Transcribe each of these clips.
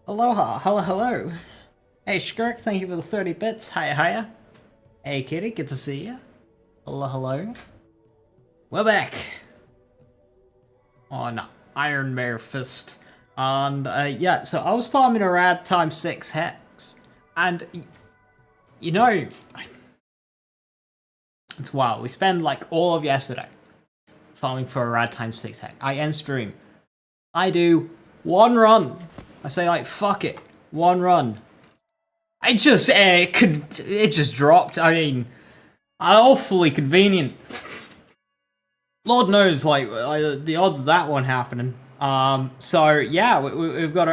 Aloha, hello. Hey Skirk, thank you for the 30 bits. Hiya. Hey Kitty, good to see you. Hello. We're back on Iron Bearfist. And yeah, so I was farming a rad times 6 hex. And you know, it's wild. We spent like all of yesterday farming for a rad times 6 hex. I end stream. I do one run. I say like, fuck it. One run. It just dropped. I mean, awfully convenient. Lord knows, like the odds of that one happening. So yeah, we've got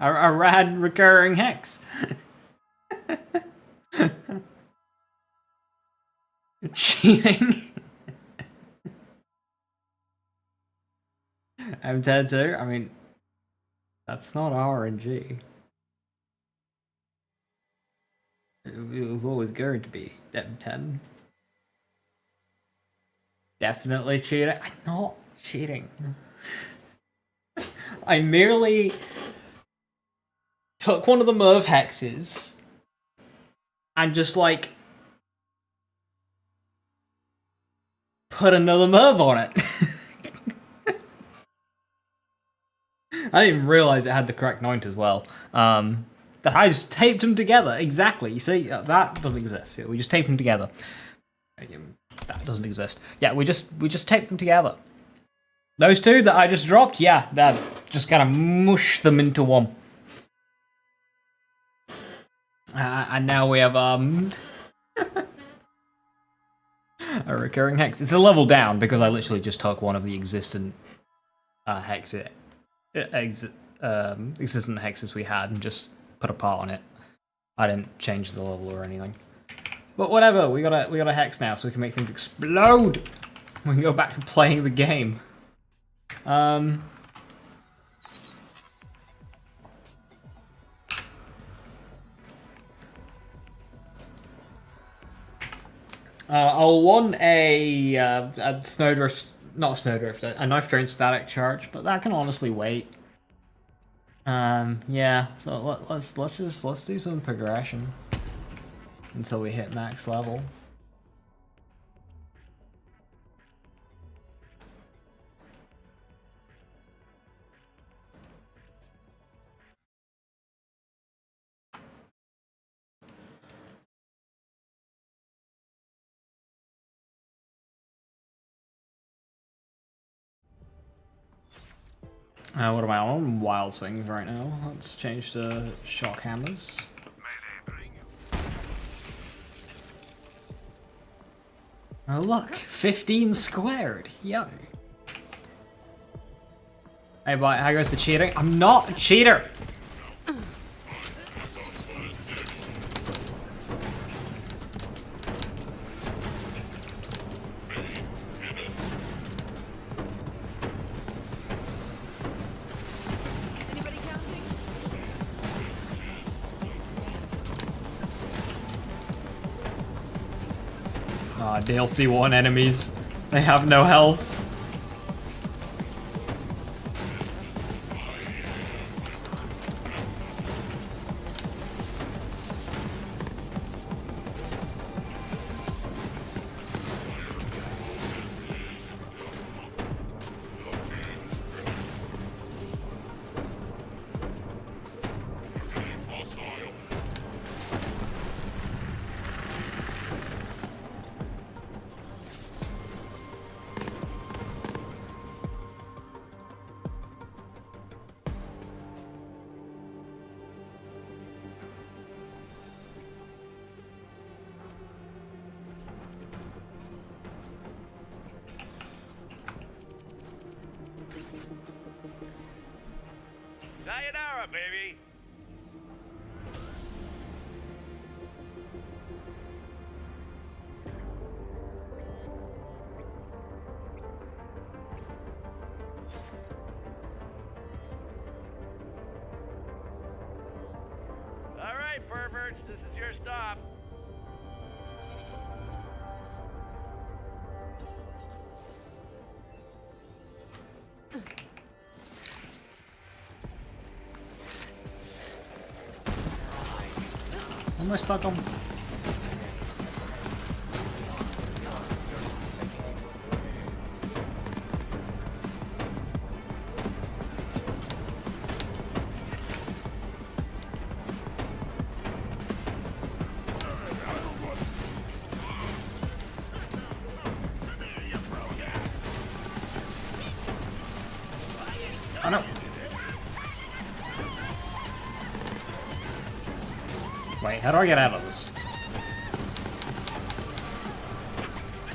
a rad recurring hex. Cheating. I'm dead too. I mean, that's not RNG. It was always going to be M10. Definitely cheating. I'm not cheating. I merely took one of the Merv hexes and just like put another Merv on it. I didn't even realize it had the correct 9 as well. I just taped them together. Exactly. You see, that doesn't exist. We just taped them together. That doesn't exist. Yeah, we just taped them together. Those two that I just dropped, yeah, that just kind of mush them into one. And now we have a recurring hex. It's a level down because I literally just took one of the existent existent hexes we had and just put a part on it. I didn't change the level or anything. But whatever, we got a hex now, so we can make things explode. We can go back to playing the game. I'll want a snowdrift, not a snowdrift, a knife drain static charge, but that can honestly wait. Yeah. So let's do some progression until we hit max level. What am I on? Wild swings right now. Let's change to shock hammers. Oh look, 15 squared. Yo. Hey, boy, how goes the cheating? I'm not a cheater. DLC 1 enemies. They have no health. Sayonara, baby! All right, perverts, this is your stop. Am I stuck on? Oh no. Wait, how do I get out of this?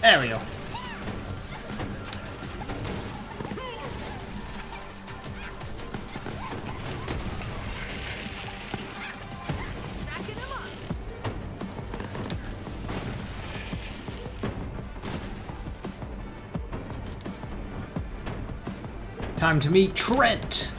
There we go. Time to meet Trent!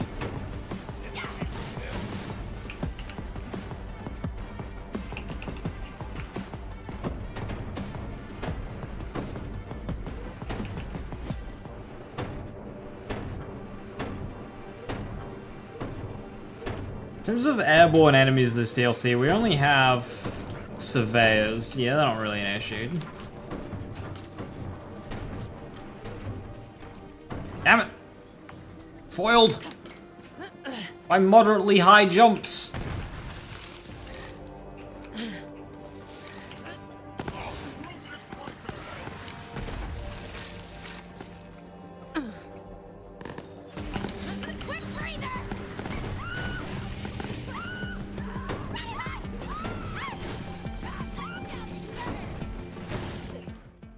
In terms of airborne enemies this DLC, we only have surveyors. Yeah, they're not really an issue. Damn it! Foiled! By moderately high jumps!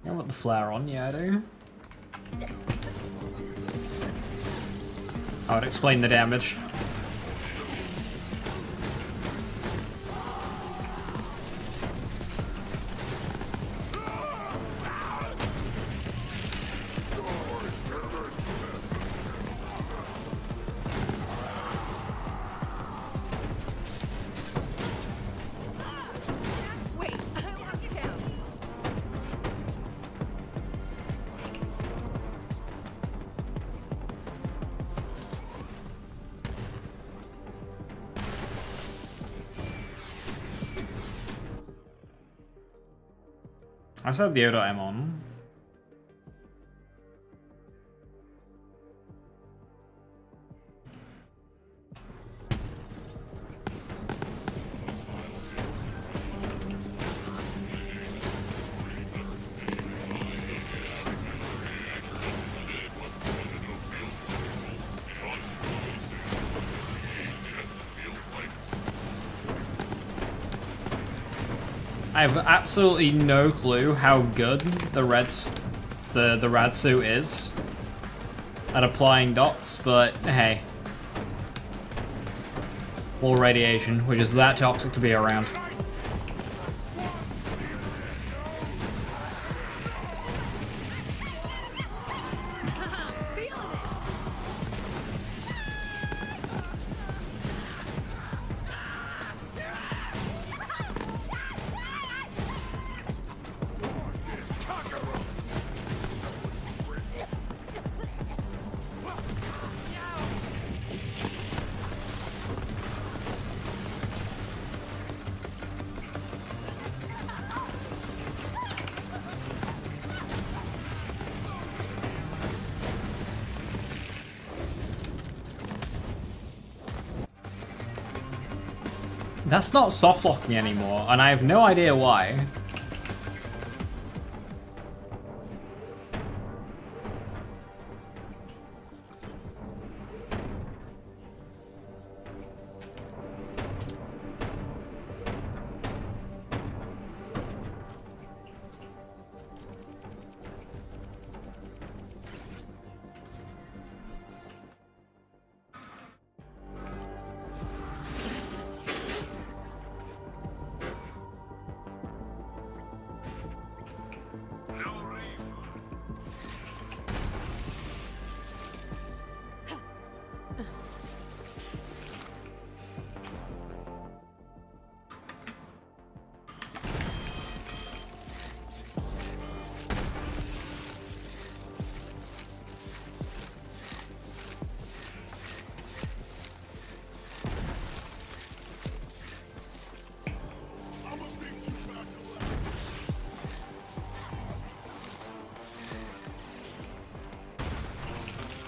I want the flare on, yeah I do. I would explain the damage. I still have the O.M on. I have absolutely no clue how good the rad suit is at applying dots, but hey. Or radiation, which is that toxic to be around. That's not soft locking anymore, and I have no idea why.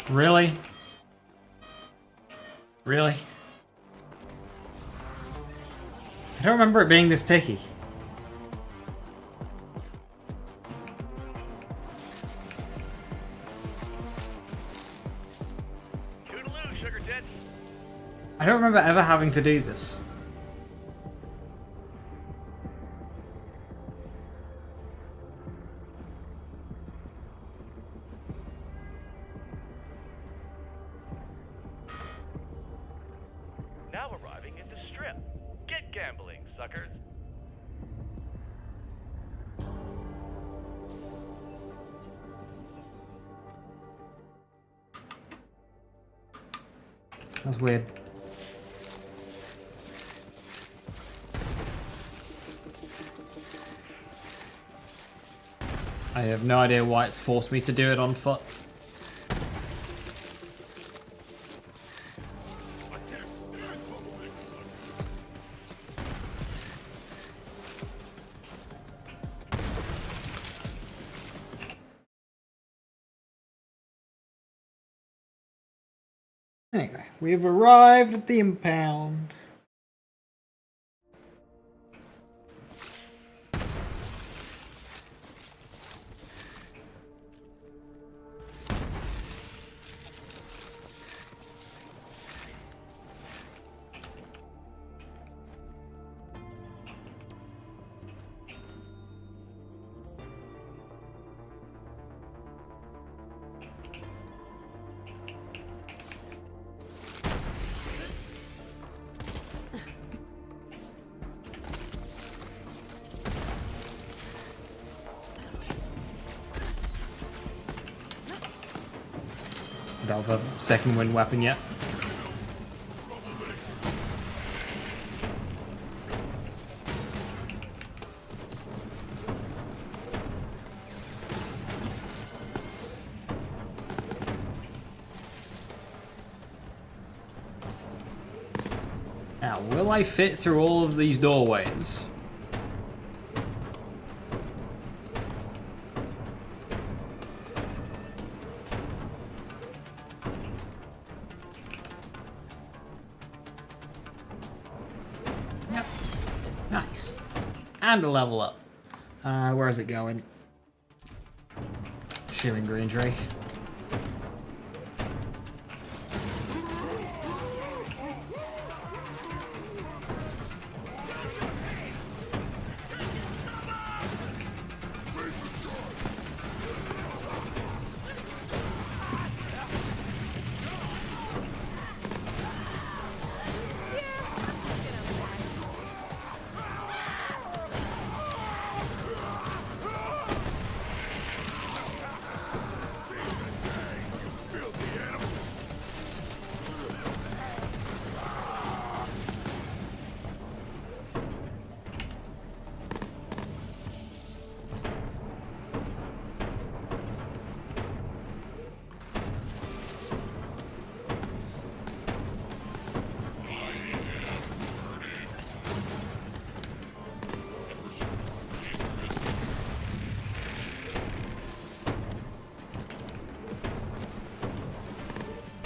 Really? Really? I don't remember it being this picky. Toodaloo, sugar tits. I don't remember ever having to do this. Now arriving at the strip. Get gambling, suckers. That's weird. I have no idea why it's forced me to do it on foot. Anyway, we've arrived at the impound. Don't have a second wind weapon yet. Now, will I fit through all of these doorways? Yep. Nice. And a level up. Where is it going? Shooting green tree.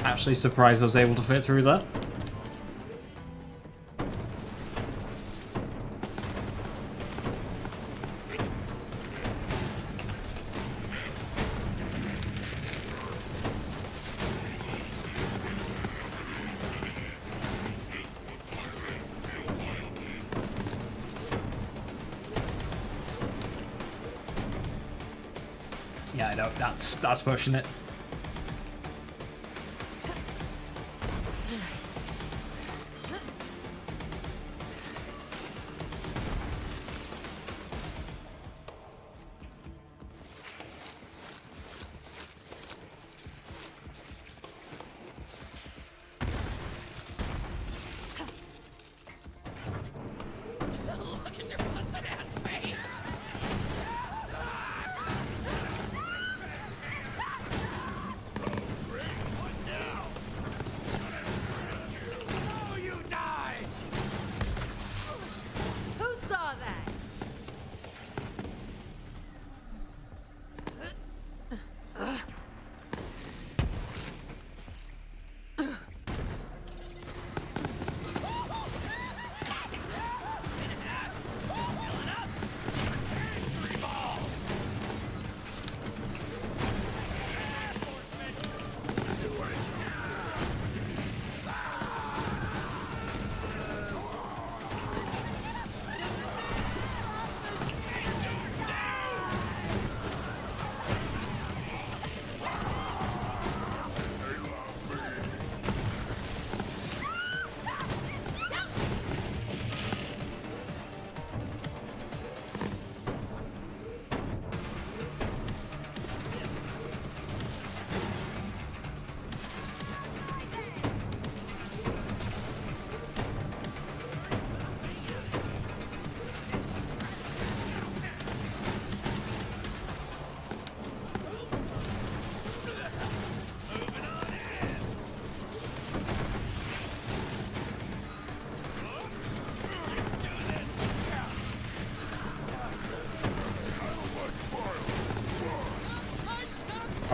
Actually surprised I was able to fit through that. Yeah, I know, that's pushing it.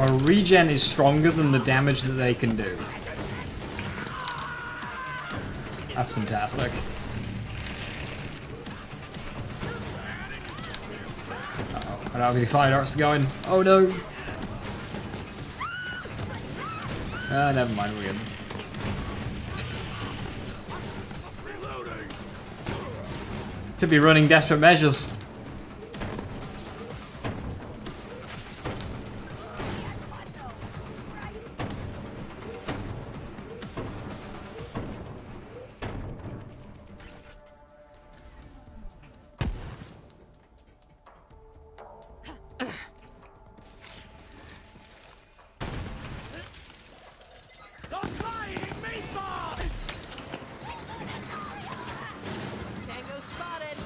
A regen is stronger than the damage that they can do. That's fantastic. Uh-oh, I don't have any fire darts going. Oh no! Never mind, we're good. Could be running desperate measures. Tango spotted.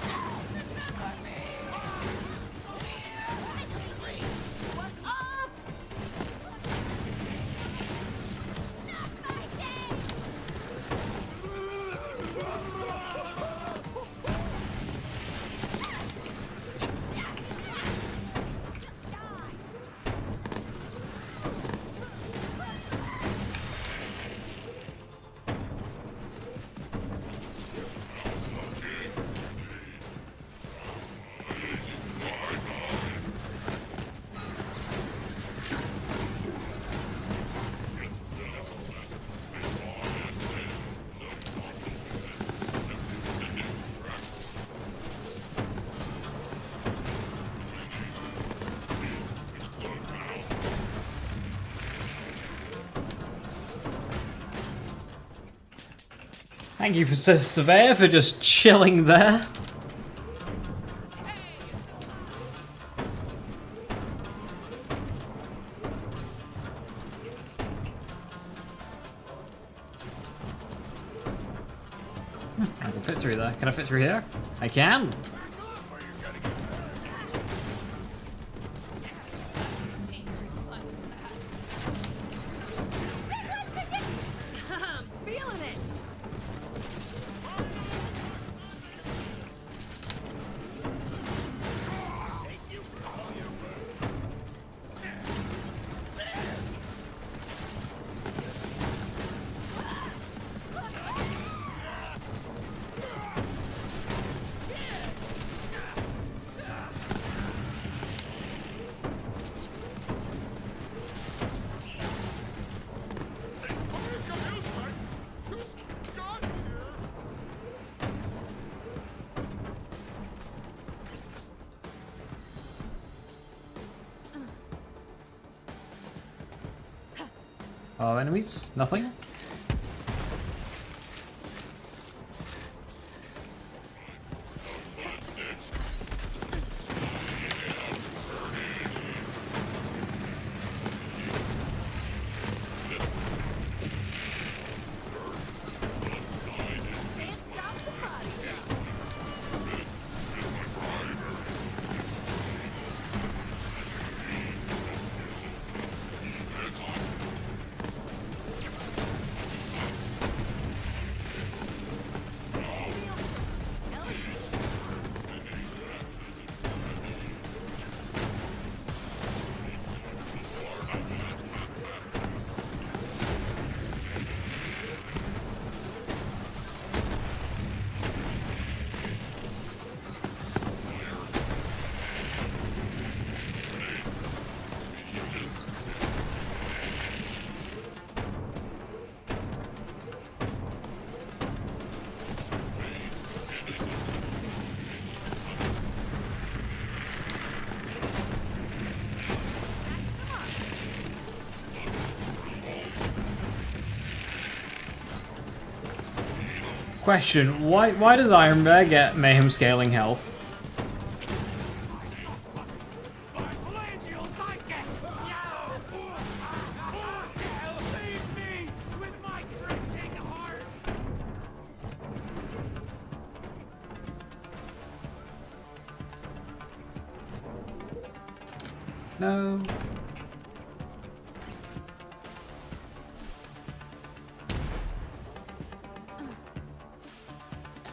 What's up? Thank you for Surveyor for just chilling there. I can fit through there. Can I fit through here? I can. I'm feeling it. Oh, enemies? Nothing? Can't stop the body drop. Question, why does Iron Bear get mayhem scaling health? No.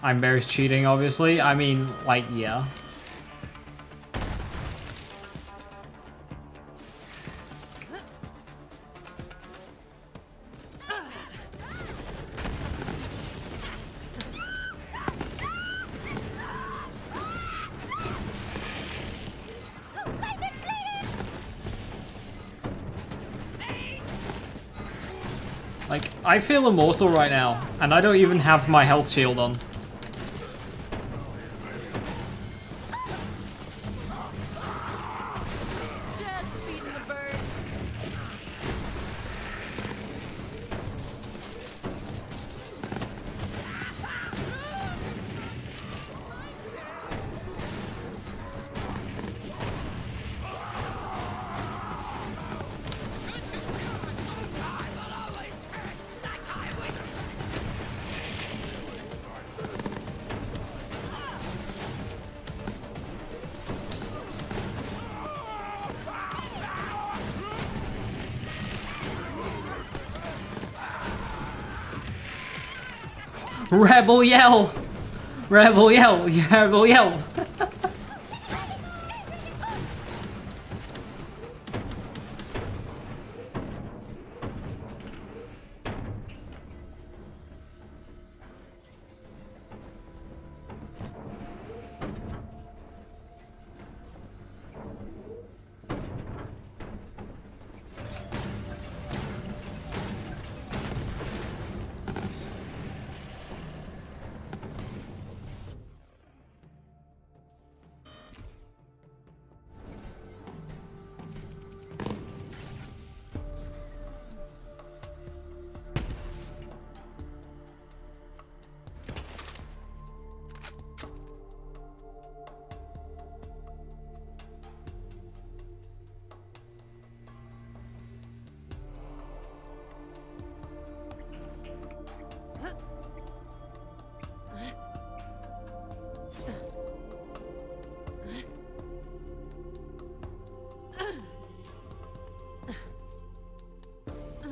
Iron Bear is cheating, obviously. I mean, like, yeah. Like, I feel immortal right now, and I don't even have my health shield on. Just feeding the birds. Rebel yell! Rebel yell! Rebel yell!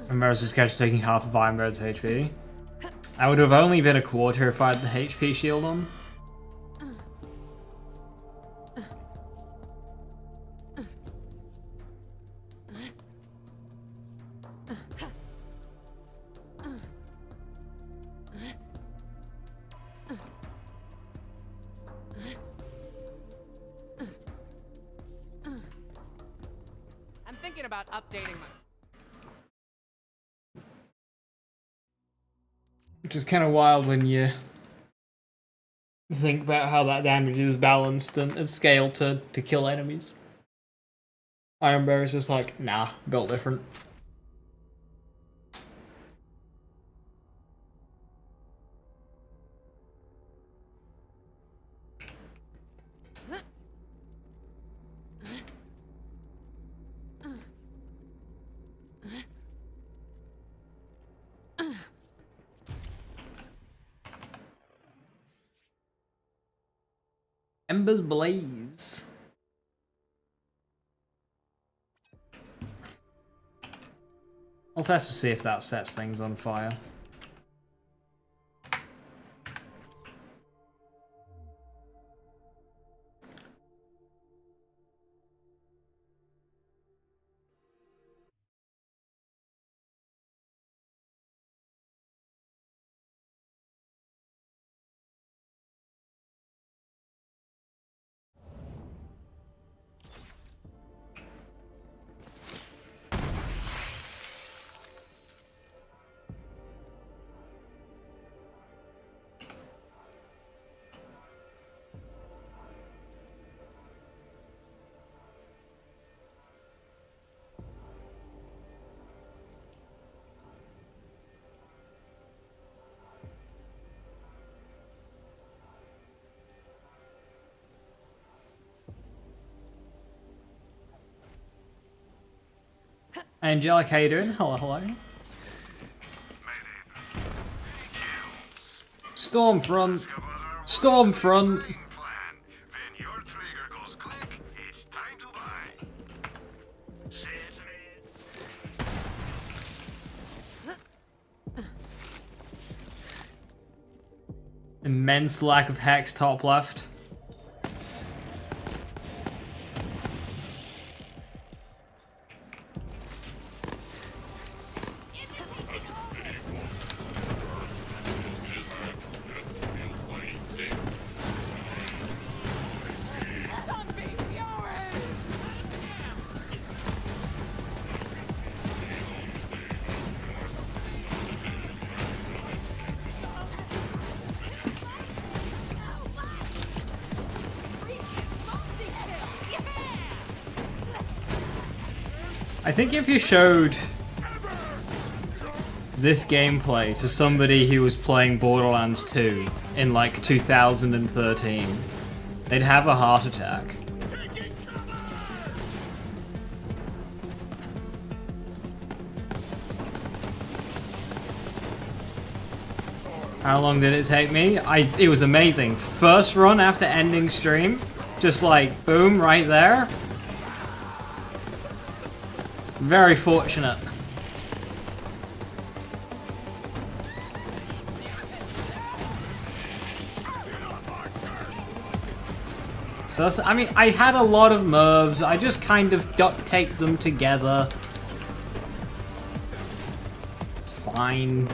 Remember, this catch taking half of Ironbird's HP. I would have only been a quarter if I had the HP shield on. I'm thinking about updating my. Which is kind of wild when you think about how that damage is balanced and scaled to kill enemies. Iron Bear is just like, nah, built different. Embers blaze. I'll test to see if that sets things on fire. Angelic, how you doing? Hello, hello. Stormfront. Stormfront. Immense lack of hex top left. I think if you showed this gameplay to somebody who was playing Borderlands 2 in like 2013, they'd have a heart attack. How long did it take me? It was amazing. First run after ending stream, just like boom, right there. Very fortunate. So that's, I mean, I had a lot of nerves. I just kind of duct taped them together. It's fine.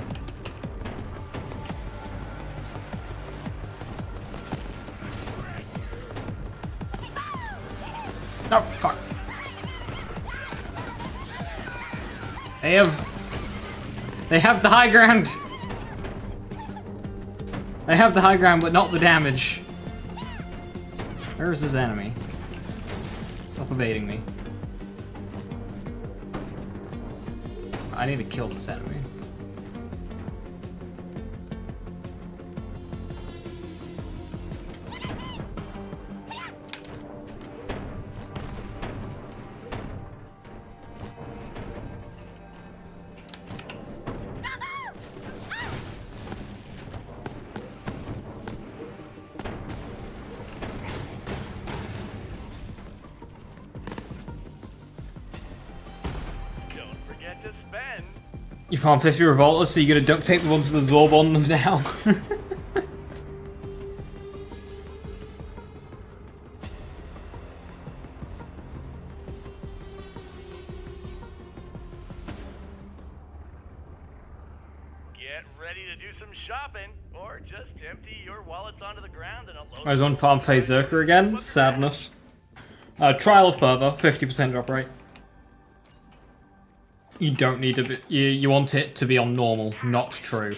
No, fuck. They have the high ground. They have the high ground, but not the damage. Where is this enemy? Stop evading me. I need to kill this enemy. You farm 50 revolters, so you gotta duct tape the ones with the Zorb on them now. Get ready to do some shopping, or just empty your wallets onto the ground and unload. I was on farm phase Zerker again. Sadness. Trial of fervor, 50% drop rate. You don't need to be, you want it to be on normal, not true.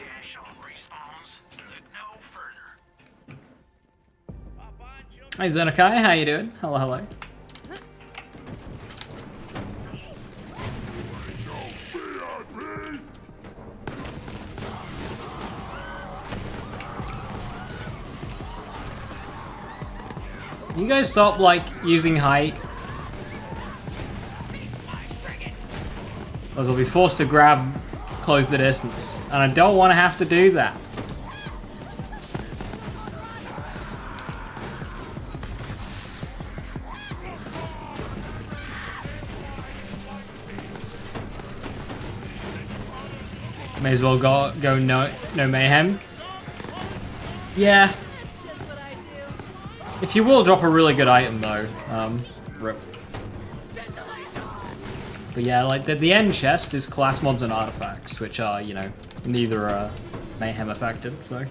Hey Zenokai, how you doing? Hello, hello. You guys stop, like, using height. Otherwise I'll be forced to grab close the distance. And I don't want to have to do that. May as well go no mayhem. Yeah. If you will drop a really good item though, rip. But yeah, like the end chest is class mods and artifacts, which are, you know, neither are mayhem affected, so.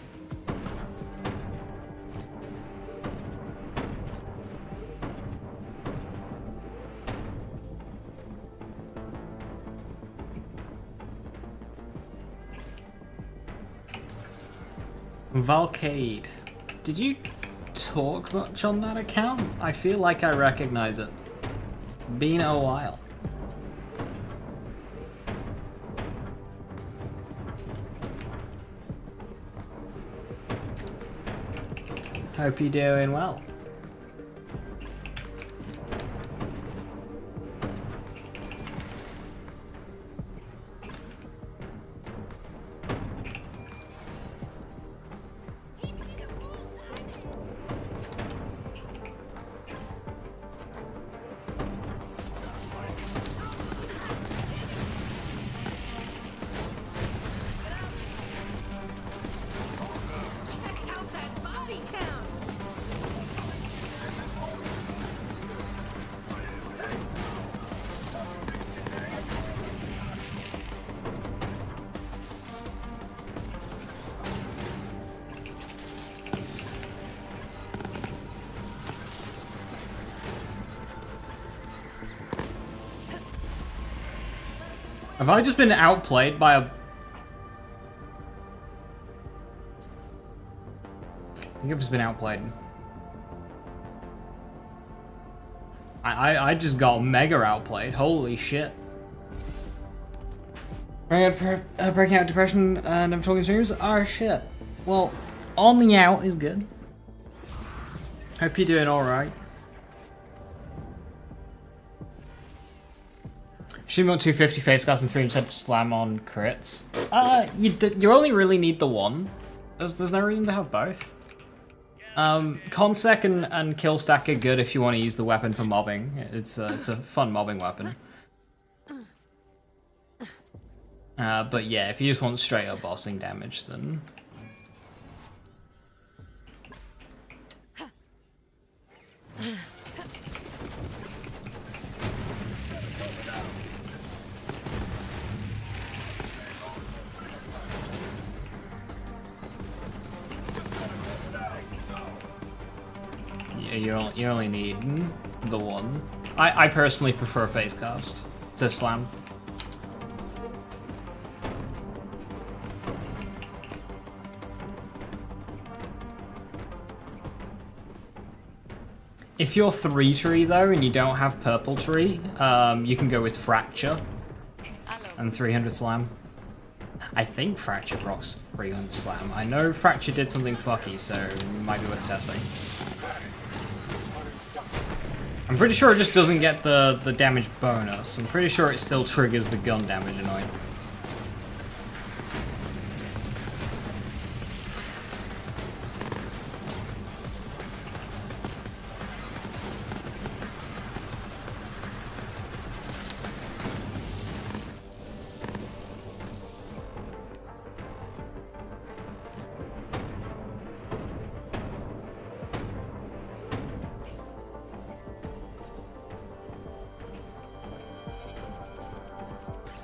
Valcade. Did you talk much on that account? I feel like I recognize it. Been a while. Hope you're doing well. Have I just been outplayed by a... I think I've just been outplayed. I just got mega outplayed. Holy shit. Breaking out depression and never talking streams? Oh shit. Well, on the out is good. Hope you're doing alright. Shoot on 250 face cast and 3% slam on crits. You only really need the one. There's no reason to have both. Consec and kill stack are good if you want to use the weapon for mobbing. It's a fun mobbing weapon. But yeah, if you just want straight up bossing damage, then... Yeah, you only need the one. I personally prefer face cast to slam. If you're 3 tree though and you don't have purple tree, you can go with fracture and 300 slam. I think fracture rocks 300 slam. I know fracture did something fucky, so it might be worth testing. I'm pretty sure it just doesn't get the damage bonus. I'm pretty sure it still triggers the gun damage annoying.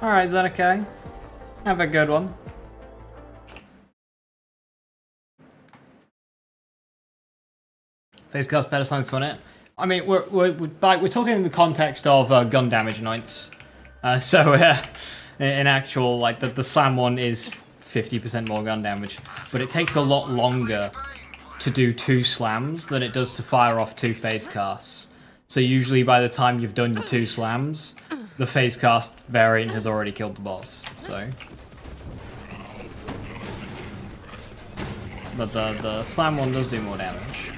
Alright, is that okay? Have a good one. Face cast better slimes for it. I mean, we're talking in the context of gun damage knights. In actual, like, the slam one is 50% more gun damage. But it takes a lot longer to do 2 slams than it does to fire off 2 face casts. So usually by the time you've done your 2 slams, the face cast variant has already killed the boss, so. But the slam one does do more damage.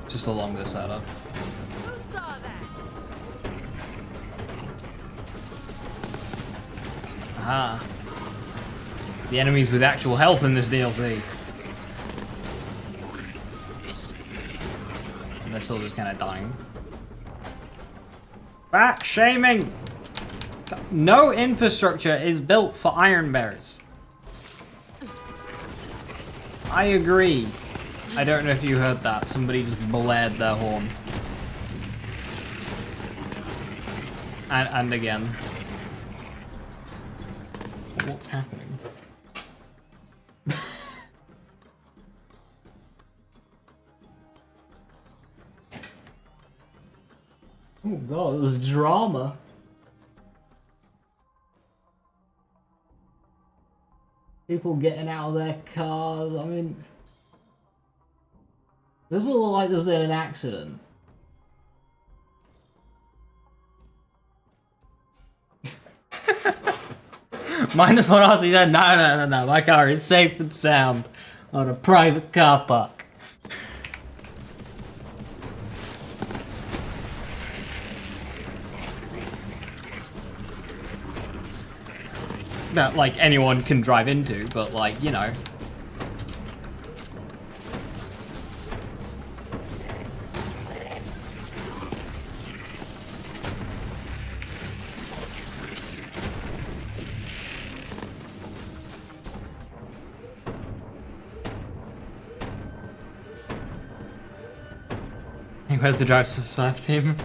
Just a longer setup. Who saw that? Aha. The enemies with actual health in this DLC. And they're still just kind of dying. Back shaming! No infrastructure is built for iron bears. I agree. I don't know if you heard that. Somebody just blared their horn. And again. What's happening? Oh god, it was drama. People getting out of their cars, I mean... Doesn't look like there's been an accident. Minus one RC said, no, my car is safe and sound on a private car park. That, like, anyone can drive into, but, like, you know. Where's the drive survive team?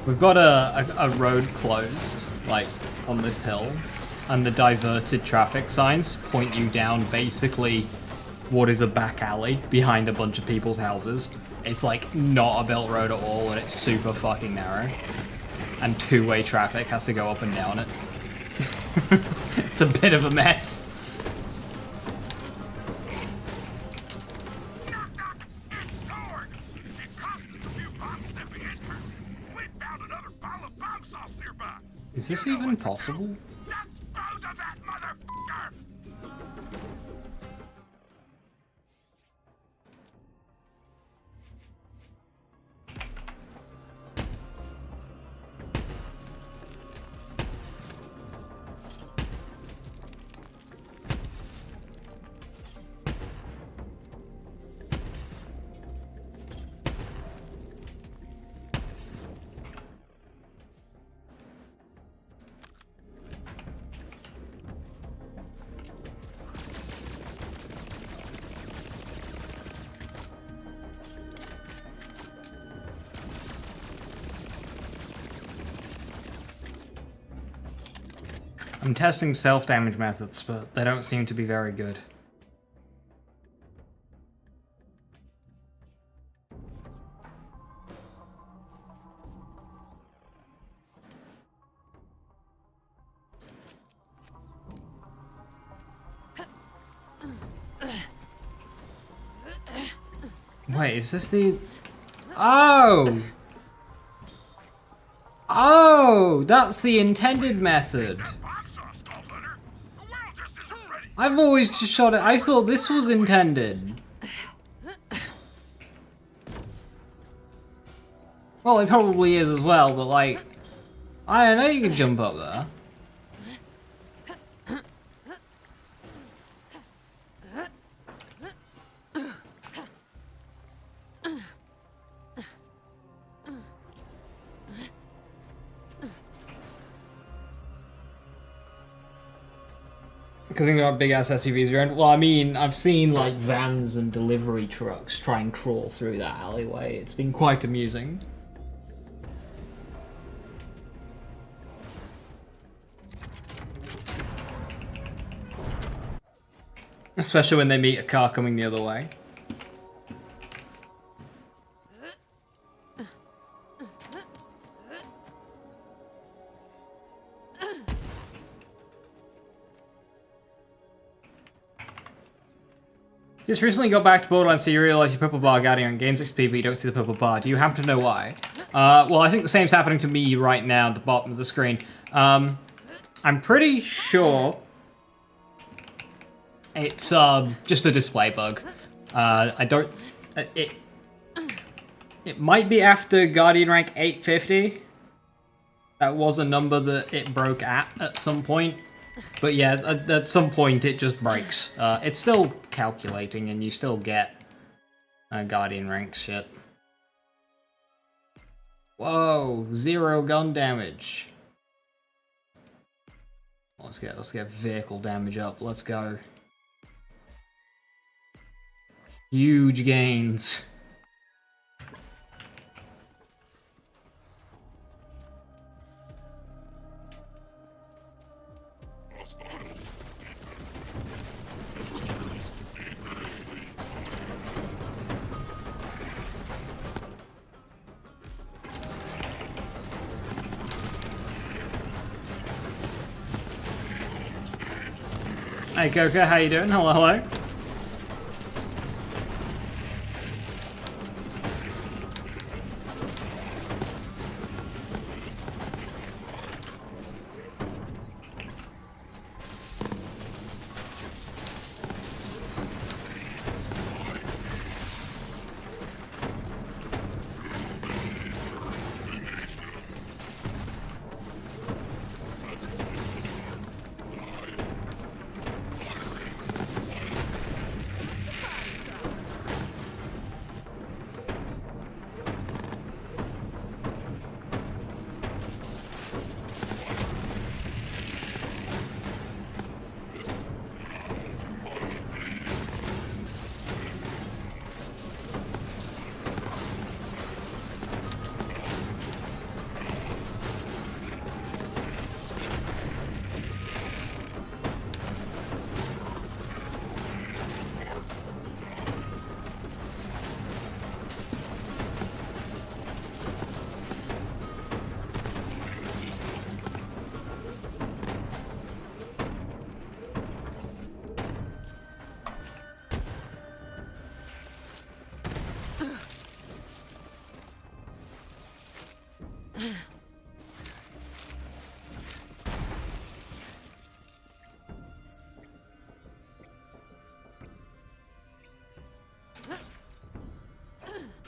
We've got a road closed, like, on this hill, and the diverted traffic signs point you down basically what is a back alley behind a bunch of people's houses. It's like not a built road at all, and it's super fucking narrow. And 2-way traffic has to go up and down it. a bit of a mess. Is this even possible? I'm testing self-damage methods, but they don't seem to be very good. Wait, is this the... Oh! Oh! That's the intended method. I've always just shot it. I thought this was intended. Well, it probably is as well, but like... I don't know you can jump up there. Because they've got big ass SUVs around. Well, I mean, I've seen like vans and delivery trucks try and crawl through that alleyway. It's been quite amusing. Especially when they meet a car coming the other way. Just recently got back to Borderlands, so you realise your purple bar Guardian gains XP, but you don't see the purple bar. Do you happen to know why? Well, I think the same's happening to me right now at the bottom of the screen. I'm pretty sure it's just a display bug. I don't... It might be after Guardian rank 850. That was a number that it broke at some point. But yeah, at some point it just breaks. It's still calculating and you still get Guardian rank shit. Whoa, 0 gun damage. Let's get vehicle damage up. Let's go. Huge gains. Hey Coca, how you doing? Hello, hello.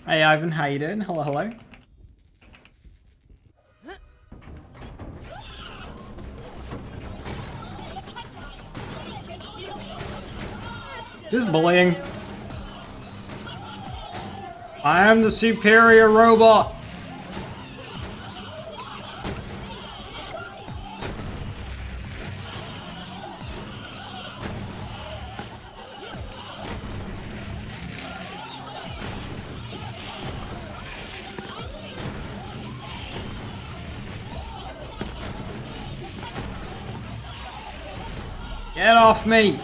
Hey Ivan, how you doing? Hello, hello. Just bullying. I am the superior robot. Get off me!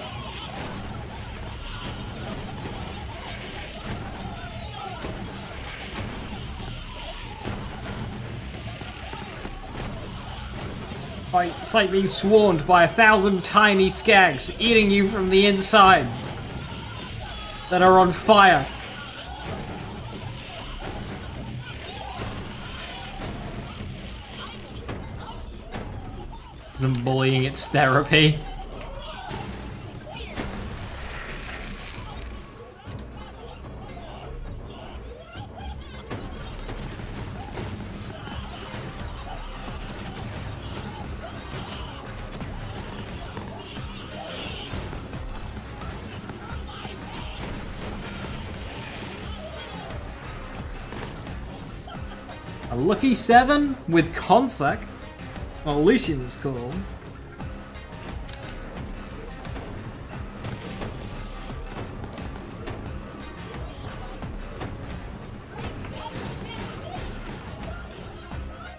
It's like being swarmed by 1,000 tiny skags eating you from the inside that are on fire. Isn't bullying its therapy? A lucky 7 with Consec. Well, Lucian's cool.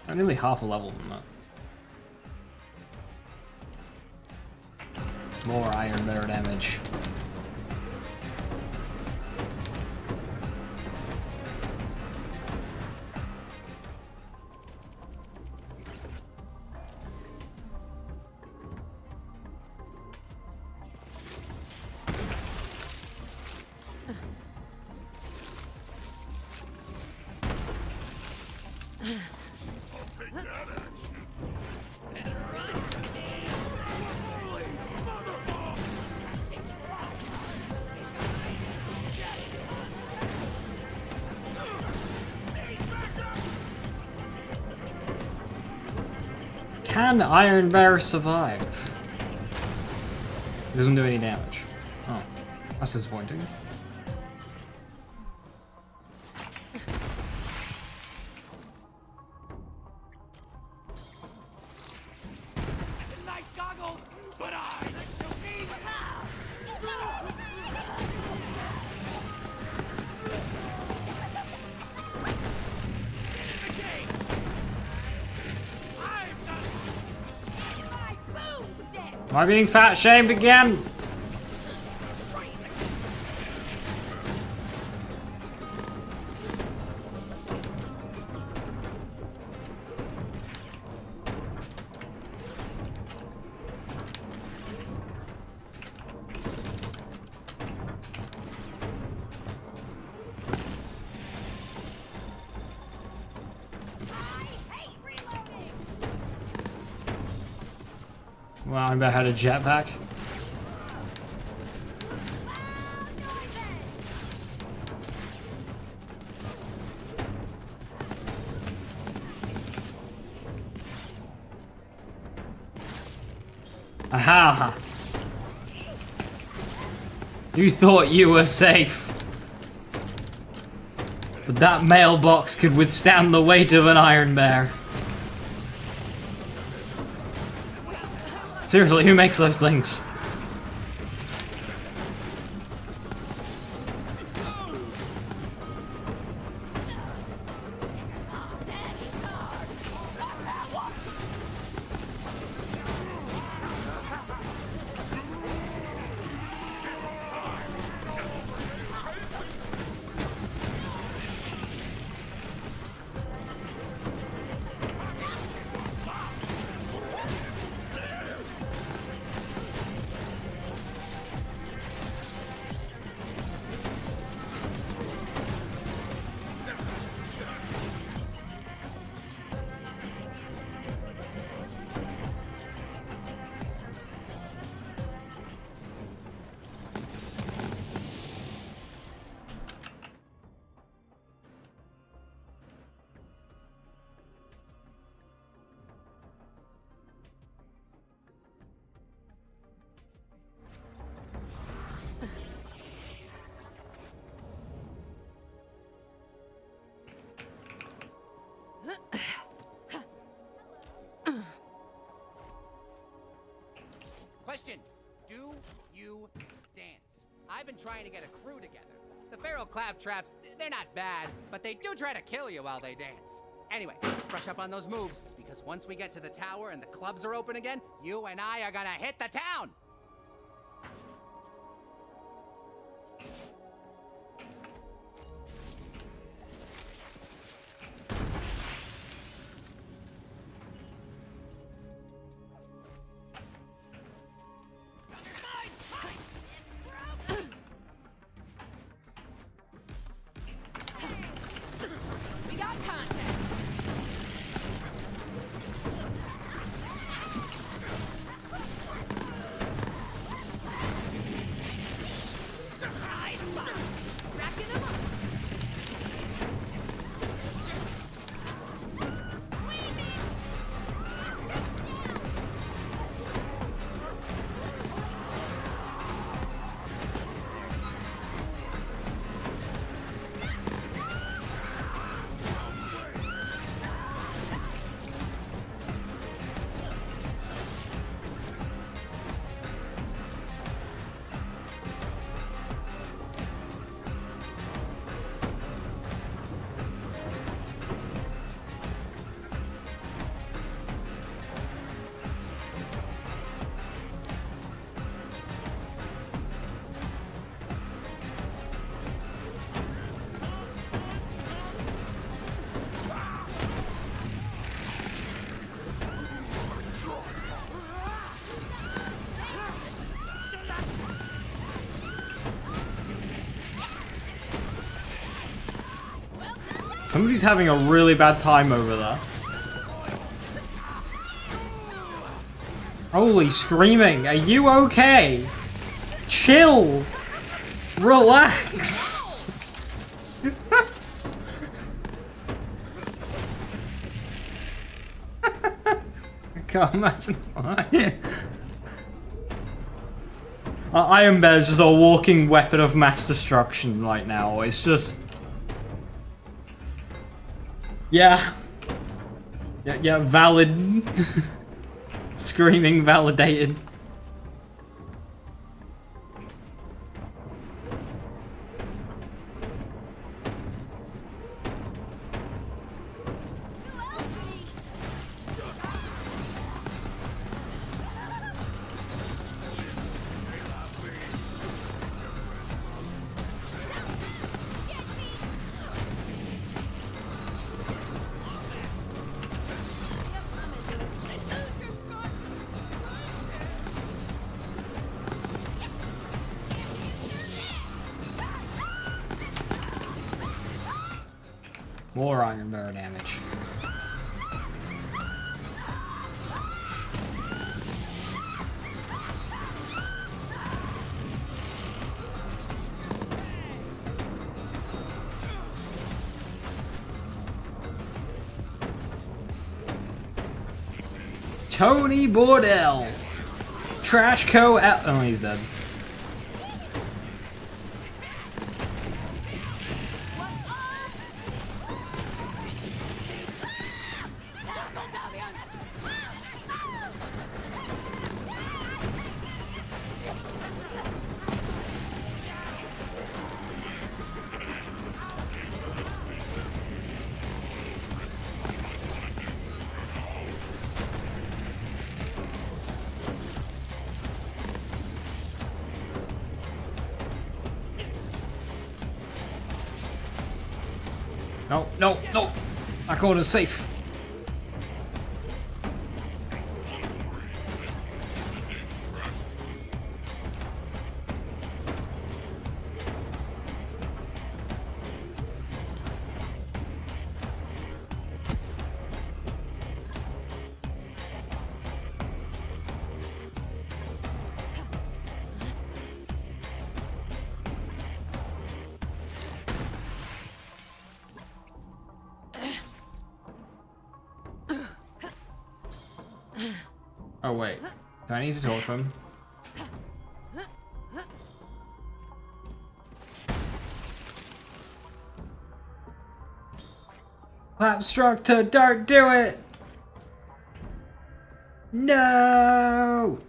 I'm nearly half a level than that. More iron bear damage. Can Iron Bear survive? It doesn't do any damage. Oh, that's disappointing. Nice goggles, but I still need Am I being fat shamed again? Well, I about had a jetpack. Aha! You thought you were safe. But that mailbox could withstand the weight of an Iron Bear. Seriously, who makes those things? been trying to get a crew together. The feral claptraps, they're not bad, but they do try to kill you while they dance. Anyway, brush up on those moves, because once we get to the tower and the clubs are open again, you and I are gonna hit the town! We got contact. Racking 'em up. Somebody's having a really bad time over there. Holy screaming, are you okay? Chill! Relax! I can't imagine why. Iron Bear's just a walking weapon of mass destruction right now. It's just... Yeah. Yeah, valid. Screaming validated. More Iron Bear damage. Tony Bordell! Trash Co. Oh, he's dead. No, no, no! That corner's safe. Oh wait, do I need to talk to him? Clapstructor, don't do it! No!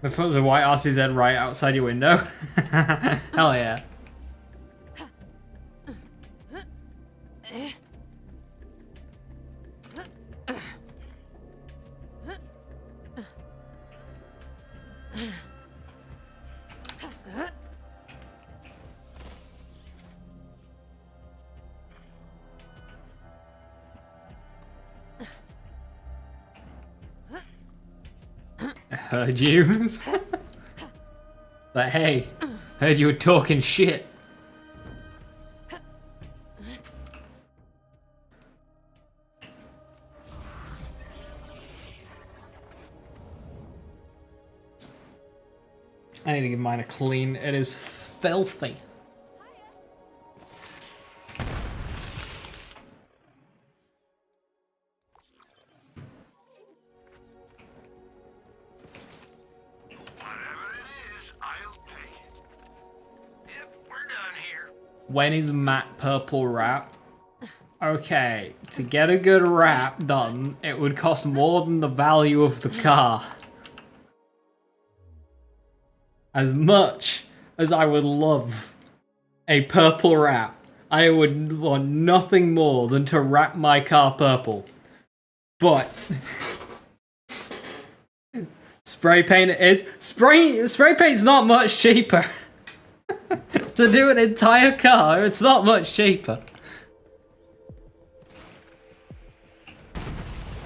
If there's a white RCZ right outside your window. Hell yeah. Heard you. Like, hey, heard you were talking shit. I need to give mine a clean. It is filthy. When is matte purple wrap? Okay, to get a good wrap done, it would cost more than the value of the car. As much as I would love a purple wrap, I would want nothing more than to wrap my car purple. But spray paint it is. Spray paint's not much cheaper. To do an entire car, it's not much cheaper.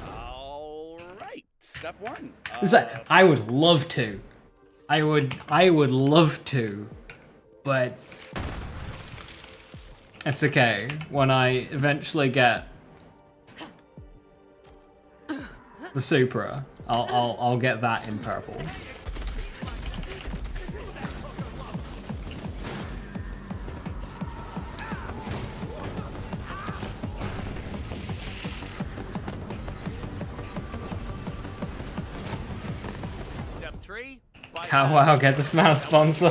All right, step one. Is that I would love to. I would love to, but it's okay. When I eventually get the Supra, I'll get that in purple. Step three. Can't wow, get this man a sponsor.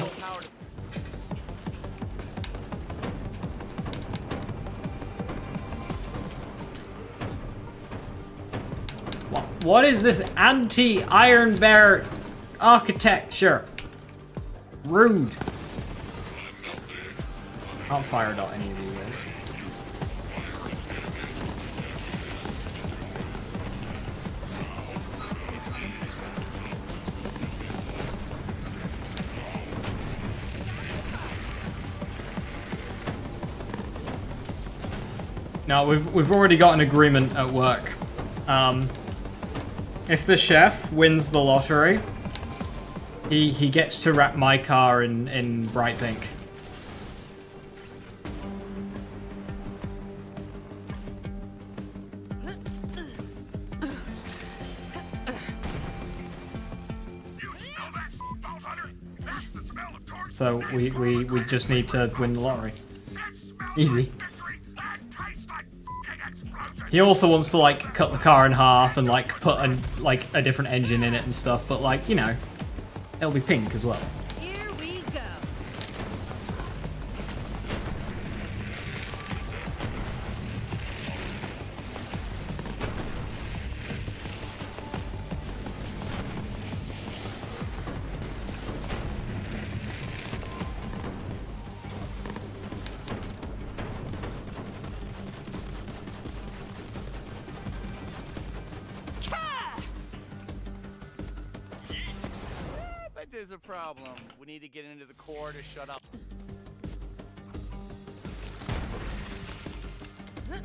What is this anti-Iron Bear architecture? Rude. Can't fire it at any of you guys. No, we've already got an agreement at work. If the chef wins the lottery, he gets to wrap my car in bright pink. So we just need to win the lottery. Easy. He also wants to like cut the car in half and like put a different engine in it and stuff, but like, you know, it'll be pink as well. Here we go. But there's a problem. We need to get into the core to shut up. There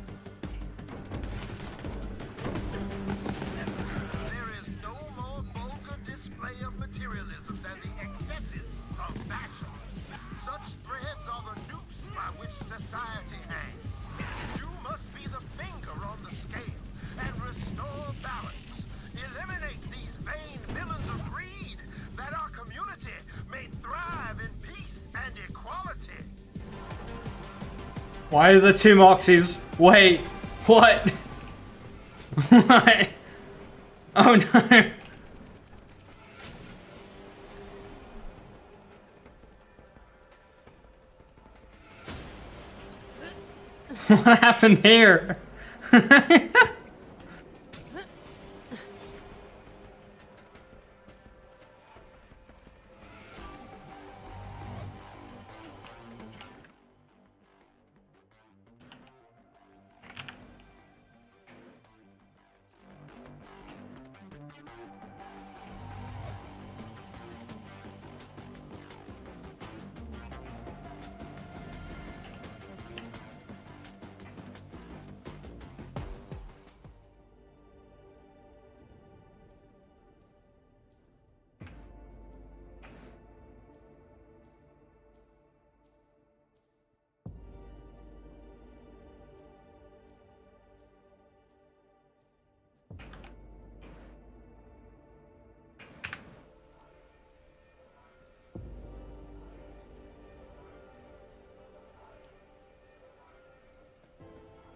is no more vulgar display of materialism than the excesses of fashion. Such threads are the noose by which society hangs. You must be the finger on the scale and restore balance. Eliminate these vain villains of greed, that our community may thrive in peace and equality. Why are there two Moxies? Wait, what? What? Oh no. What happened here?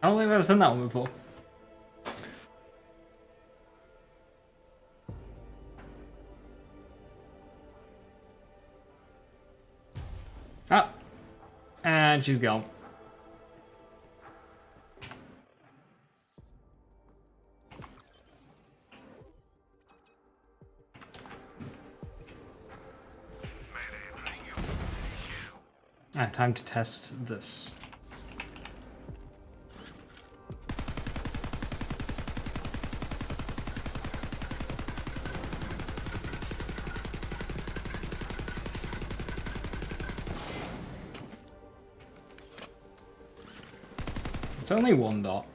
I don't think I've ever seen that one before. Ah. And she's gone. Time to test this. It's only one dot.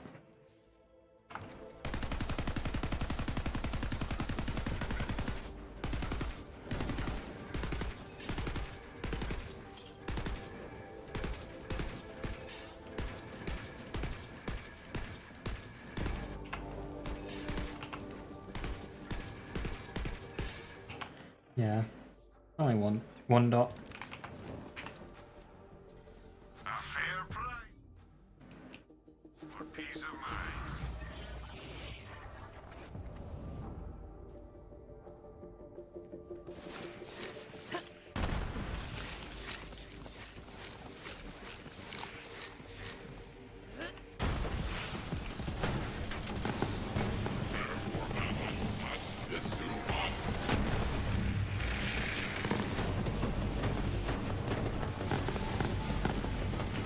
Yeah, only one dot. A fair price for peace of mind.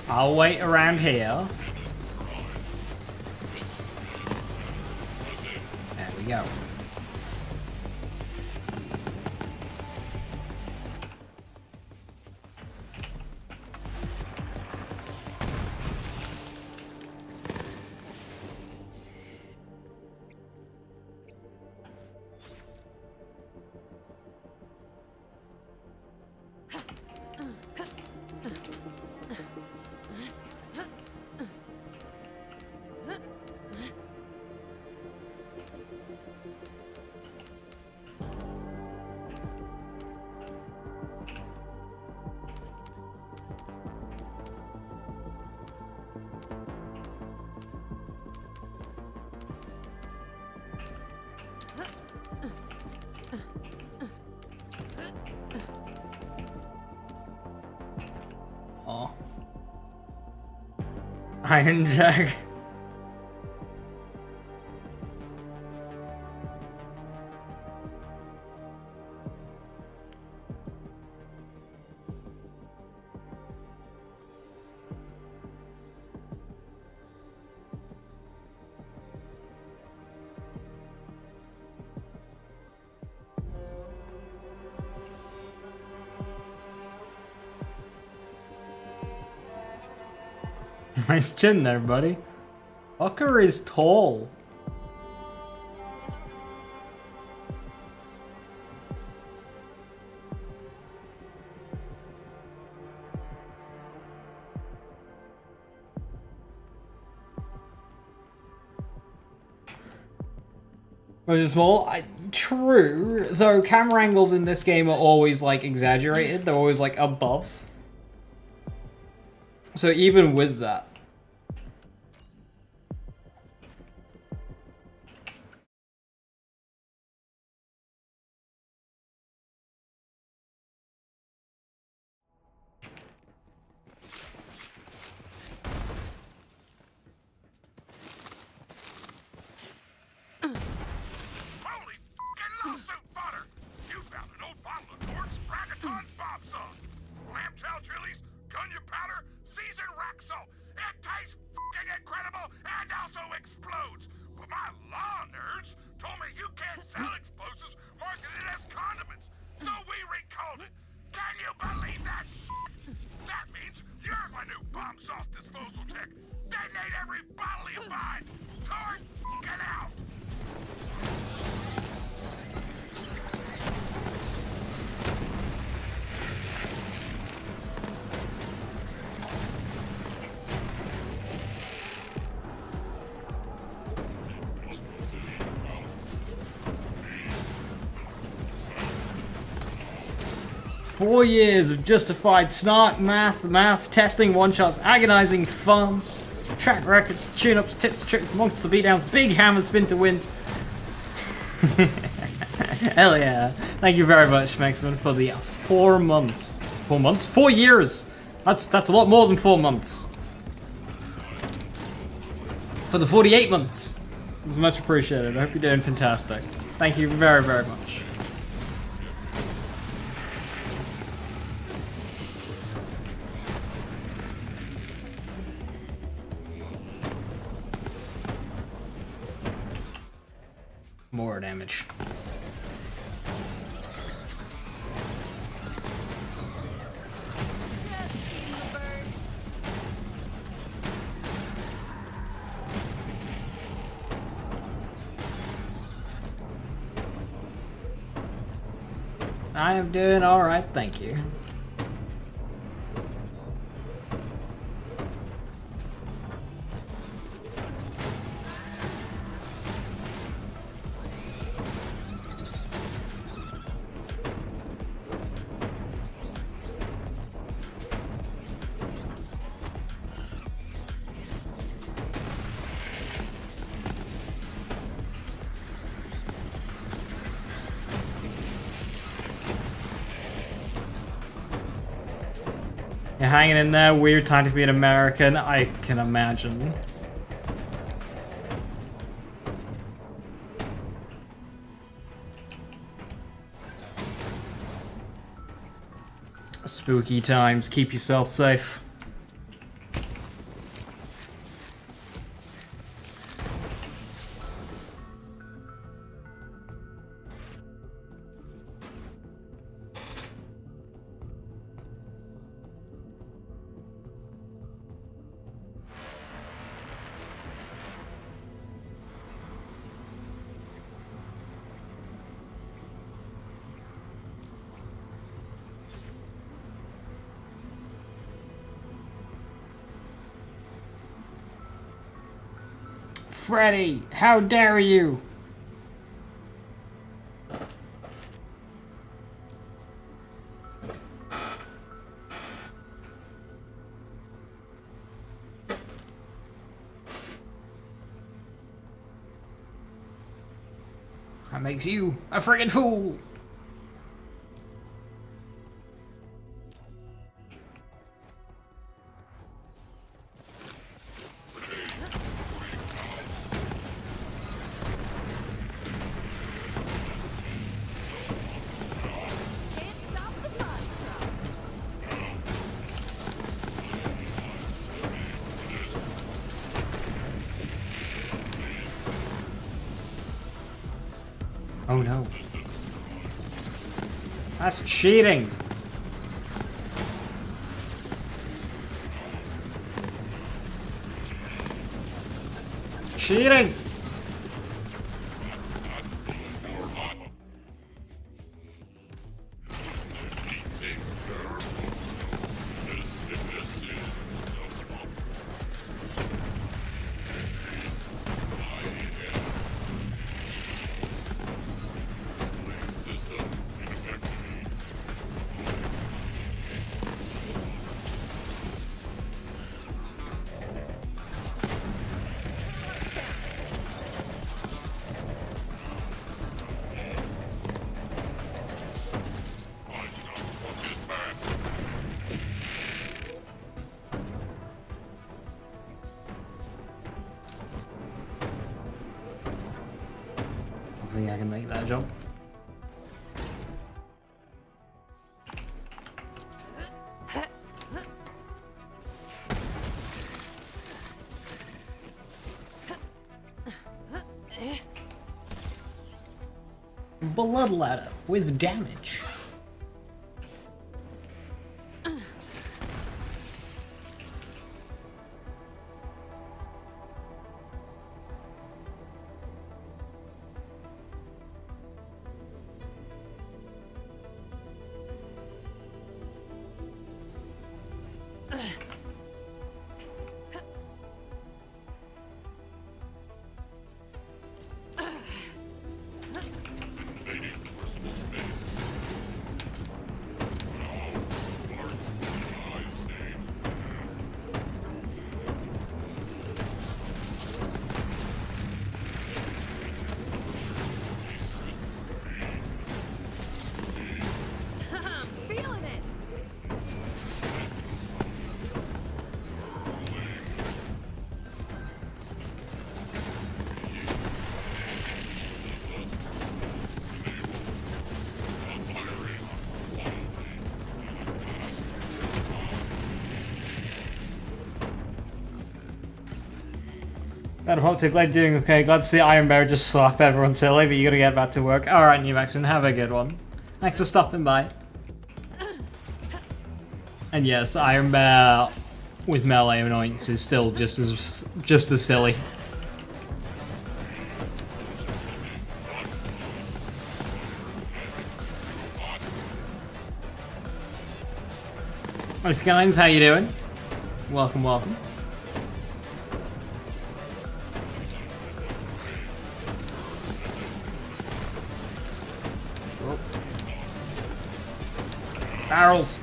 I'll wait around here. There we go. Oh. Iron Jack. Nice chin there, buddy. Fucker is tall. Which is small. True, though camera angles in this game are always like exaggerated. They're always like above. So even with that. Holy fucking lawsuit butter! You found an old bottle of Norton's Bragaton Bob sauce. Lamb chow chilies, gunja powder, seasoned rock salt. It tastes fucking incredible and also explodes. But my law nerds told me you can't sell explosives marketed as condiments. So we recalled it. Can you believe that shit? That means you're my new bomb sauce disposal tech. Detonate every bottle you buy. Toward get out. 4 years of justified snark, math testing, one-shots, agonizing farms. Track records, tune-ups, tips, tricks, monster beatdowns, big hammer spin to wins. Hell yeah. Thank you very much, Maxman, for the 4 months. 4 months? 4 years! That's a lot more than 4 months. For the 48 months. It's much appreciated. I hope you're doing fantastic. Thank you very, very much. More damage. I am doing alright, thank you. You're hanging in there, weird time to be an American, I can imagine. Spooky times, keep yourself safe. Freddy, how dare you? That makes you a friggin' fool. Can't stop the fun. Oh no. That's cheating. Cheating. I think I can make that jump. Blood ladder with damage. That Optic, glad you're doing okay. Glad to see Iron Bear just slap everyone silly, but you gotta get back to work. Alright, New Action, have a good one. Thanks for stopping by. And yes, Iron Bear with melee annoyance is still just as silly. Hi Skylines, how you doing? Welcome, welcome. Oh. Barrels.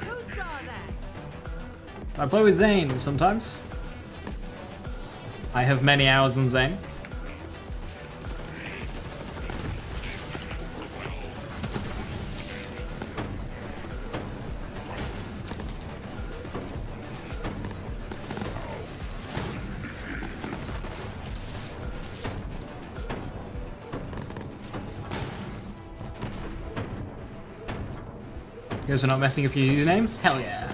Who saw that? I play with Zane sometimes. I have many hours on Zane. Guys are not messing up your username? Hell yeah.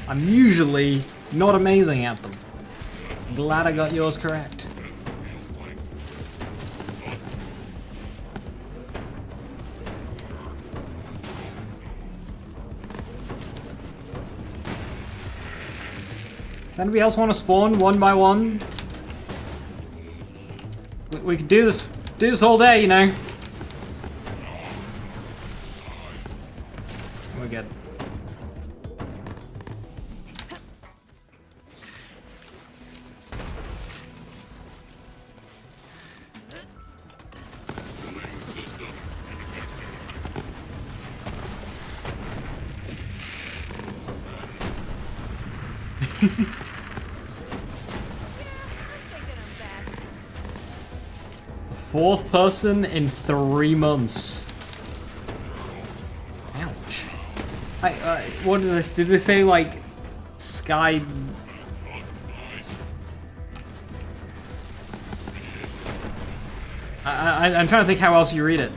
I'm usually not amazing at them. Glad I got yours correct. Does anybody else want to spawn one by one? We could do this all day, you know. We're good. Fourth person in 3 months. Ouch. What is this? Did they say like Sky? I'm trying to think how else you read it.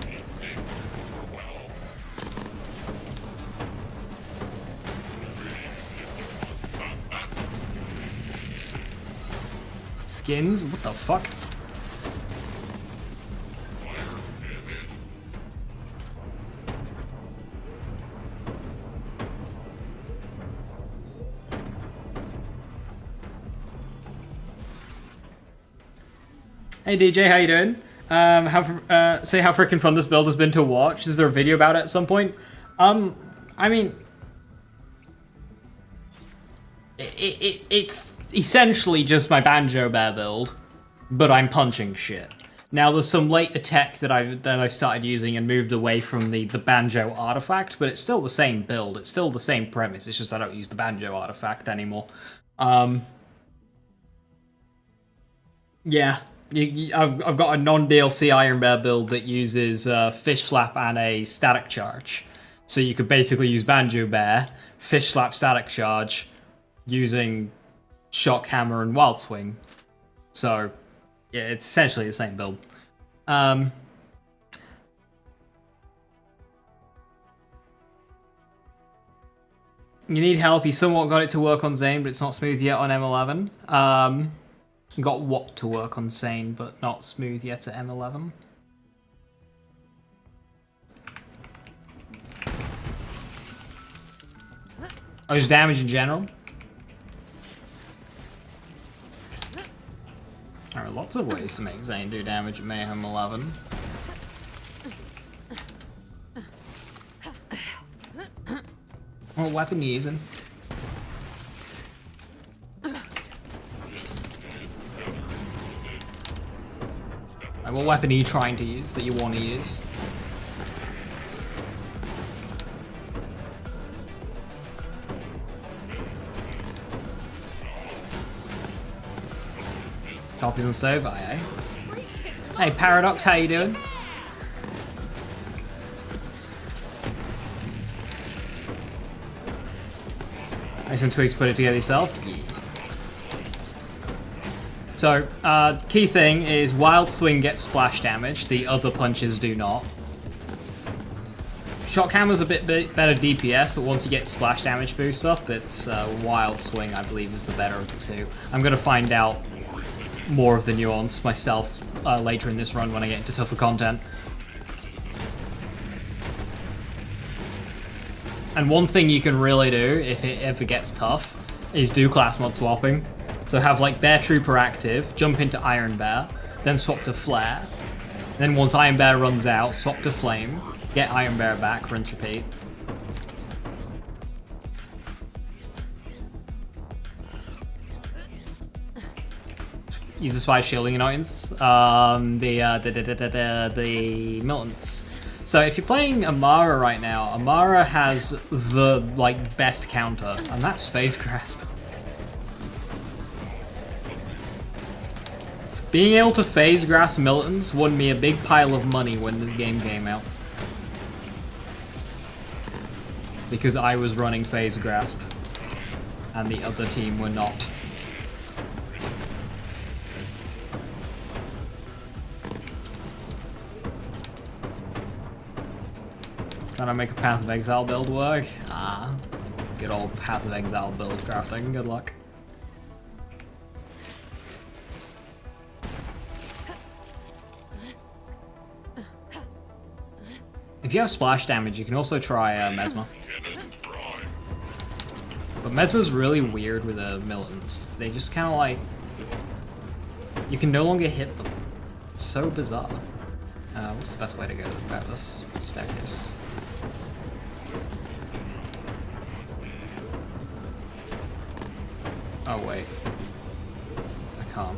Skins? What the fuck? Hey DJ, how you doing? Say how freaking fun this build has been to watch. Is there a video about it at some point? I mean, it's essentially just my Banjo Bear build, but I'm punching shit. Now there's some later tech that I started using and moved away from the Banjo artifact, but it's still the same build. It's still the same premise. It's just I don't use the Banjo artifact anymore. Yeah. I've got a non-DLC Iron Bear build that uses Fish Slap and a Static Charge. So you could basically use Banjo Bear, Fish Slap, Static Charge, using Shock Hammer and Wild Swing. So, yeah, it's essentially the same build. You need help. You somewhat got it to work on Zane, but it's not smooth yet on M11. Got what to work on Zane, but not smooth yet at M11. Oh, just damage in general. There are lots of ways to make Zane do damage at Mayhem 11. What weapon are you using? What weapon are you trying to use that you want to use? Coffees and stove, aye. Hey Paradox, how you doing? Nice and tweaks, put it together yourself. Yeah. So, key thing is Wild Swing gets splash damage, the other punches do not. Shock Hammer's a bit better DPS, but once you get splash damage boost up, it's Wild Swing, I believe, is the better of the two. I'm going to find out more of the nuance myself later in this run when I get into tougher content. And one thing you can really do, if it ever gets tough, is do class mod swapping. So have like Bear Trooper active, jump into Iron Bear, then swap to Flare. Then once Iron Bear runs out, swap to Flame, get Iron Bear back, rinse, repeat. Use the Spy Shielding Annoyance. The Militants. So if you're playing Amara right now, Amara has the like best counter, and that's Phase Grasp. Being able to Phase Grasp Militants won me a big pile of money when this game came out. Because I was running Phase Grasp, and the other team were not. Trying to make a Path of Exile build work? Ah, good old Path of Exile build crafting, good luck. If you have splash damage, you can also try Mesmer. But Mesmer's really weird with the Militants. They just kind of like... You can no longer hit them. It's so bizarre. What's the best way to go about this? Staircase. Oh wait, I can't.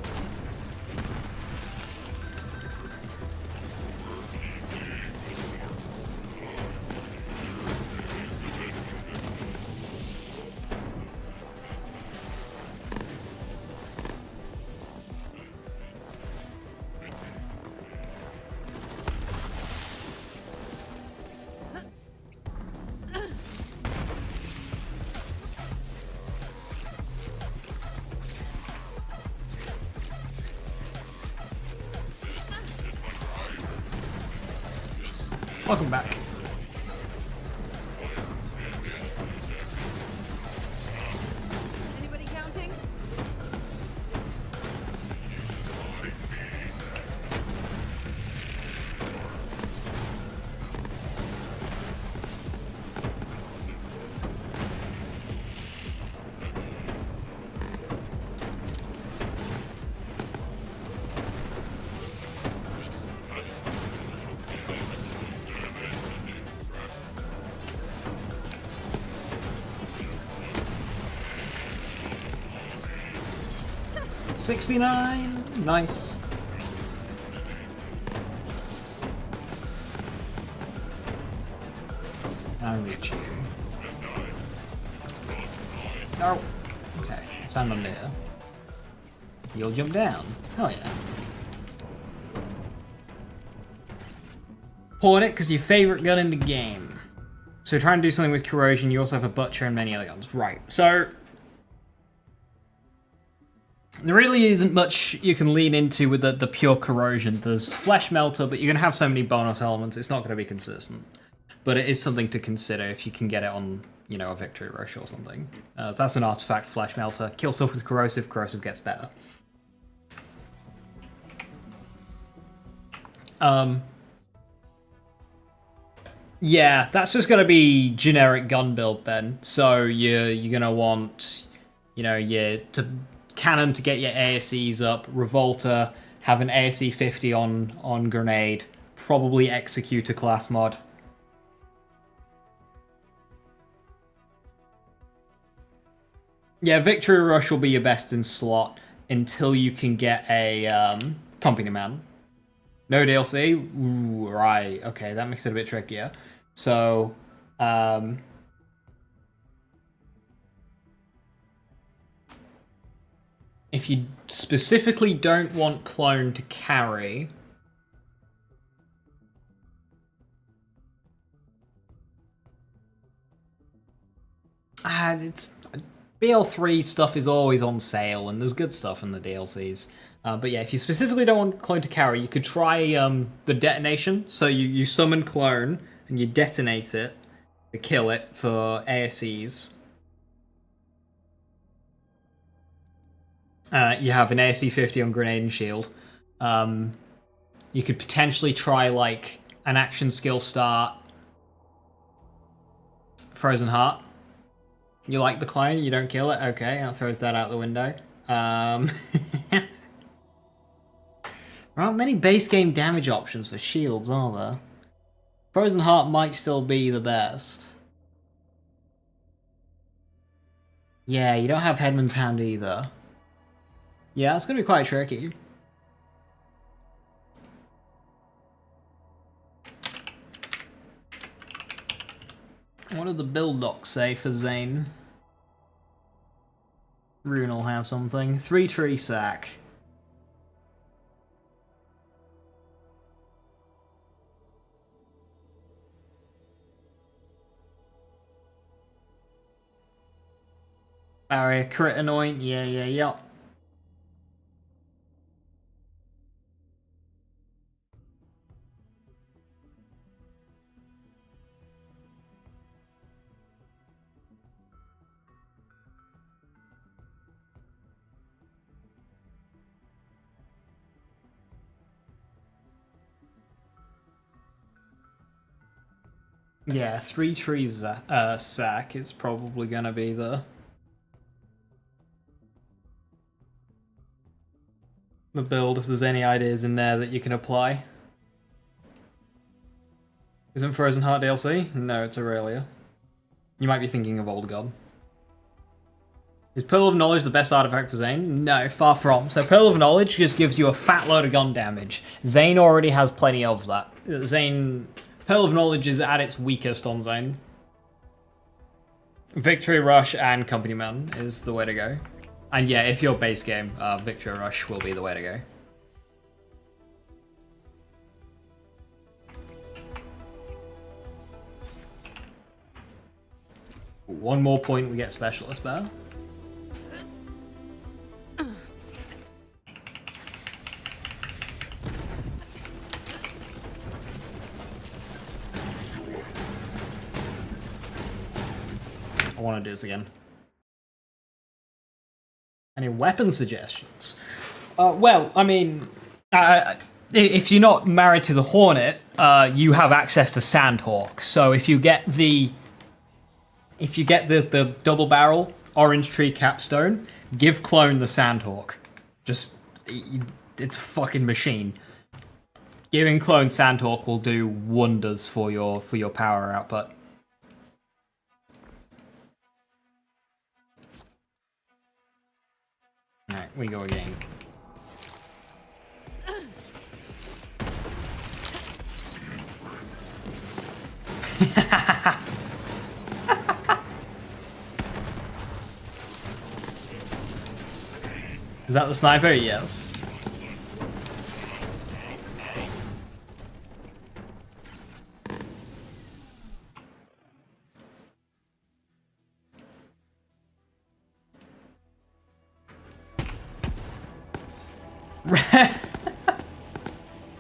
Welcome back. Anybody counting? $69, nice. I'll reach you. No. Okay, stand on there. You'll jump down. Hell yeah. Hornet, because your favorite gun in the game. So try and do something with corrosion. You also have a butcher and many other guns. Right. So there really isn't much you can lean into with the pure corrosion. There's Flesh Melter, but you're going to have so many bonus elements, it's not going to be consistent. But it is something to consider if you can get it on, you know, a victory rush or something. So that's an artifact, Flesh Melter. Kill stuff with corrosive, corrosive gets better. Yeah, that's just going to be generic gun build then. So you're going to want, you know, cannon to get your ASEs up, Revolter, have an ASE 50 on grenade, probably Executor class mod. Yeah, Victory Rush will be your best in slot until you can get a Company Man. No DLC? Ooh, right, okay, that makes it a bit trickier. So, if you specifically don't want Clone to carry, it's BL3 stuff is always on sale, and there's good stuff in the DLCs. But yeah, if you specifically don't want Clone to carry, you could try the Detonation. So you summon Clone, and you detonate it to kill it for ASEs. You have an ASE 50 on grenade and shield. You could potentially try like an action skill start Frozen Heart. You like the clone, you don't kill it? Okay, that throws that out the window. There aren't many base game damage options for shields, are there? Frozen Heart might still be the best. Yeah, you don't have Headman's Hand either. Yeah, it's gonna be quite tricky. What did the build doc say for Zane? Rune will have something. 3 tree sack. Barrier crit anoint. Yeah. Yeah, 3 trees sack is probably gonna be the build if there's any ideas in there that you can apply. Isn't Frozen Heart DLC? No, it's Aurelia. You might be thinking of Old God. Is Pearl of Knowledge the best artifact for Zane? No, far from. So Pearl of Knowledge just gives you a fat load of gun damage. Zane already has plenty of that. Pearl of Knowledge is at its weakest on Zane. Victory Rush and Company Man is the way to go. And yeah, if you're base game, Victory Rush will be the way to go. One more point, we get Specialist Bear. I want to do this again. Any weapon suggestions? Well, I mean, if you're not married to the Hornet, you have access to Sandhawk. So if you get the double barrel orange tree capstone, give clone the Sandhawk. Just it's a fucking machine. Giving clone Sandhawk will do wonders for your power output. Alright, we go again. Is that the sniper? Yes.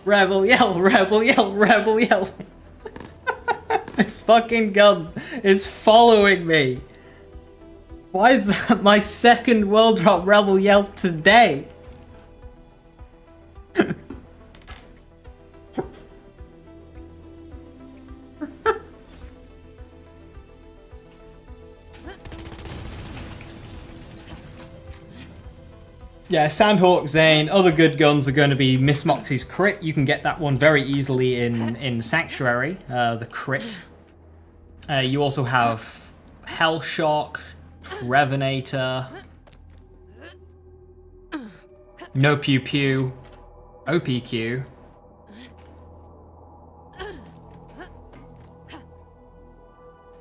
Rebel yell, rebel yell, rebel yell. This fucking gun is following me. Why is that my second world drop rebel yell today? Yeah, Sandhawk, Zane, other good guns are going to be Miss Moxie's crit. You can get that one very easily in Sanctuary, the crit. You also have Hellshock, Trevenator, No Pew Pew, OPQ.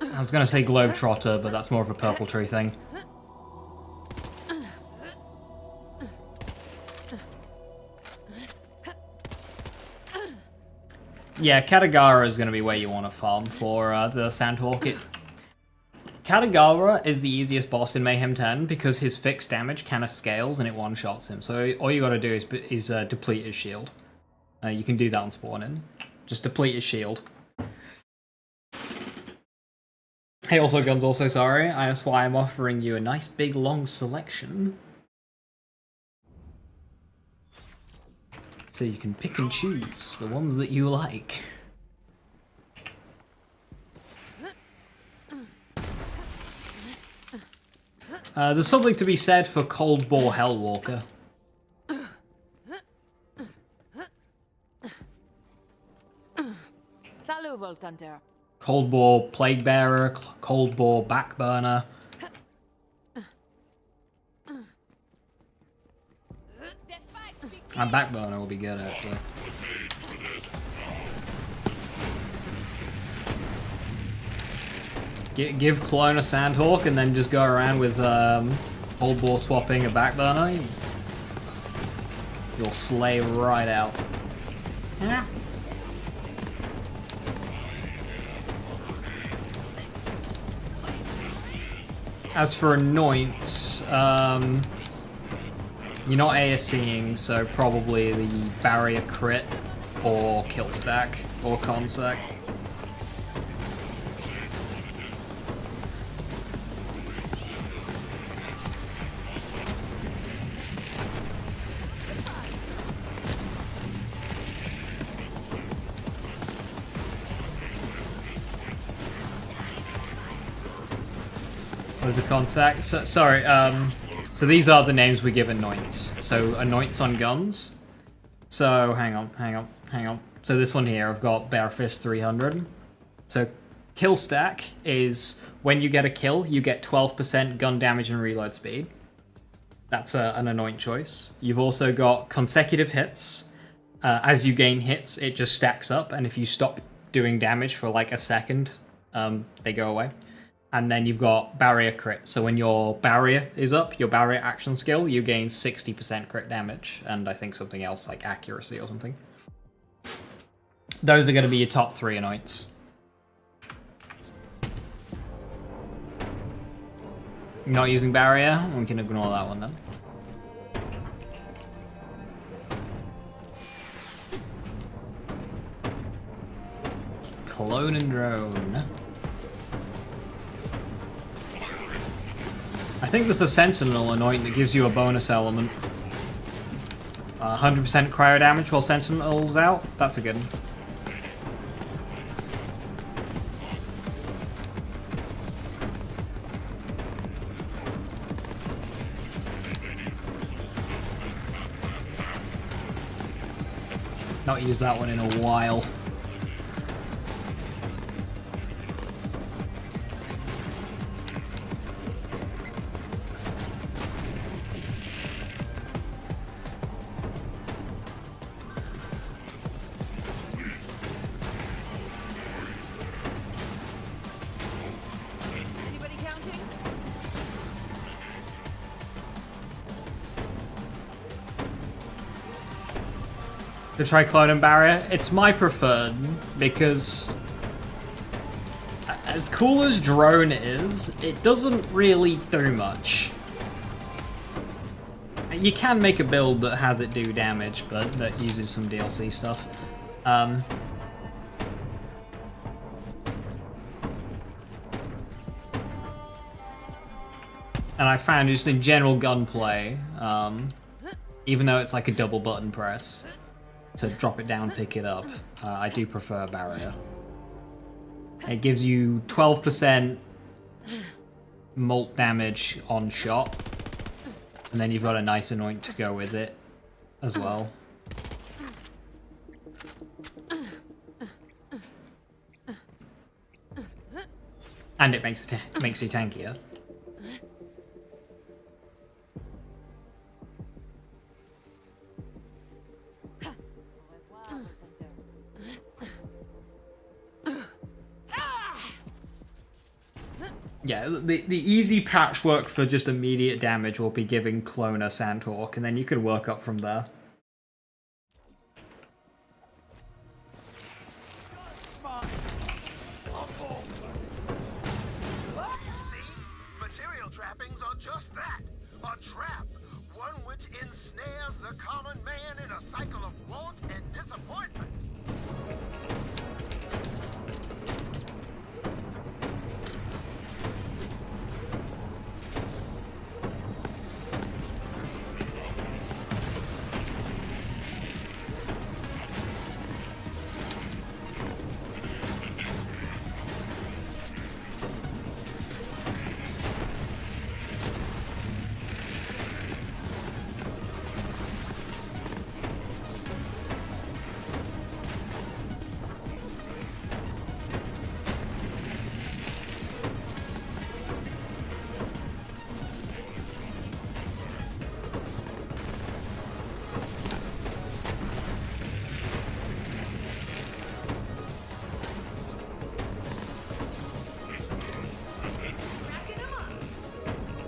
I was going to say Globetrotter, but that's more of a Purple Tree thing. Yeah, Katagara is going to be where you want to farm for the Sandhawk. Katagara is the easiest boss in Mayhem 10 because his fixed damage kind of scales and it one-shots him. So all you got to do is deplete his shield. You can do that on spawning. Just deplete his shield. Hey, also guns, also sorry. That's why I'm offering you a nice big long selection. So you can pick and choose the ones that you like. There's something to be said for Cold Bore Hellwalker. Salut, Voltanter. Cold Bore Plague Bearer, Cold Bore Backburner. And Backburner will be good, actually. Give Clone a Sandhawk and then just go around with Cold Bore swapping a Backburner. You'll slay right out. Yeah. As for Anoint, you're not ASCing, so probably the Barrier Crit or Kill Stack or Consec. Was a Consec? So, sorry, so these are the names we give Anoints. So Anoints on guns. So hang on. So this one here, I've got Bearfist 300. So Kill Stack is when you get a kill, you get 12% gun damage and reload speed. That's an Anoint choice. You've also got consecutive hits. As you gain hits, it just stacks up, and if you stop doing damage for like a second, they go away. And then you've got Barrier Crit. So when your Barrier is up, your Barrier action skill, you gain 60% crit damage. And I think something else like Accuracy or something. Those are going to be your top 3 Anoints. You're not using Barrier? We can ignore that one then. Clone and Drone. I think there's a Sentinel Anoint that gives you a bonus element. 100% cryo damage while Sentinel's out. That's a good one. Not used that one in a while. Anybody counting? To try Clone and Barrier, it's my preferred because as cool as Drone is, it doesn't really do much. You can make a build that has it do damage, but that uses some DLC stuff. And I found just in general gunplay, even though it's like a double button press, to drop it down, pick it up, I do prefer Barrier. It gives you 12% molt damage on shot, and then you've got a nice Anoint to go with it as well. And it makes you tankier. Yeah, the easy patchwork for just immediate damage will be giving Clone a Sandhawk, and then you can work up from there. See? Material trappings are just that. A trap. One which ensnares the common man in a cycle of want and disappointment.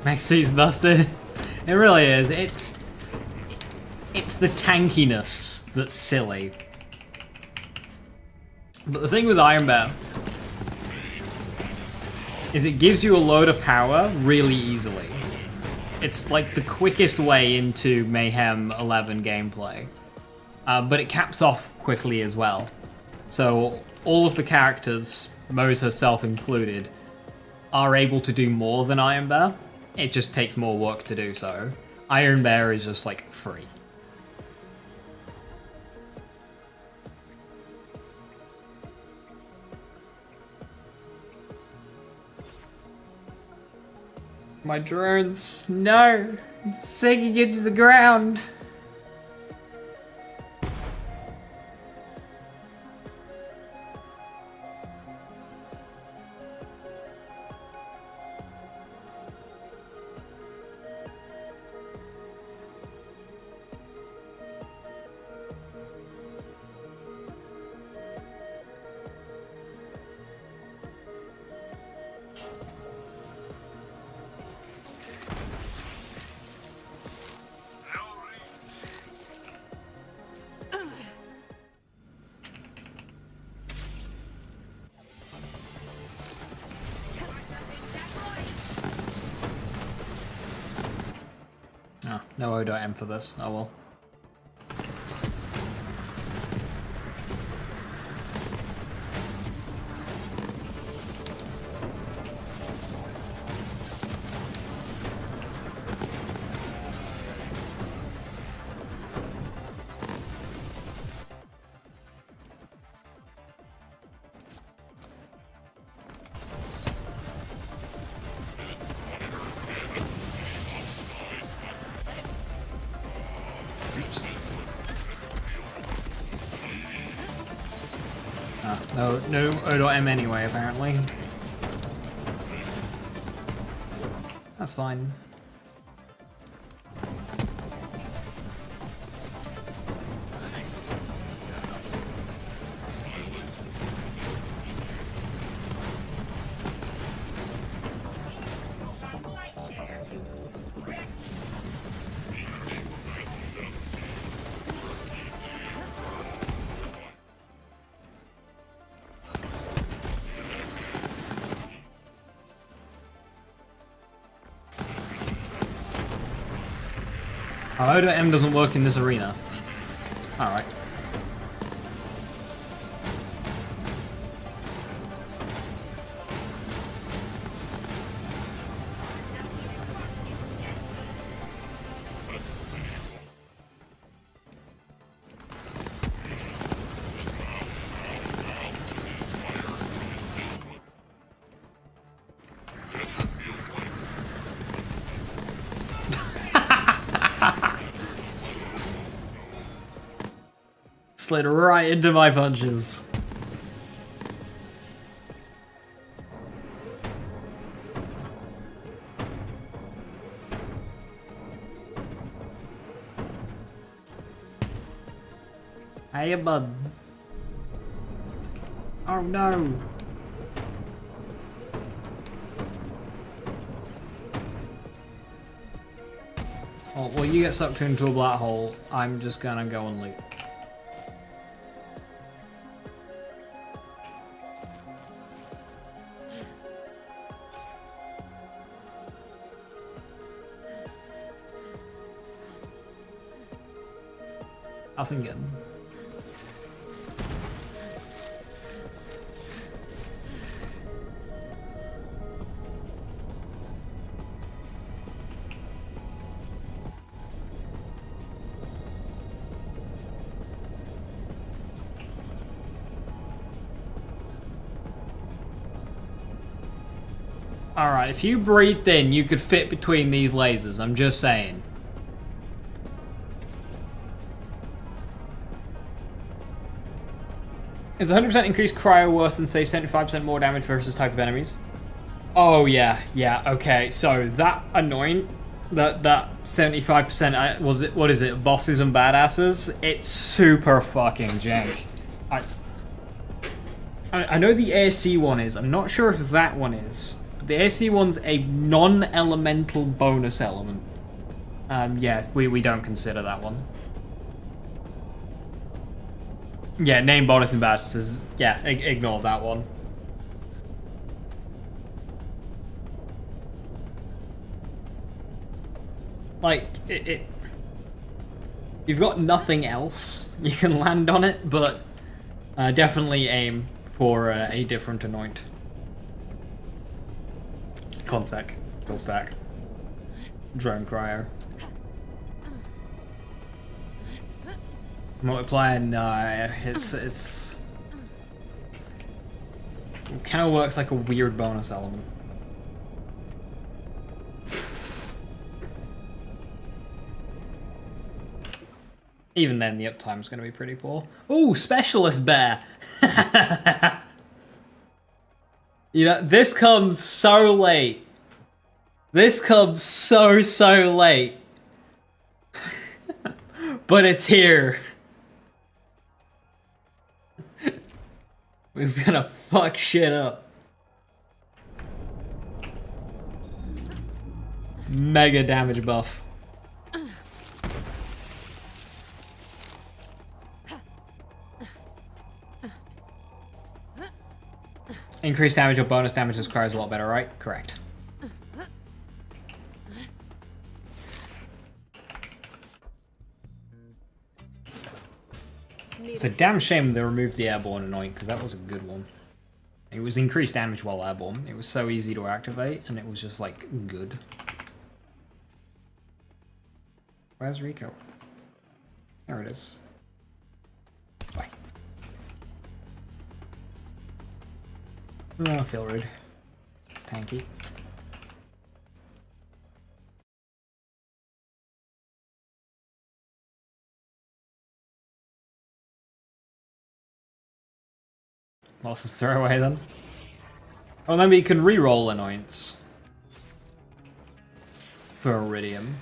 Max suit's busted. It really is. It's the tankiness that's silly. But the thing with Iron Bear is it gives you a load of power really easily. It's like the quickest way into Mayhem 11 gameplay. But it caps off quickly as well. So all of the characters, Moze herself included, are able to do more than Iron Bear. It just takes more work to do so. Iron Bear is just like free. My drones, no! Sinking into the ground! Oh, no O.M for this. Oh well. No O.M anyway, apparently. That's fine. Oh, O.M doesn't work in this arena. Alright. Slid right into my punches. Hey, bud. Oh no. Oh, well, you get sucked into a black hole. I'm just gonna go and loot. Nothing good. Alright, if you breathed in, you could fit between these lasers, I'm just saying. Is 100% increased cryo worse than, say, 75% more damage versus type of enemies? Oh, yeah, okay. So, that annoying, that 75%, was it, what is it, bosses and badasses? It's super fucking jank. I know the ASC one is, I'm not sure if that one is. But The AC one's a non-elemental bonus element. Yeah, we don't consider that one. Yeah, name bonus and bonuses. Yeah, ignore that one. Like, you've got nothing else you can land on it, but definitely aim for a different anoint. Consec, kill stack, drone cryo. Multiplier, no, it's it kind of works like a weird bonus element. Even then, the uptime's going to be pretty poor. Ooh, Specialist Bear! You know, this comes so late. This comes so late. But it's here. It's gonna fuck shit up. Mega damage buff. Increased damage or bonus damage requires a lot better, right? Correct. It's a damn shame they removed the airborne anoint, because that was a good one. It was increased damage while airborne. It was so easy to activate, and it was just, like, good. Where's Rico? There it is. Bye. Oh, I feel rude. It's tanky. Lots of throwaway then. Oh, remember you can re-roll annoyance for Iridium.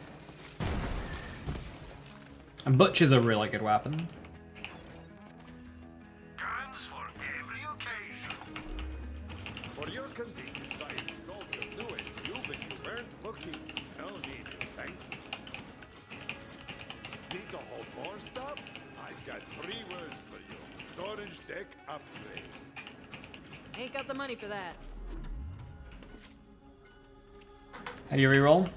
And Butcher's a really good weapon. Guns for every occasion. For your convenience, I installed the newest tube and you weren't looking. No need to thank you. Need to hold more stuff? I've got 3 words for you. Storage deck upgrade. Ain't got the money for that. How do you reroll?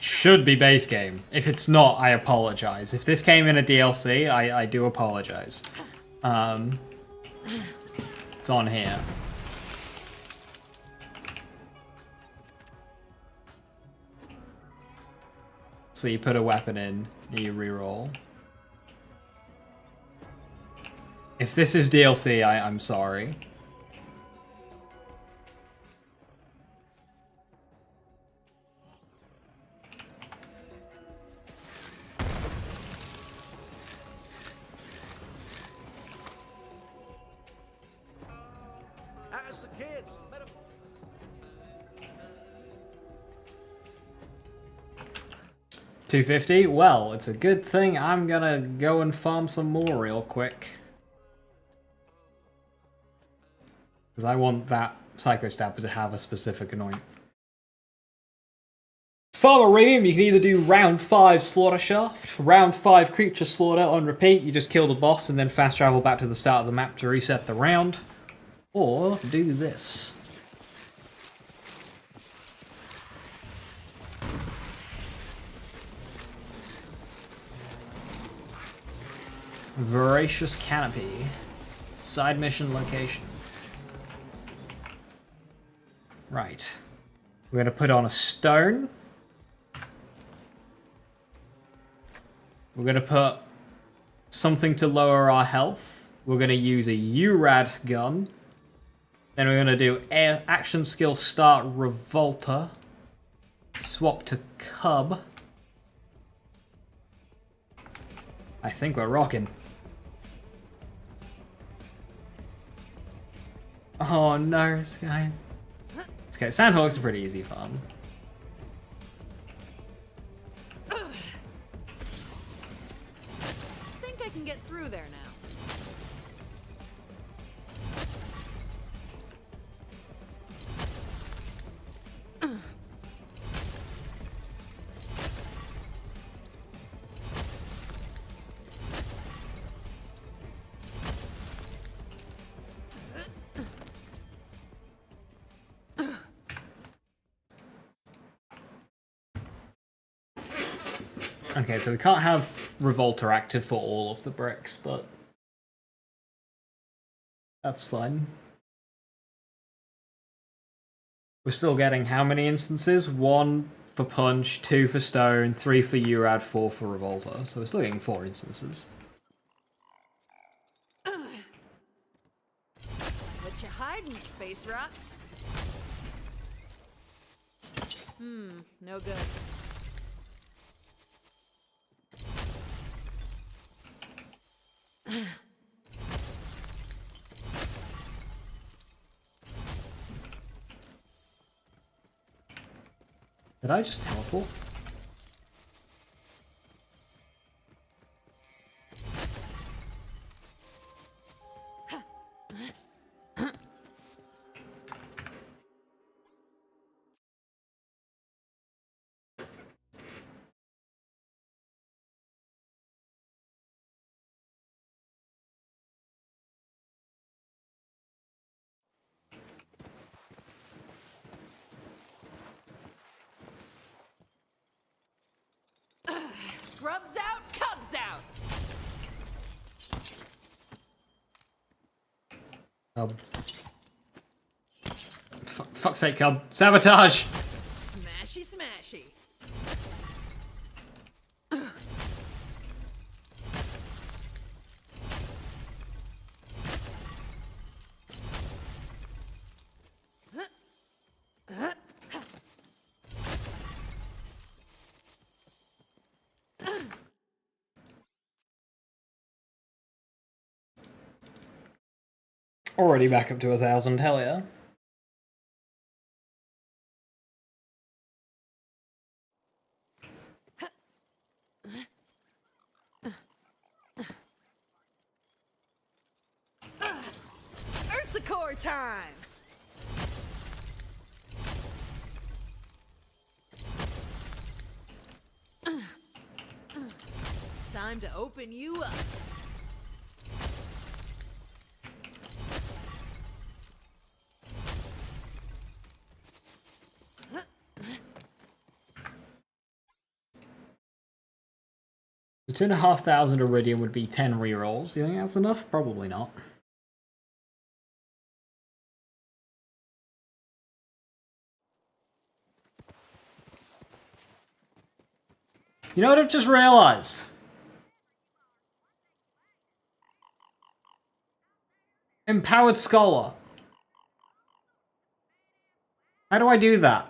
Should be base game. If it's not, I apologize. If this came in a DLC, I do apologize. It's on here. So you put a weapon in, you reroll. If this is DLC, I'm sorry. Ask the kids. Let 'em... $250? Well, it's a good thing I'm gonna go and farm some more real quick. Because I want that Psycho Stabber to have a specific anoint. Farm Iridium, you can either do round 5 Slaughter Shaft, round 5 Creature Slaughter on repeat, you just kill the boss and then fast travel back to the start of the map to reset the round. Or do this. Voracious Canopy. Side mission location. Right. We're going to put on a stone. We're going to put something to lower our health. We're going to use a URAD gun. Then we're going to do action skill start Revolter. Swap to Cub. I think we're rocking. Oh no, Sky. Okay, Sandhawk's a pretty easy farm. Think I can get through there now. Okay, so we can't have Revolter active for all of the bricks, but that's fine. We're still getting how many instances? 1 for Punch, 2 for Stone, 3 for Urad, 4 for Revolter. So we're still getting 4 instances. What you hiding, Space Rocks? No good. Did I just teleport? Scrubs out, Cubs out! Fuck's sake, Cub. Sabotage! Smashy, smashy. Already back up to 1,000, hell yeah. Ursacore time! Time to open you up. The 2,500 Iridium would be 10 rerolls. You think that's enough? Probably not. You know what I've just realized? Empowered Scholar. How do I do that?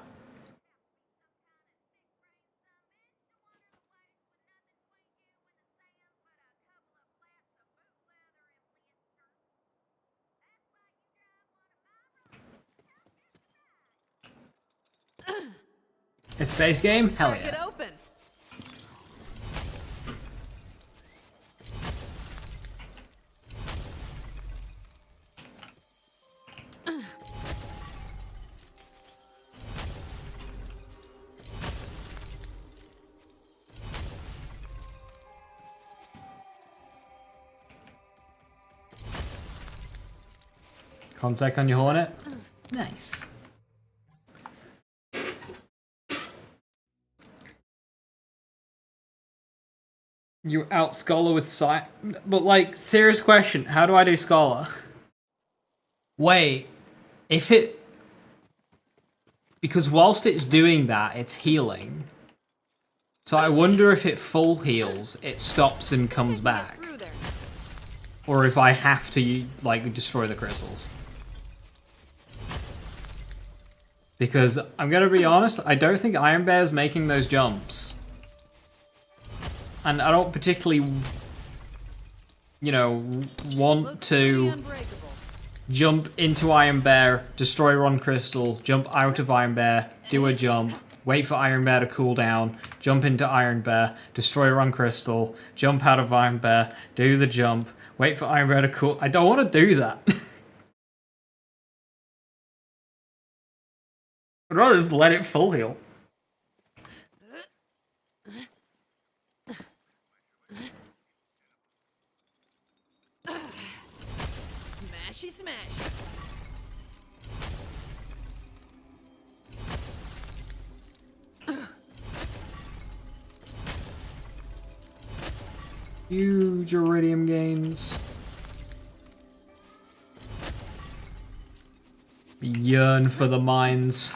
It's space game? Hell Crack it yeah. open. Consec on your Hornet? Nice. You out Scholar with sight? But like, serious question, how do I do Scholar? Wait, if it... Because whilst it's doing that, it's healing. So I wonder if it full heals, it stops and comes back. Through there. Or if I have to, like, destroy the crystals. Because, I'm gonna be honest, I don't think Iron Bear's making those jumps. And I don't particularly, you know, want Looks to pretty unbreakable. jump into Iron Bear, destroy Ron Crystal, jump out of Iron Bear, do a jump, wait for Iron Bear to cool down, jump into Iron Bear, destroy Ron Crystal, jump out of Iron Bear, do the jump, wait for Iron Bear to cool... I don't want to do that. I'd rather just let it full heal. Smashy, smashy. Huge iridium gains. Yearn for the mines.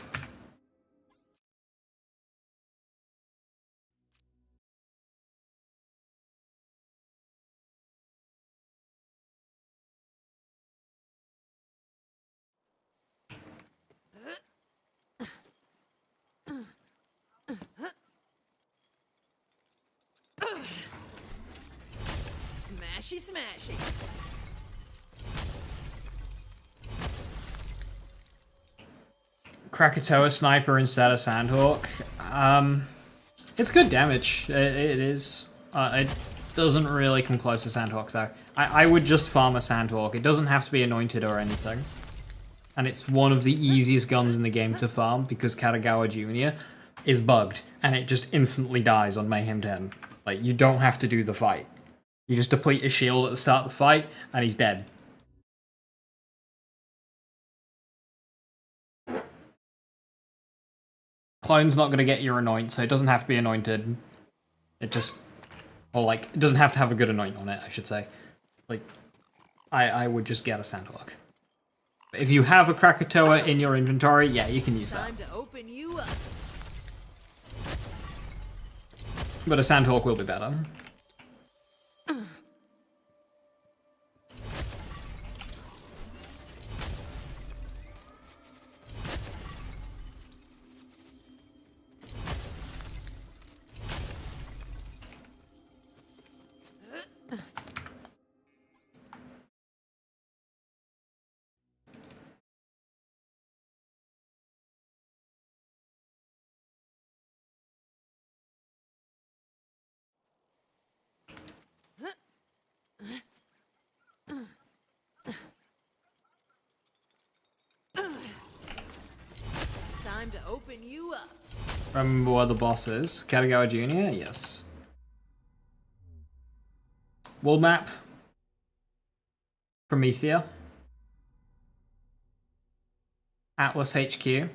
Smashy, smashy. Krakatoa sniper instead of Sandhawk. It's good damage. It is. It doesn't really come close to Sandhawk though. I would just farm a Sandhawk. It doesn't have to be anointed or anything. And it's one of the easiest guns in the game to farm because Katagawa Jr. is bugged and it just instantly dies on Mayhem 10. Like, you don't have to do the fight. You just deplete his shield at the start of the fight and he's dead. Clone's not going to get your anoint, so it doesn't have to be anointed. It just... Or, like, it doesn't have to have a good anoint on it, I should say. Like, I would just get a Sandhawk. If you have a Krakatoa in your inventory, yeah, you can use that. Time to open you up. But a Sandhawk will be better. Time to open you up. Remember what the boss is? Katagawa Jr.? Yes. World map. Promethea. Atlas HQ. You'll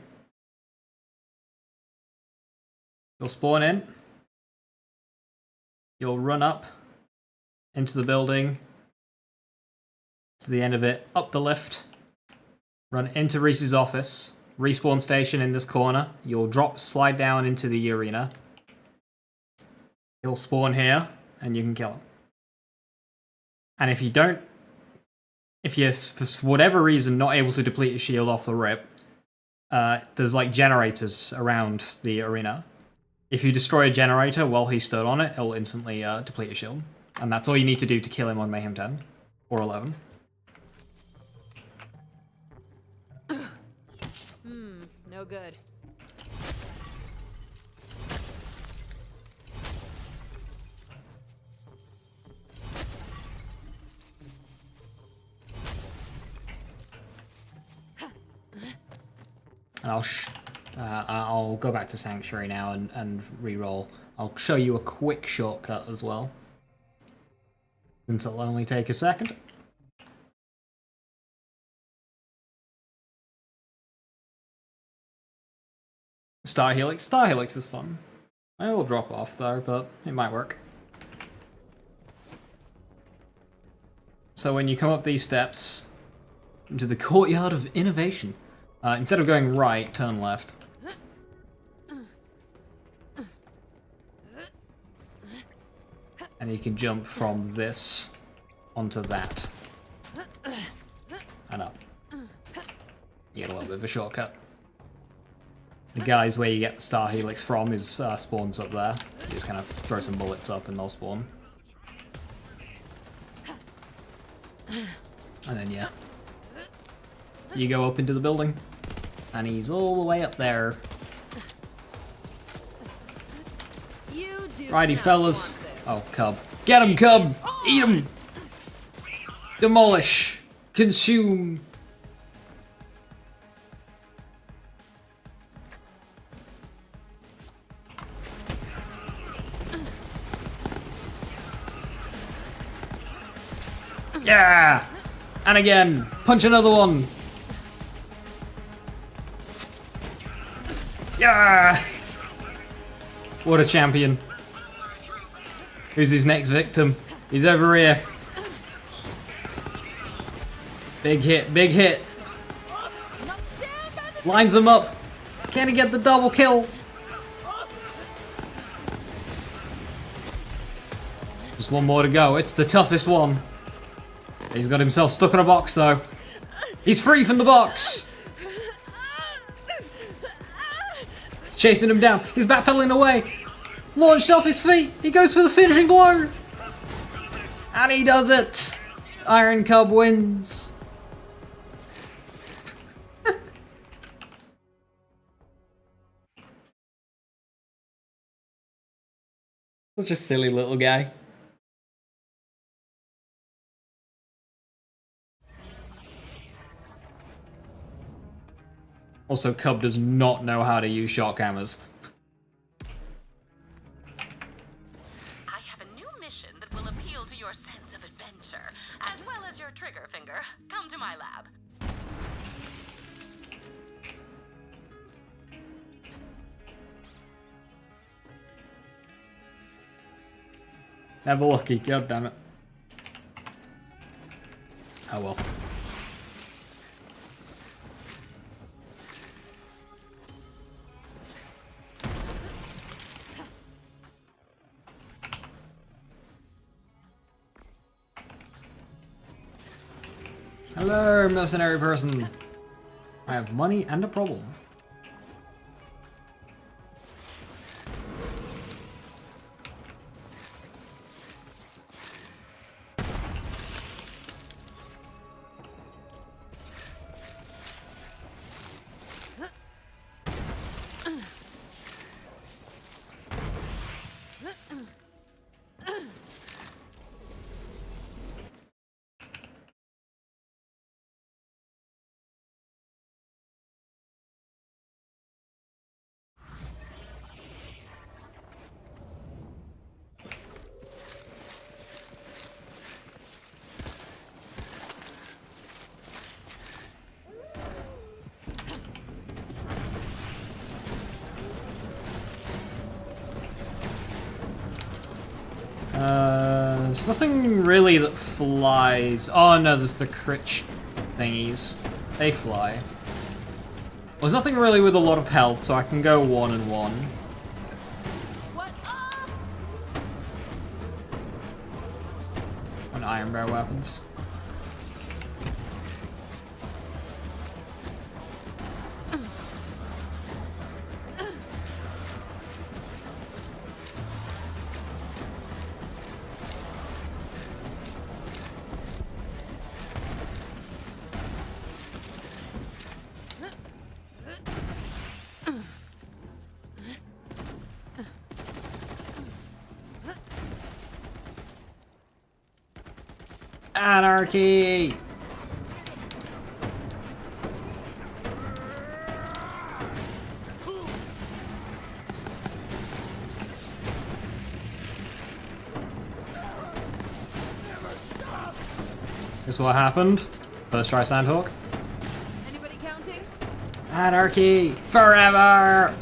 spawn in. You'll run up into the building. To the end of it. Up the lift. Run into Reese's office. Respawn station in this corner. You'll slide down into the arena. He'll spawn here, and you can kill him. And if you're for whatever reason not able to deplete his shield off the rip, there's like generators around the arena. If you destroy a generator while he stood on it, it'll instantly deplete his shield. And that's all you need to do to kill him on Mayhem 10 or 11. No good. And I'll go back to Sanctuary now and re-roll. I'll show you a quick shortcut as well, since it'll only take a second. Star Helix. Star Helix is fun. It'll drop off though, but it might work. So when you come up these steps into the Courtyard of Innovation, instead of going right, turn left. And you can jump from this onto that. And up. You get a little bit of a shortcut. The guys where you get the Star Helix from is spawns up there. You just kind of throw some bullets up and they'll spawn. And then yeah. You go up into the building. And he's all the way up there. You do Righty not fellas. want this. Oh, Cub. Get him, Cub! Eat him! Demolish! Consume! Yeah! And again! Punch another one! Yeah! What a champion. Who's his next victim? He's over here. Big hit, big hit. Lines him up. Can he get the double kill? Just one more to go. It's the toughest one. He's got himself stuck in a box though. He's free from the box. He's chasing him down. He's backpedaling away. Launched off his feet. He goes for the finishing blow. And he does it. Iron Cub wins. Such a silly little guy. Also, Cub does not know how to use shot cameras. I have a new mission that will appeal to your sense of adventure, as well as your trigger finger. Come to my lab. Never lucky, god damn it. Oh well. Hello, mercenary person. I have money and a problem. There's nothing really that flies. Oh no, there's the critch thingies. They fly. There's nothing really with a lot of health, so I can go 1 and 1. What up? On iron bear weapons. Anarchy! Guess what happened? First try Sandhawk. Anybody counting? Anarchy! Forever!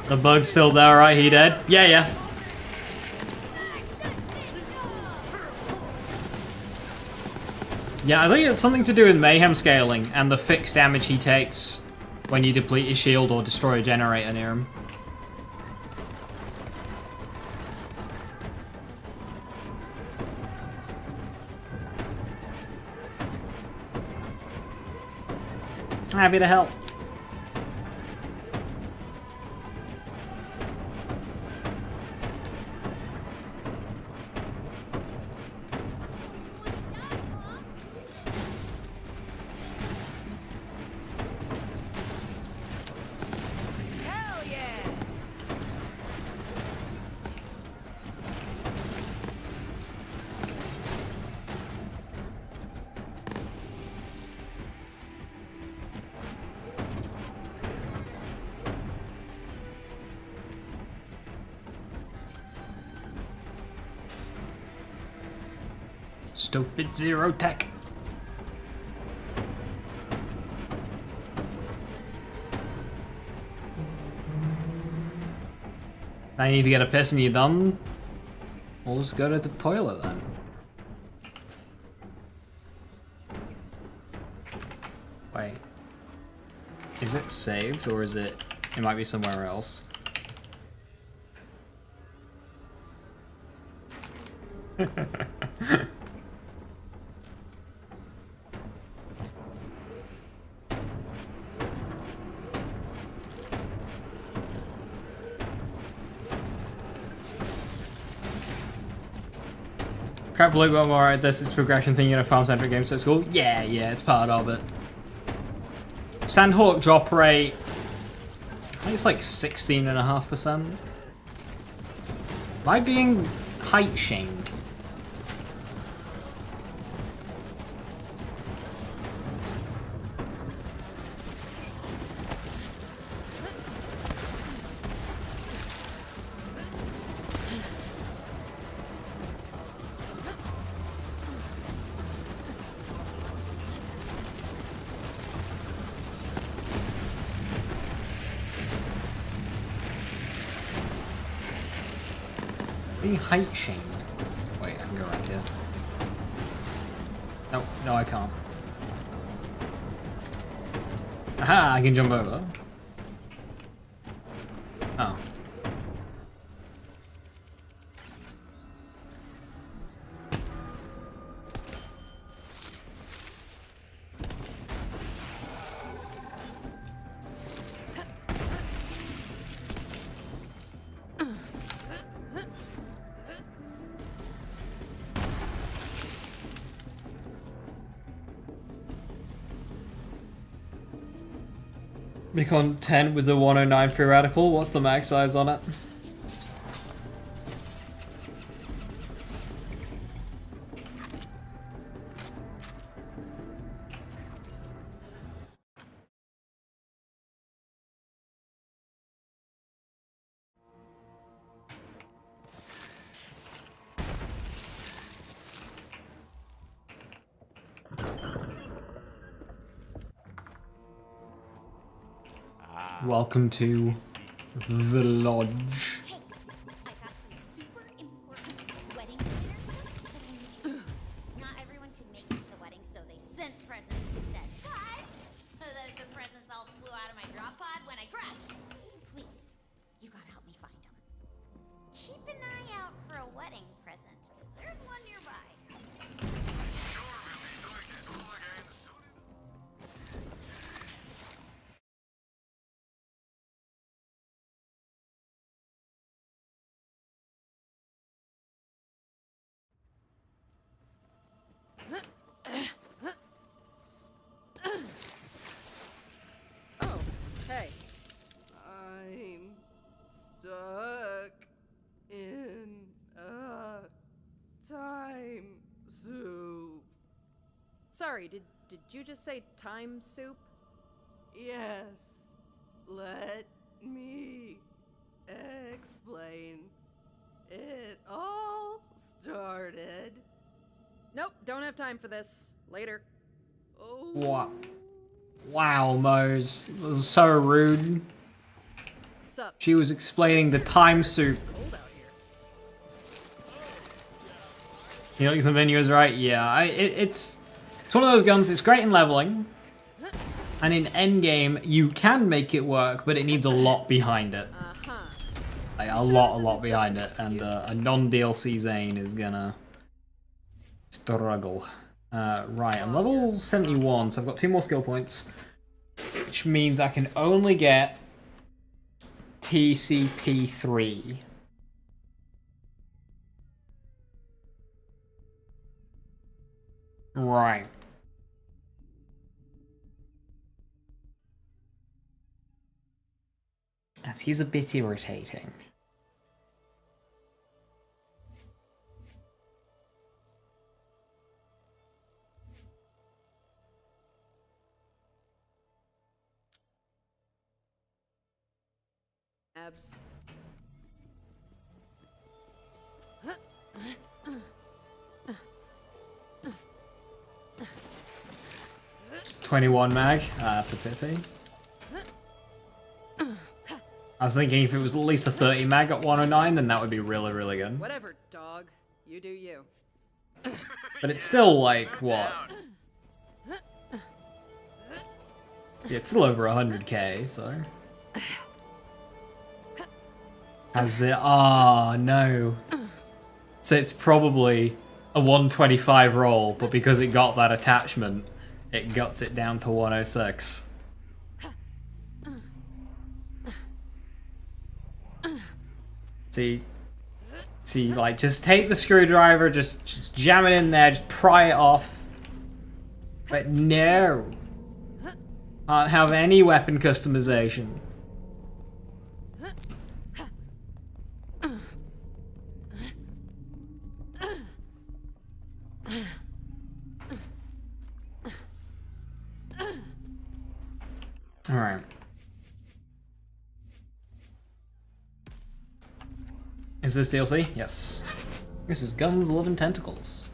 The bug's still there, right? He dead? Yeah, yeah. Yeah, I think it's something to do with mayhem scaling and the fixed damage he takes when you deplete his shield or destroy a generator near him. Happy to help. Hell yeah! Stupid zero tech. I need to get a piss and you're done. We'll just go to the toilet then. Wait. Is it saved or is it... It might be somewhere else. Crap, believe I'm alright. Does this progression thing in a farm-centric game so it's cool? Yeah, it's part of it. Sandhawk drop rate, I think it's like 16.5%. Am I being height shamed? Being height shamed. Wait, I can go around here. No, I can't. Aha, I can jump over. Oh. Recon 10 with the 109 free radical. What's the max size on it? Welcome to the lodge. Hey, I got some super important wedding dinners that I need. Not everyone could make it to the wedding, so they sent presents instead. Guys, the presents all flew out of my drop pod when I crashed. Please, you gotta help me find them. Keep an eye out for a wedding present. There's one nearby. Oh, hey. I'm stuck in a time soup. Sorry, did you just say time soup? Yes. Let me explain. It all started. Nope, don't have time for this. Later. Oh. What? Wow, Moze. It was so rude. Sup? She was explaining the time soup. Cold out here. You know, the menu is right? Yeah, it's one of those guns, it's great in leveling. And in endgame, you can make it work, but it needs a lot behind it. Like, a lot behind it. And a non-DLC Zane is gonna struggle. Right, I'm level 71, so I've got 2 more skill points. Which means I can only get TCP3. Right. As he's a bit irritating. Abs. 21 mag. That's a pity. I was thinking if it was at least a 30 mag at 109, then that would be really, really good. Whatever, dog. You do you. But it's still like, what? Yeah, it's still over 100k, so... Has the... Ah, no. So it's probably a 125 roll, but because it got that attachment, it guts it down to 106. See, like, just take the screwdriver, just jam it in there, just pry it off. But no. Can't have any weapon customization. Alright. Is this DLC? Yes. This is Guns, Love, and Tentacles.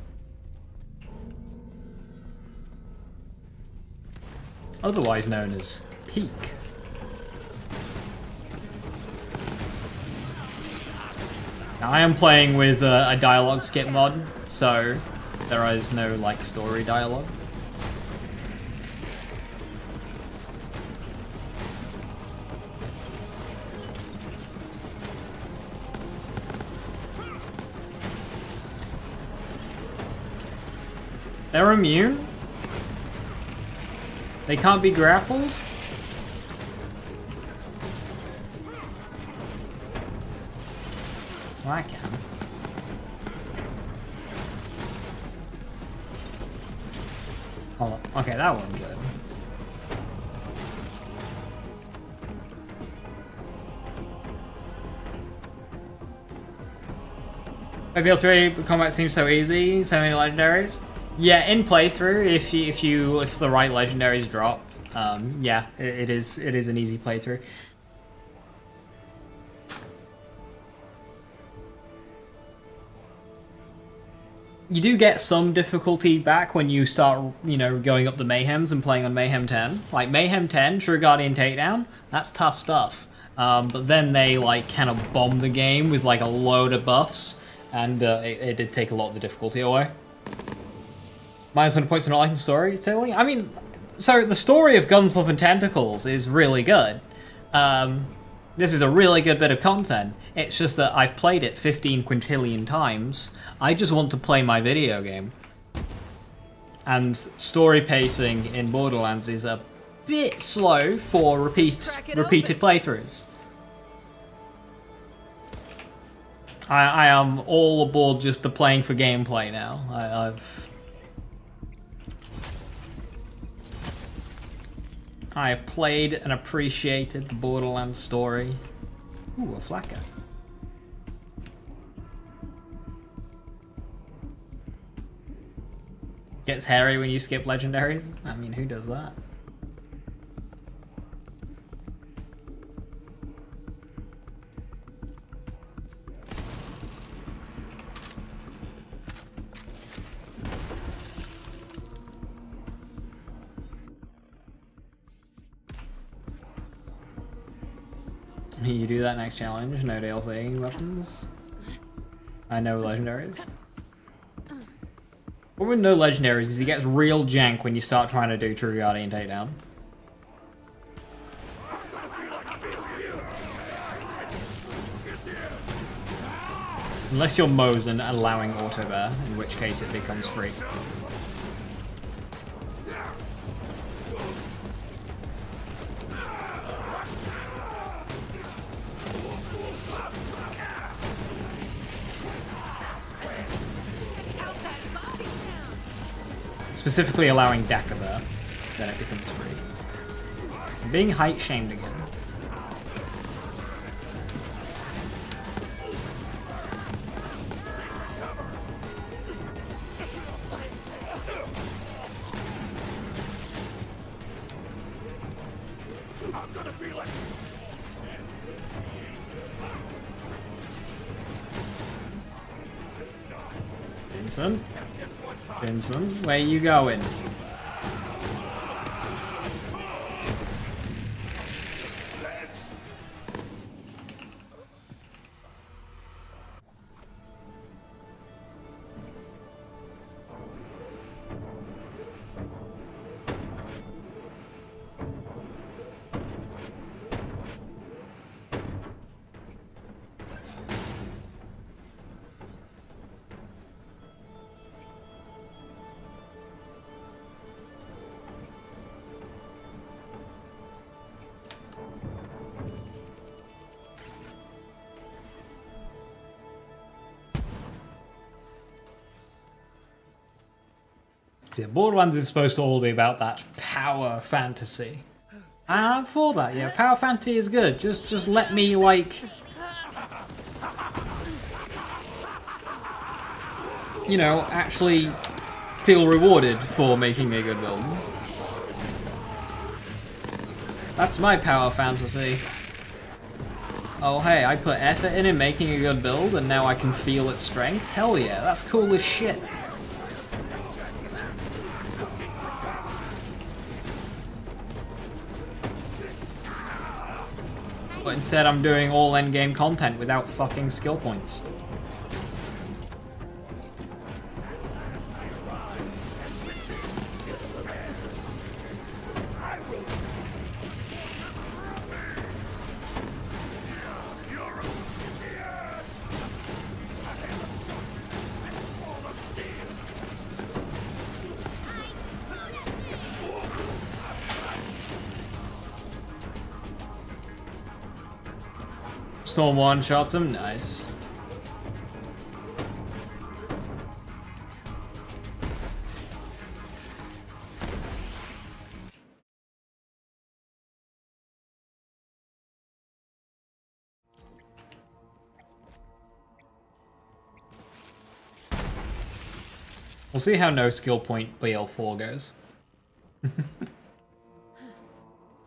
Otherwise known as Peak. Now, I am playing with a dialogue skip mod, so there is no, like, story dialogue. They're immune? They can't be grappled? Well, I can. Oh, okay, that one good. Maybe 3 combat seems so easy, so many legendaries. Yeah, in playthrough, if the right legendaries drop, yeah, it is an easy playthrough. You do get some difficulty back when you start, you know, going up the Mayhems and playing on Mayhem 10. Like, Mayhem 10, True Guardian Takedown, that's tough stuff. But then they, like, kind of bomb the game with, like, a load of buffs, and it did take a lot of the difficulty away. Minus 100 points for not liking storytelling? I mean, so the story of Guns, Love, and Tentacles is really good. This is a really good bit of content. It's just that I've played it 15 quintillion times. I just want to play my video game. And story pacing in Borderlands is a bit slow for repeated playthroughs. I am all aboard just the playing for gameplay now. I have played and appreciated the Borderlands story. Ooh, a flacker. Gets hairy when you skip legendaries? I mean, who does that? You do that next challenge, no DLC weapons. No legendaries. What with no legendaries is he gets real jank when you start trying to do True Guardian Takedown. Unless you're Moze and allowing auto bear, in which case it becomes free. Specifically allowing Dakaba, then it becomes free. I'm being height shamed again. Vincent, where you going? Yeah, Borderlands is supposed to all be about that power fantasy. And I'm for that, yeah. Power fantasy is good. Just let me, like... you know, actually feel rewarded for making a good build. That's my power fantasy. Oh hey, I put effort in making a good build and now I can feel its strength? Hell yeah, that's cool as shit. But instead I'm doing all endgame content without fucking skill points. Someone one-shots him, nice. We'll see how no skill point BL4 goes.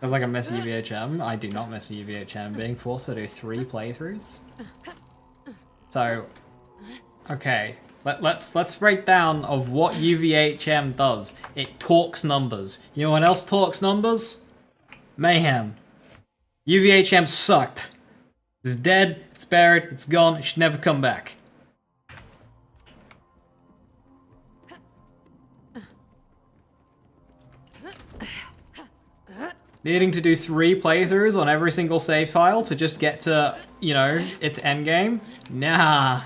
Feels like a messy UVHM. I do not miss UVHM. Being forced to do 3 playthroughs. So, okay, let's break down of what UVHM does. It talks numbers. You know what else talks numbers? Mayhem. UVHM sucked. It's dead. It's buried. It's gone. It should never come back. Needing to do 3 playthroughs on every single save file to just get to, you know, its endgame? Nah.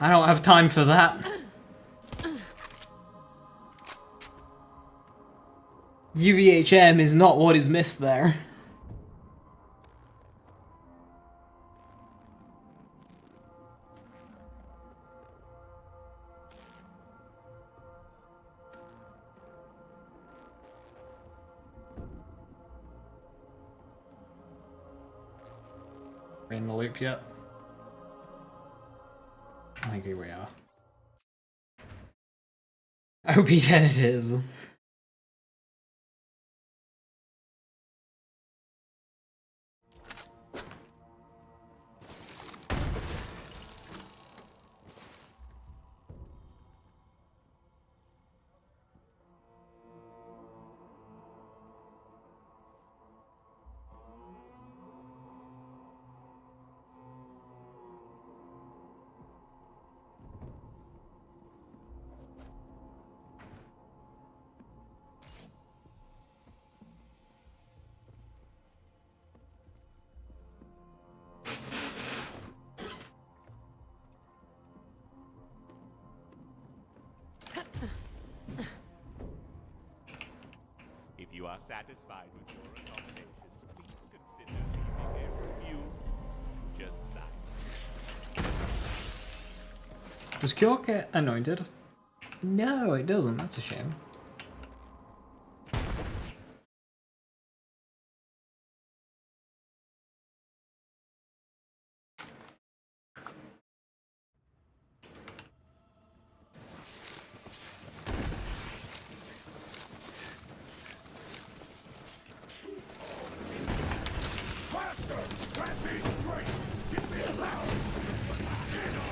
I don't have time for that. UVHM is not what is missed there. Are we in the loop yet? I think here we are. OP10 it is. If you are satisfied with your accommodations, please consider leaving a review. Just sign. Does Cure get anointed? No, it doesn't. That's a shame.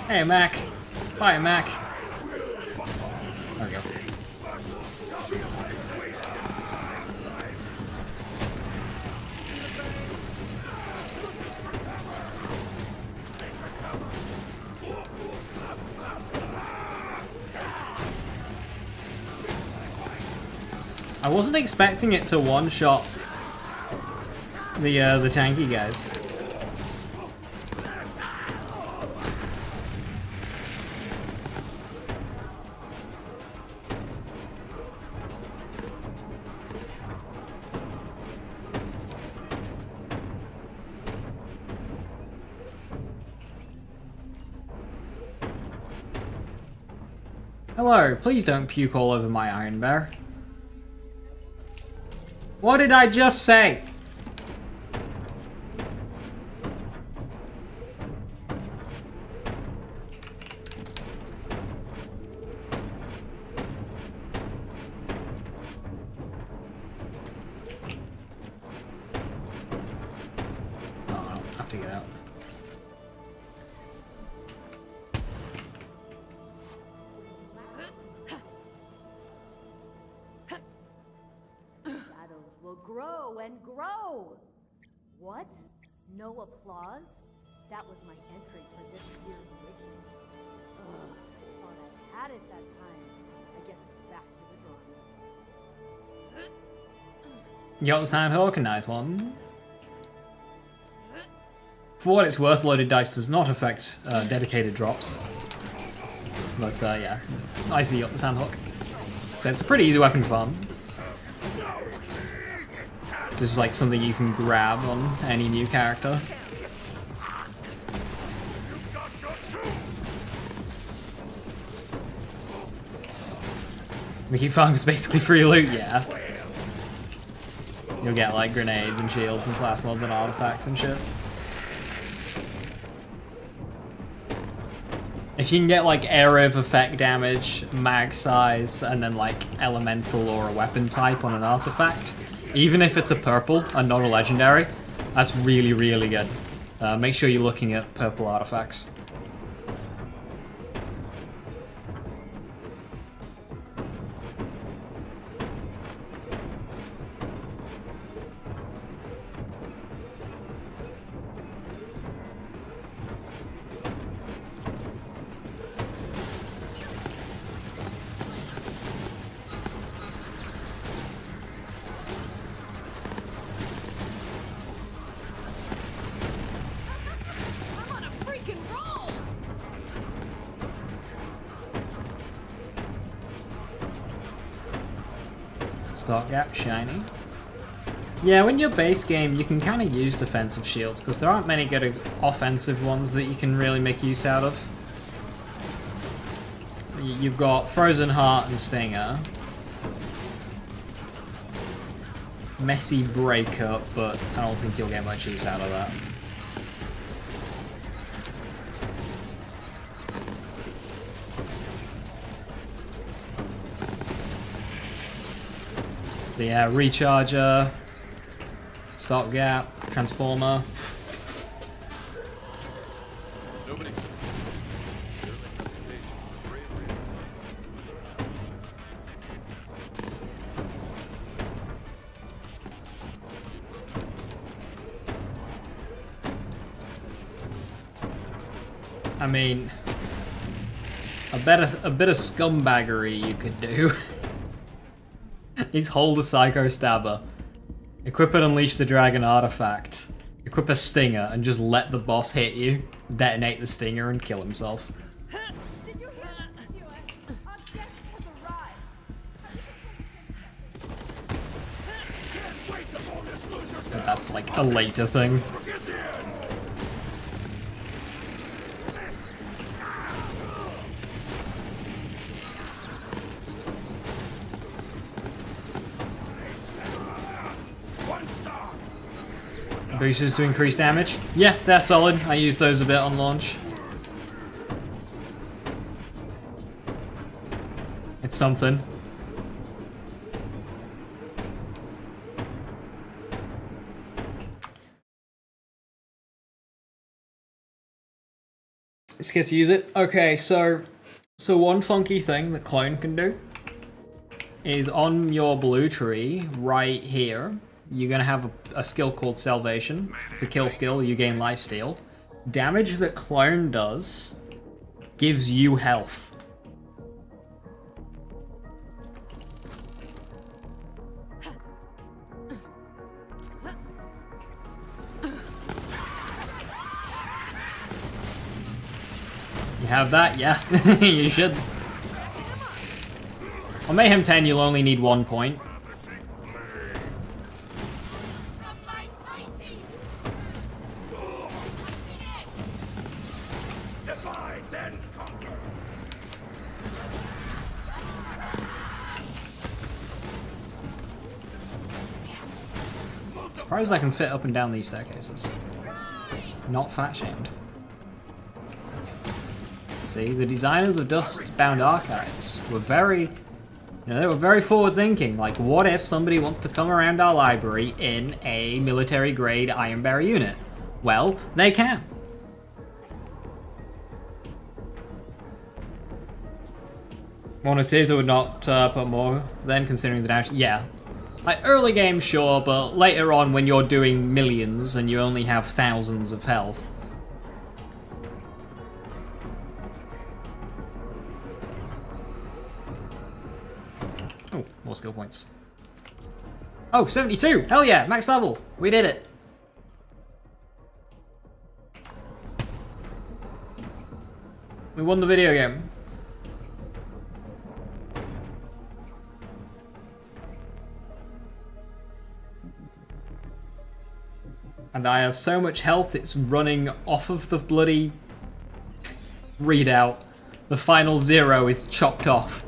Hey, Mac. Bye, Mac. There we go. I wasn't expecting it to one-shot the tanky guys. Hello, please don't puke all over my Iron Bear. What did I just say? Oh, I'll have to get out. Shadows will grow and grow. What? No applause? That was my entry for this year's mission. Ugh, thought I had it that time. I guess it's back to the drawing board. You got the Sandhawk, a nice one. For what it's worth, loaded dice does not affect dedicated drops. But yeah, I see you got the Sandhawk. So it's a pretty easy weapon to farm. So this is like something you can grab on any new character. We keep farming is basically free loot, yeah. You'll get like grenades and shields and plasmods and artifacts and shit. If you can get like area of effect damage, mag size, and then like elemental or a weapon type on an artifact, even if it's a purple and not a legendary, that's really, really good. Make sure you're looking at purple artifacts. Stopgap, shiny. Yeah, when you're base game, you can kind of use defensive shields, because there aren't many good offensive ones that you can really make use out of. You've got Frozen Heart and Stinger. Messy Breakup, but I don't think you'll get much use out of that. The Recharger, Stopgap, Transformer. I mean, a bit of scumbaggery you could do. He's hold a Psycho Stabber. Equip and unleash the dragon artifact. Equip a stinger and just let the boss hit you. Detonate the stinger and kill himself. Did you hear that, Stuart? Our guest has arrived. But that's like a later thing. Boosters to increase damage. Yeah, they're solid. I use those a bit on launch. It's something. Let's get to use it. Okay, so one funky thing that Clone can do is on your blue tree right here. You're gonna have a skill called Salvation. It's a kill skill, you gain lifesteal. Damage that Clone does gives you health. You have that? Yeah, you should. On Mayhem 10, you'll only need 1 point. Surprised I can fit up and down these staircases. Not fat shamed. See, the designers of Dustbound Archives were very, they were very forward thinking. Like, what if somebody wants to come around our library in a military grade Iron Bearer unit? Well, they can. Monetizer would not put more then, considering the damage. Yeah. Like, early game, sure, but later on when you're doing millions and you only have thousands of health. Oh, more skill points. Oh, 72! Hell yeah, max level! We did it! We won the video game. And I have so much health, it's running off of the bloody readout. The final 0 is chopped off.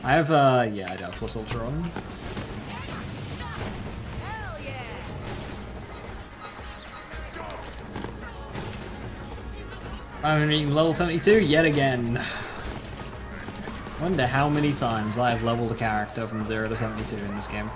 I have, yeah, I do have Plus Ultra on. I'm reaching level 72 yet again. Wonder how many times I have leveled a character from 0 to 72 in this game.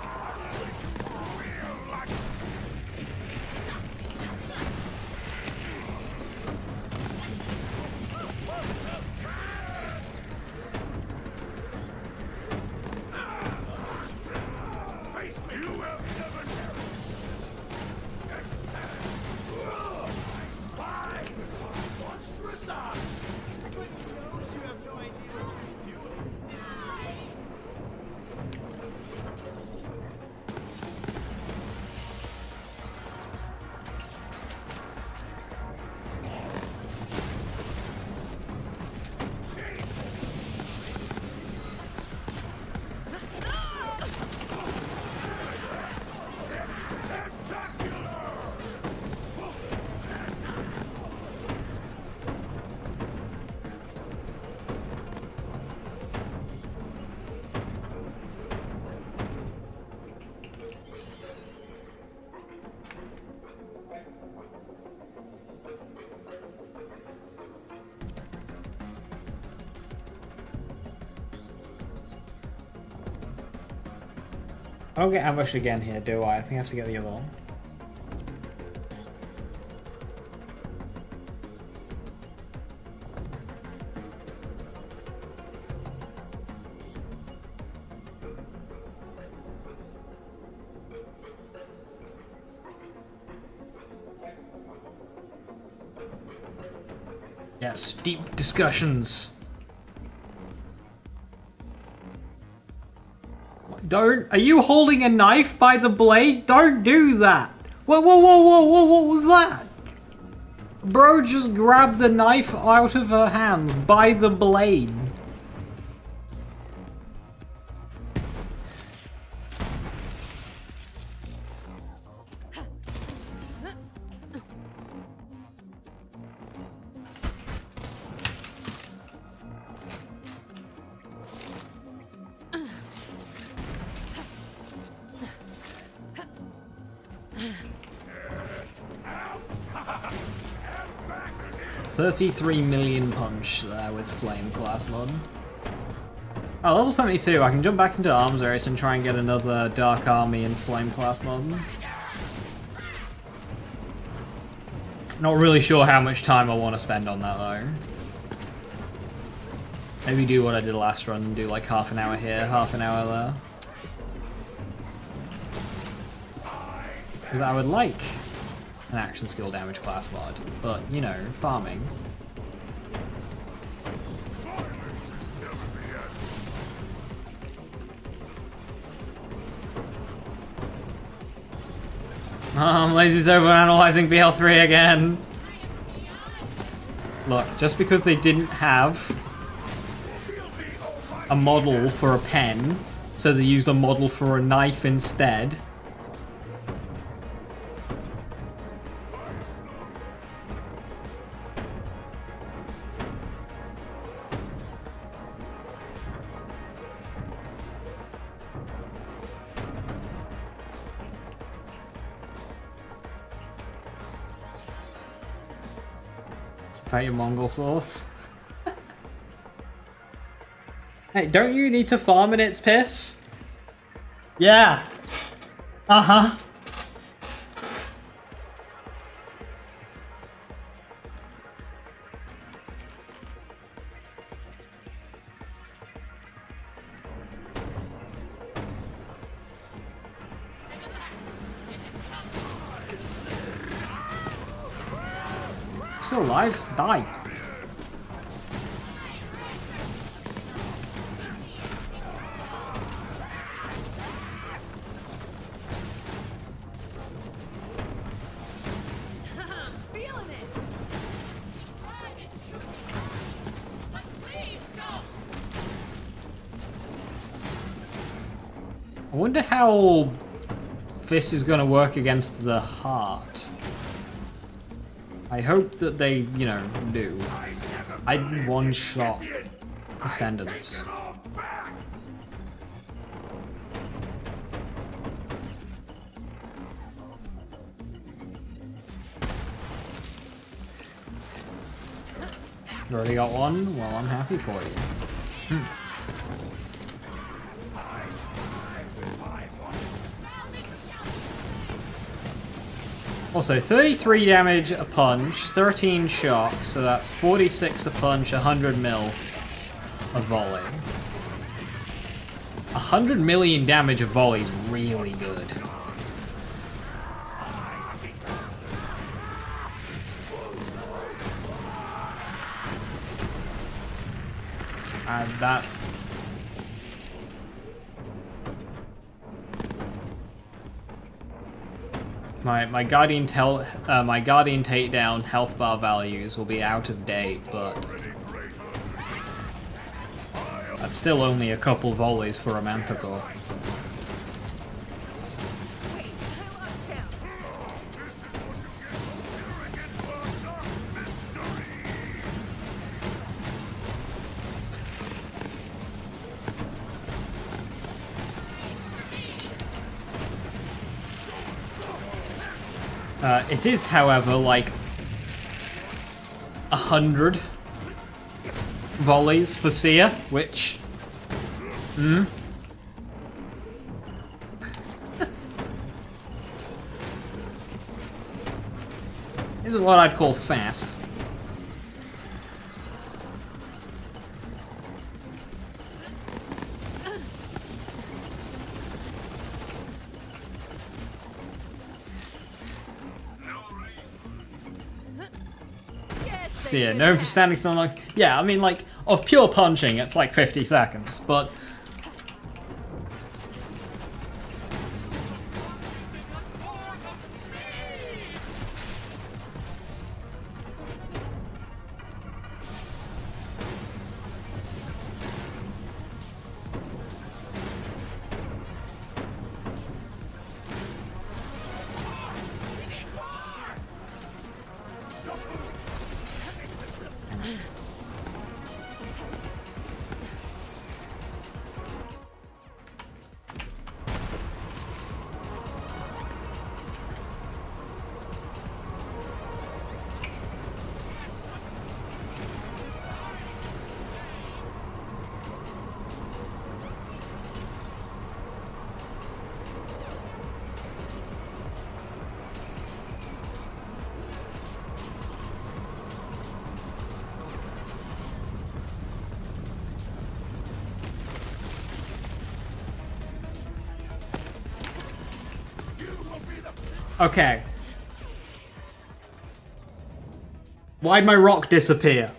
I don't get ambushed again here, do I? I think I have to get the other one. Yes, deep discussions. Don't. Are you holding a knife by the blade? Don't do that. Whoa, whoa, whoa, whoa, whoa, what was that? Bro just grabbed the knife out of her hands by the blade. $33 million punch there with Flame class mod. Oh, level 72. I can jump back into Arms Race and try and get another Dark Army and Flame class mod. Not really sure how much time I want to spend on that though. Maybe do what I did last run and do like half an hour here, half an hour there. Because I would like an action skill damage class mod, but you know, farming. Oh, I'm lazy over analyzing BL3 again. Look, just because they didn't have a model for a pen, so they used a model for a knife instead. about your Mongol sauce. Hey, don't you need to farm in its piss? Yeah. Uh-huh. Still alive? Die. Feeling it. I wonder how this is going to work against the heart. I hope that they, you know, do. I one-shot Ascendants. You already got one? Well, I'm happy for you. Also, 33 damage a punch, 13 shock, so that's 46 a punch, 100 mil a volley. 100 million damage a volley is really good. And that... My Guardian takedown health bar values will be out of date, but that's still only a couple volleys for a Manticore. It is, however, like 100 volleys for Sia, which... isn't what I'd call fast. So yeah, no standing still long. Yeah, I mean, like, of pure punching, it's like 50 seconds, but... Okay. Why'd my rock disappear?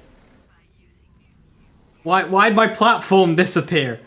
Why'd my platform disappear?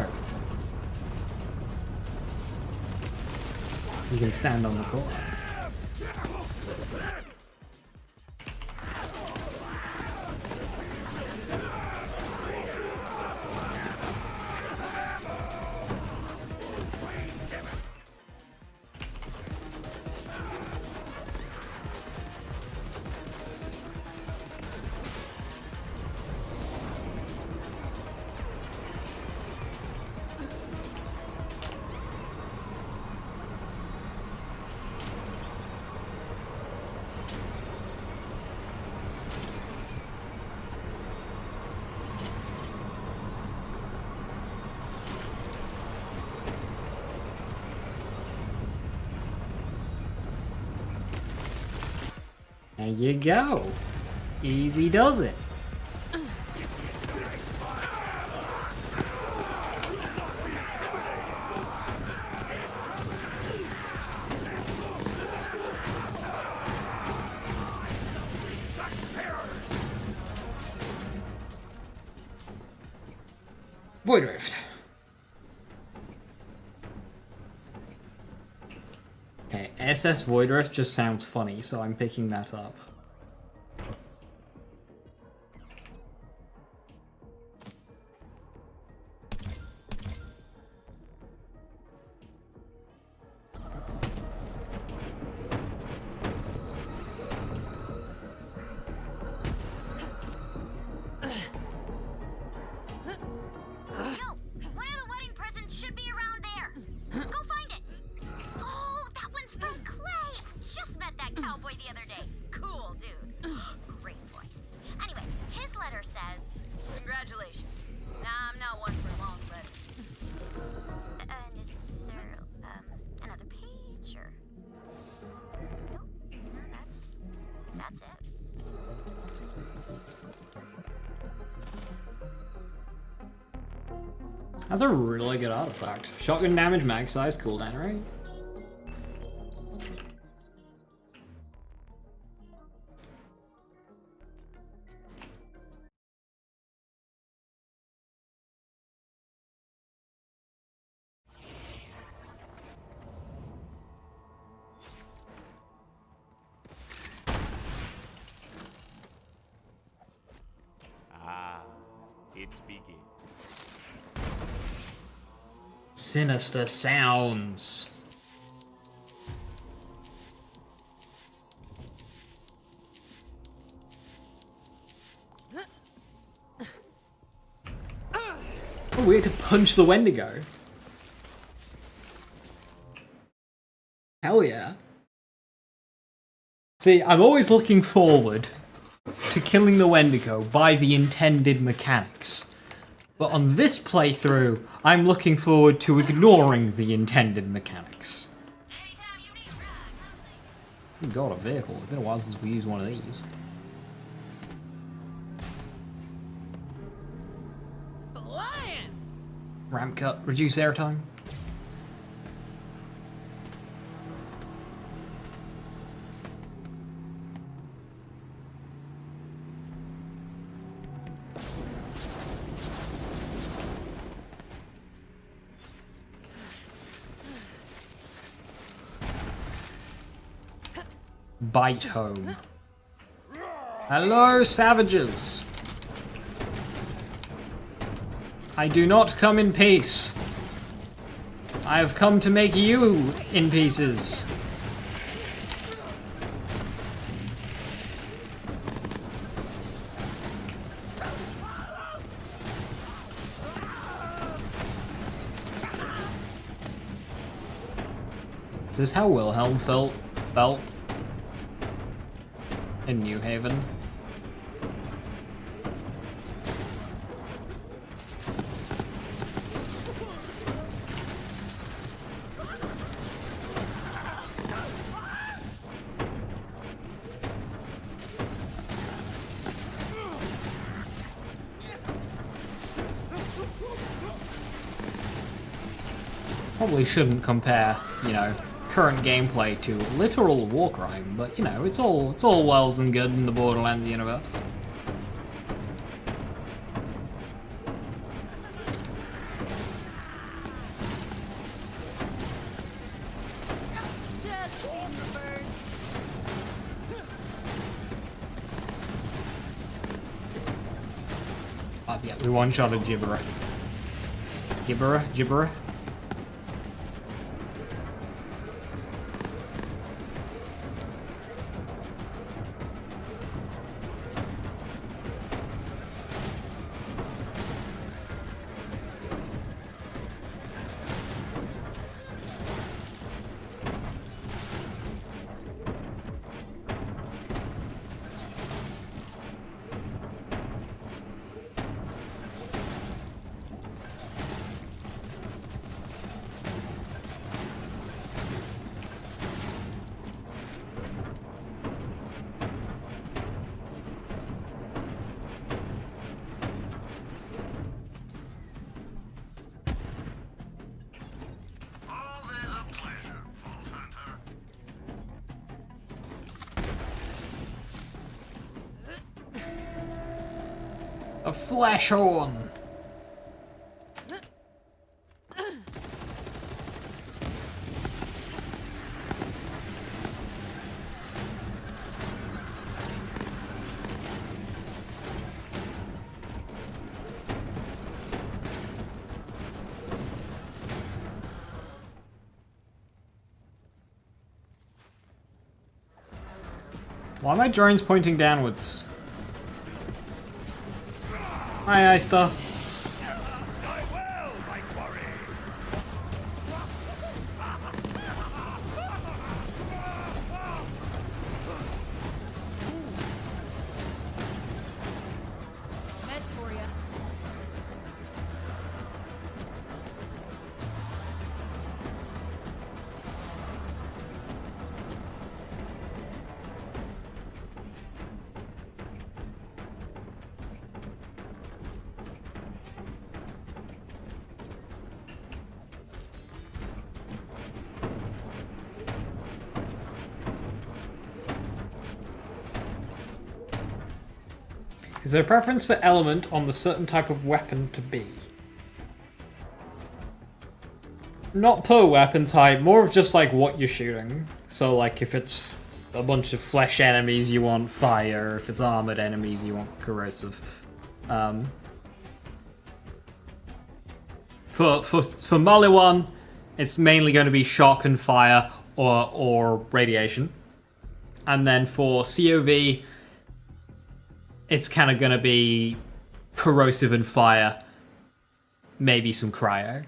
go. You can stand on the corner. There you go. Easy does it. Void Rift. Okay, SS Void Rift just sounds funny, so I'm picking that up. That's a really good artifact. Shotgun damage, mag size, cooldown, right? Ah, it begins. Sinister sounds. Oh, we had to punch the Wendigo. Hell yeah. See, I'm always looking forward to killing the Wendigo by the intended mechanics. But on this playthrough, I'm looking forward to ignoring the intended mechanics. Oh god, a vehicle. It's been a while since we used one of these. Flying! Ramp cut, reduce airtime. Bite home. Hello, savages. I do not come in peace. I have come to make you in pieces. Is this how Wilhelm felt in New Haven? Probably shouldn't compare, you know, current gameplay to literal war crime, but you know, it's all wells and good in the Borderlands universe. Oh yeah, we one-shot a Gibberer. Gibberer. Always a pleasure, False Hunter. A flash horn. Why are my drones pointing downwards? Hi, Eyster. Die well, my quarry. Meds for ya. Is there a preference for element on the certain type of weapon to be? Not per weapon type, more of just like what you're shooting. So like if it's a bunch of flesh enemies, you want fire. If it's armored enemies, you want corrosive. For Maliwan, it's mainly going to be shock and fire or radiation. And then for COV, it's kind of going to be corrosive and fire, maybe some cryo.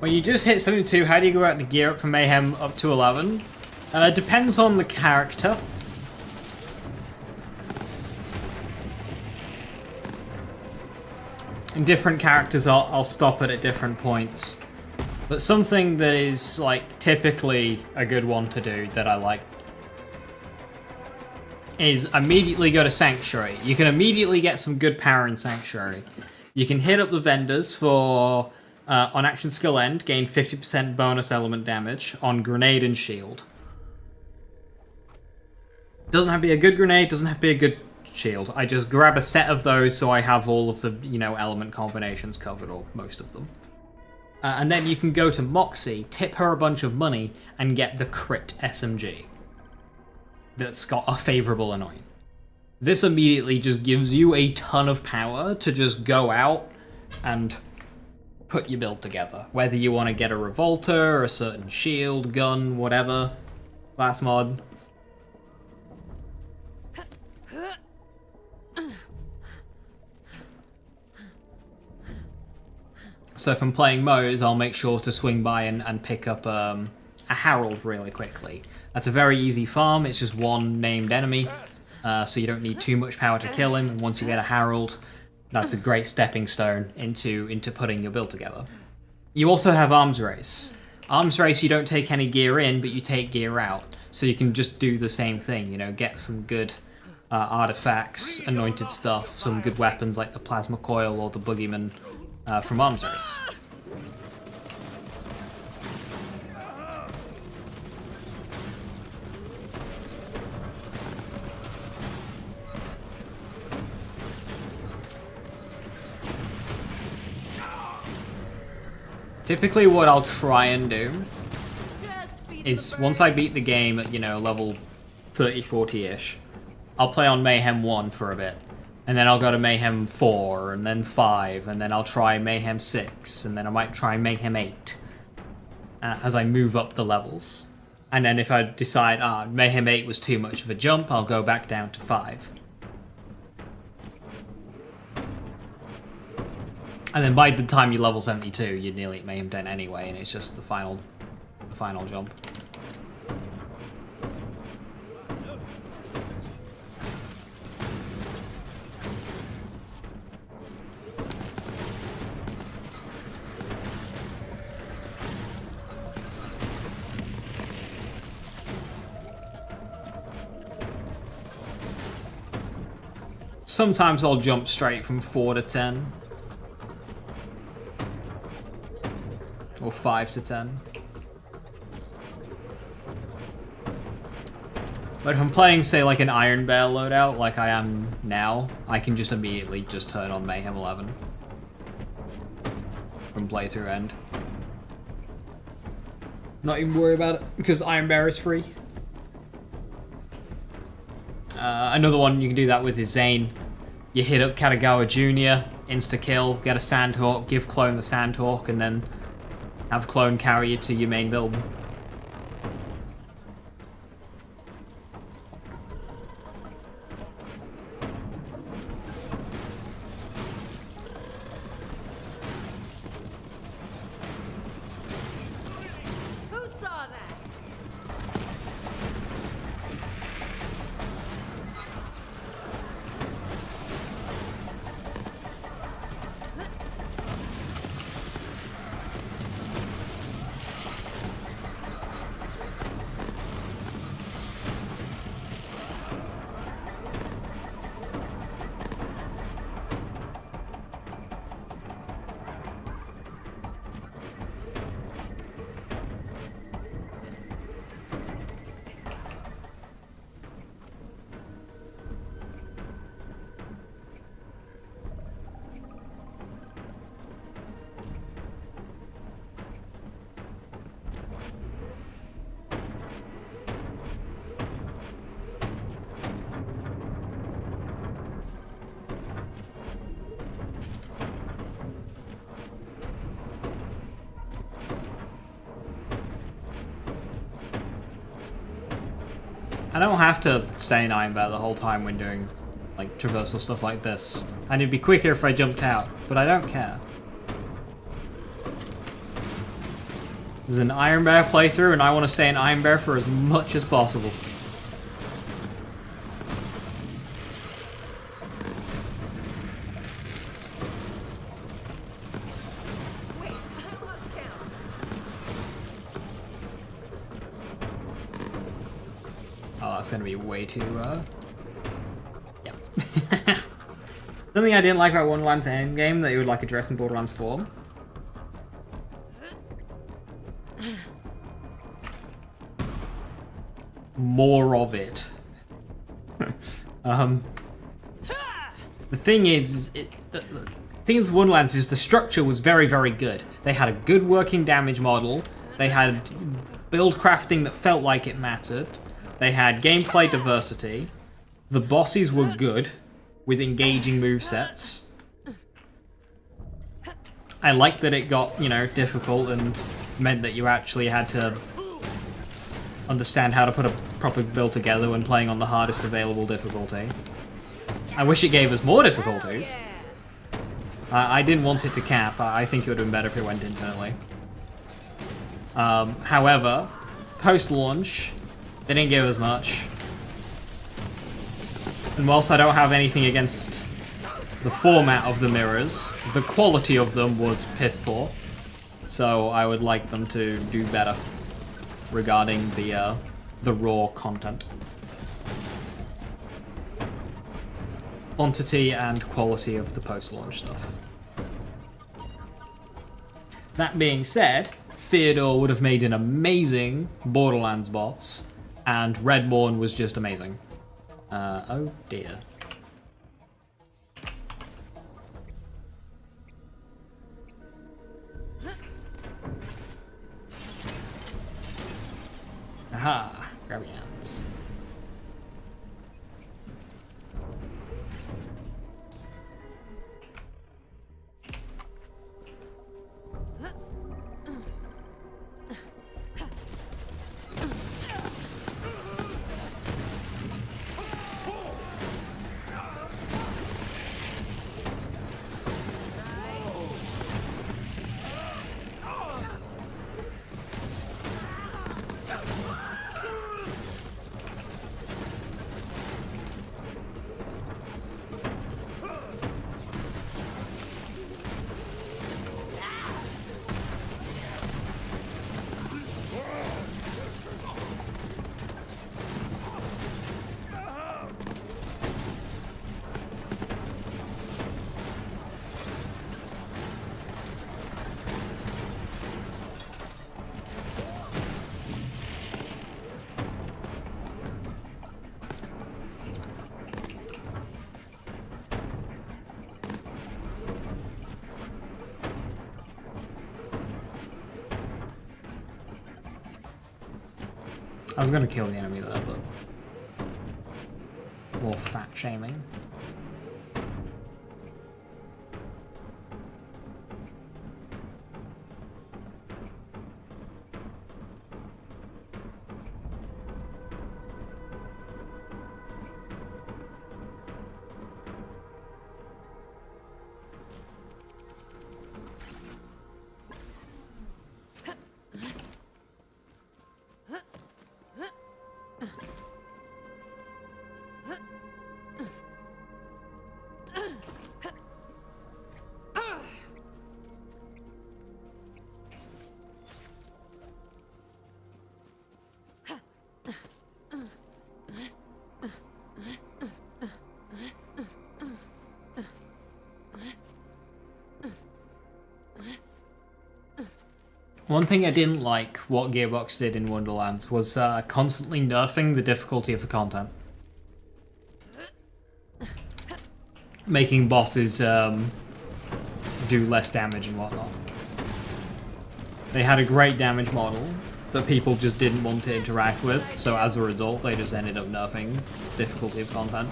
When you just hit 72, how do you go out to gear up from Mayhem up to 11? Depends on the character. In different characters, I'll stop it at different points. But something that is, like, typically a good one to do that I like is immediately go to Sanctuary. You can immediately get some good power in Sanctuary. You can hit up the vendors for On action skill end, gain 50% bonus element damage on grenade and shield. Doesn't have to be a good grenade, doesn't have to be a good shield. I just grab a set of those so I have all of the, element combinations covered, or most of them. And then you can go to Moxie, tip her a bunch of money, and get the crit SMG. That's got a favorable annoying. This immediately just gives you a ton of power to just go out and put your build together. Whether you want to get a revolter, a certain shield, gun, whatever. Class mod. So if I'm playing Moze, I'll make sure to swing by and pick up a Herald really quickly. That's a very easy farm, it's just one named enemy, so you don't need too much power to kill him, and once you get a Herald, that's a great stepping stone into putting your build together. You also have Arms Race. Arms Race, you don't take any gear in, but you take gear out, so you can just do the same thing, get some good artifacts, anointed stuff, some good weapons like the Plasma Coil or the Boogeyman from Arms Race. Typically what I'll try and do is once I beat the game at, level 30, 40-ish, I'll play on Mayhem 1 for a bit. And then I'll go to Mayhem 4, and then 5, and then I'll try Mayhem 6, and then I might try Mayhem 8 as I move up the levels. And then if I decide, Mayhem 8 was too much of a jump, I'll go back down to 5. And then by the time you're level 72, you're nearly at Mayhem 10 anyway, and it's just the final jump. Sometimes I'll jump straight from 4 to 10. Or 5 to 10. But if I'm playing, say, like an Iron Bear loadout, like I am now, I can just immediately just turn on Mayhem 11. From playthrough end. Not even worry about it, because Iron Bear is free. Another one you can do that with is Zane. You hit up Katagawa Jr., insta-kill, get a Sandhawk, give Clone the Sandhawk, and then have Clone carry you to your main build. Who saw that? I don't have to stay in Iron Bear the whole time when doing, like, traversal stuff like this. And it'd be quicker if I jumped out, but I don't care. This is an Iron Bear playthrough, and I want to stay in Iron Bear for as much as possible. Wait, I lost count. Oh, that's gonna be way too, Yep. Something I didn't like about Borderlands Endgame that you would like address in Borderlands 4 more of it. The thing is, the thing with Wonderlands is the structure was very, very good. They had a good working damage model. They had build crafting that felt like it mattered. They had gameplay diversity. The bosses were good, with engaging movesets. I liked that it got, you know, difficult and meant that you actually had to understand how to put a proper build together when playing on the hardest available difficulty. I wish it gave us more difficulties. I didn't want it to cap. I think it would have been better if it went infinitely. However, post-launch, they didn't give us much. And whilst I don't have anything against the format of the mirrors, the quality of them was piss poor. So I would like them to do better regarding the raw content. Quantity and quality of the post-launch stuff. That being said, Theodore would have made an amazing Borderlands boss, and Redmorn was just amazing. Oh dear. Aha! Grab your hands. I was gonna kill the enemy there, but more fat shaming. One thing I didn't like what Gearbox did in Wonderlands was constantly nerfing the difficulty of the content. Making bosses do less damage and whatnot. They had a great damage model that people just didn't want to interact with, so as a result they just ended up nerfing difficulty of content.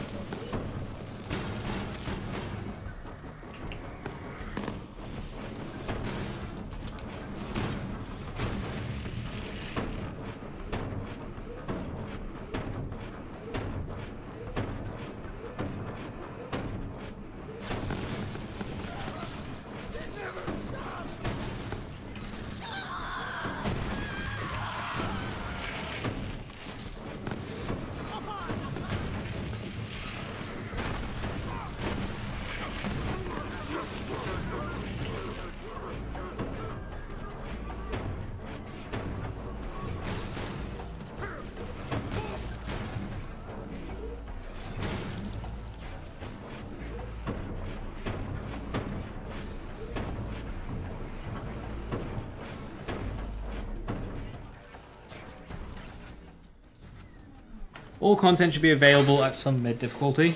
All content should be available at some mid difficulty.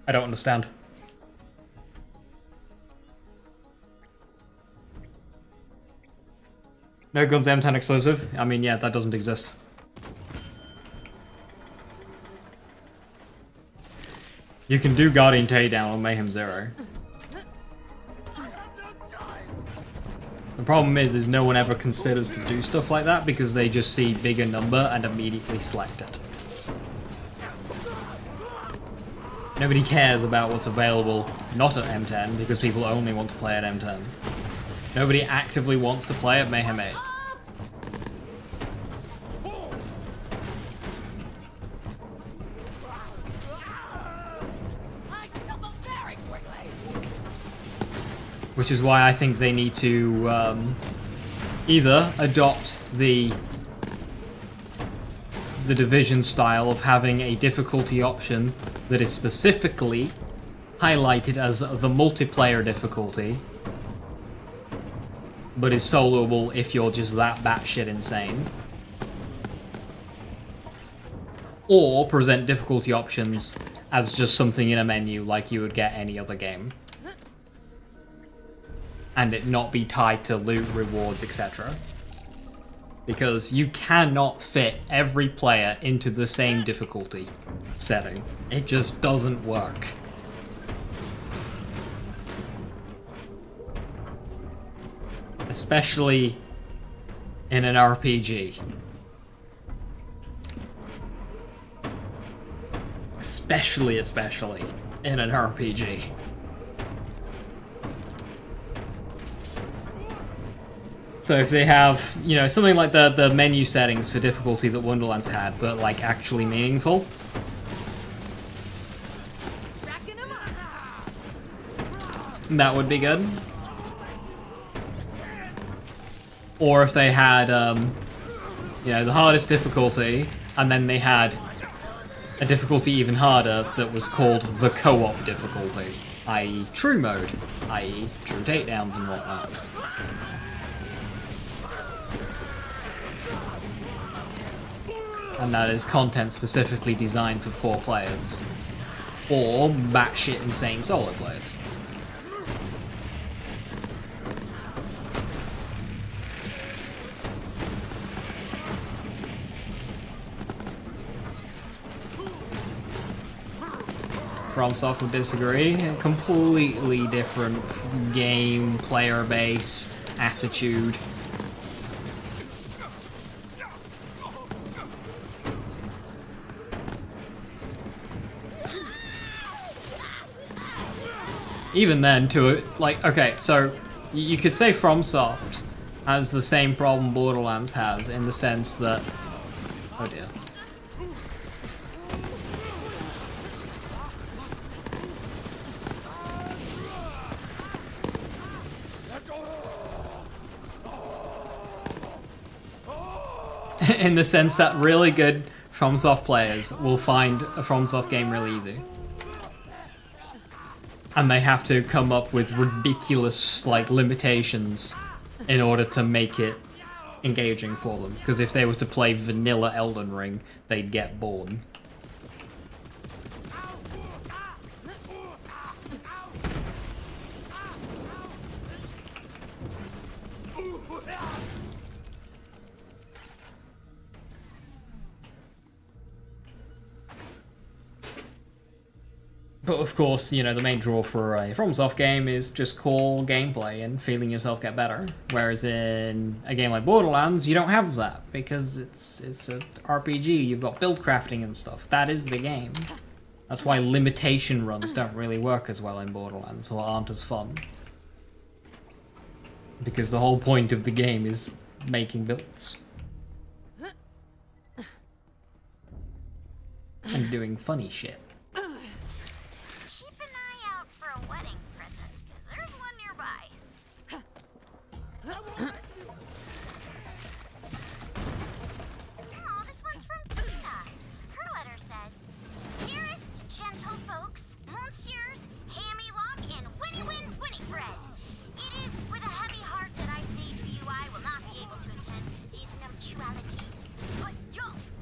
I don't understand. No guns M10 exclusive? I mean, yeah, that doesn't exist. You can do Guardian Takedown on Mayhem 0. The problem is no one ever considers to do stuff like that because they just see bigger number and immediately select it. Nobody cares about what's available not at M10 because people only want to play at M10. Nobody actively wants to play at Mayhem 8. Which is why I think they need to either adopt the Division style of having a difficulty option that is specifically highlighted as the multiplayer difficulty, but is soloable if you're just that batshit insane. Or present difficulty options as just something in a menu like you would get any other game. And it not be tied to loot, rewards, etc. Because you cannot fit every player into the same difficulty setting. It just doesn't work. Especially in an RPG. Especially in an RPG. So if they have, you know, something like the menu settings for difficulty that Wonderlands had, but like actually meaningful. That would be good. Or if they had, you know, the hardest difficulty, and then they had a difficulty even harder that was called the co-op difficulty, i.e. true mode, i.e. true takedowns and whatnot. And that is content specifically designed for 4 players. Or batshit insane solo players. FromSoft would disagree. A completely different game, player base, attitude. Even then, like, okay, so you could say FromSoft has the same problem Borderlands has in the sense that, oh dear. In the sense that really good FromSoft players will find a FromSoft game really easy. And they have to come up with ridiculous, like, limitations in order to make it engaging for them. Because if they were to play vanilla Elden Ring, they'd get bored. But of course, you know, the main draw for a FromSoft game is just core gameplay and feeling yourself get better. Whereas in a game like Borderlands, you don't have that because it's a RPG. You've got build crafting and stuff. That is the game. That's why limitation runs don't really work as well in Borderlands or aren't as fun. Because the whole point of the game is making builds. And doing funny shit.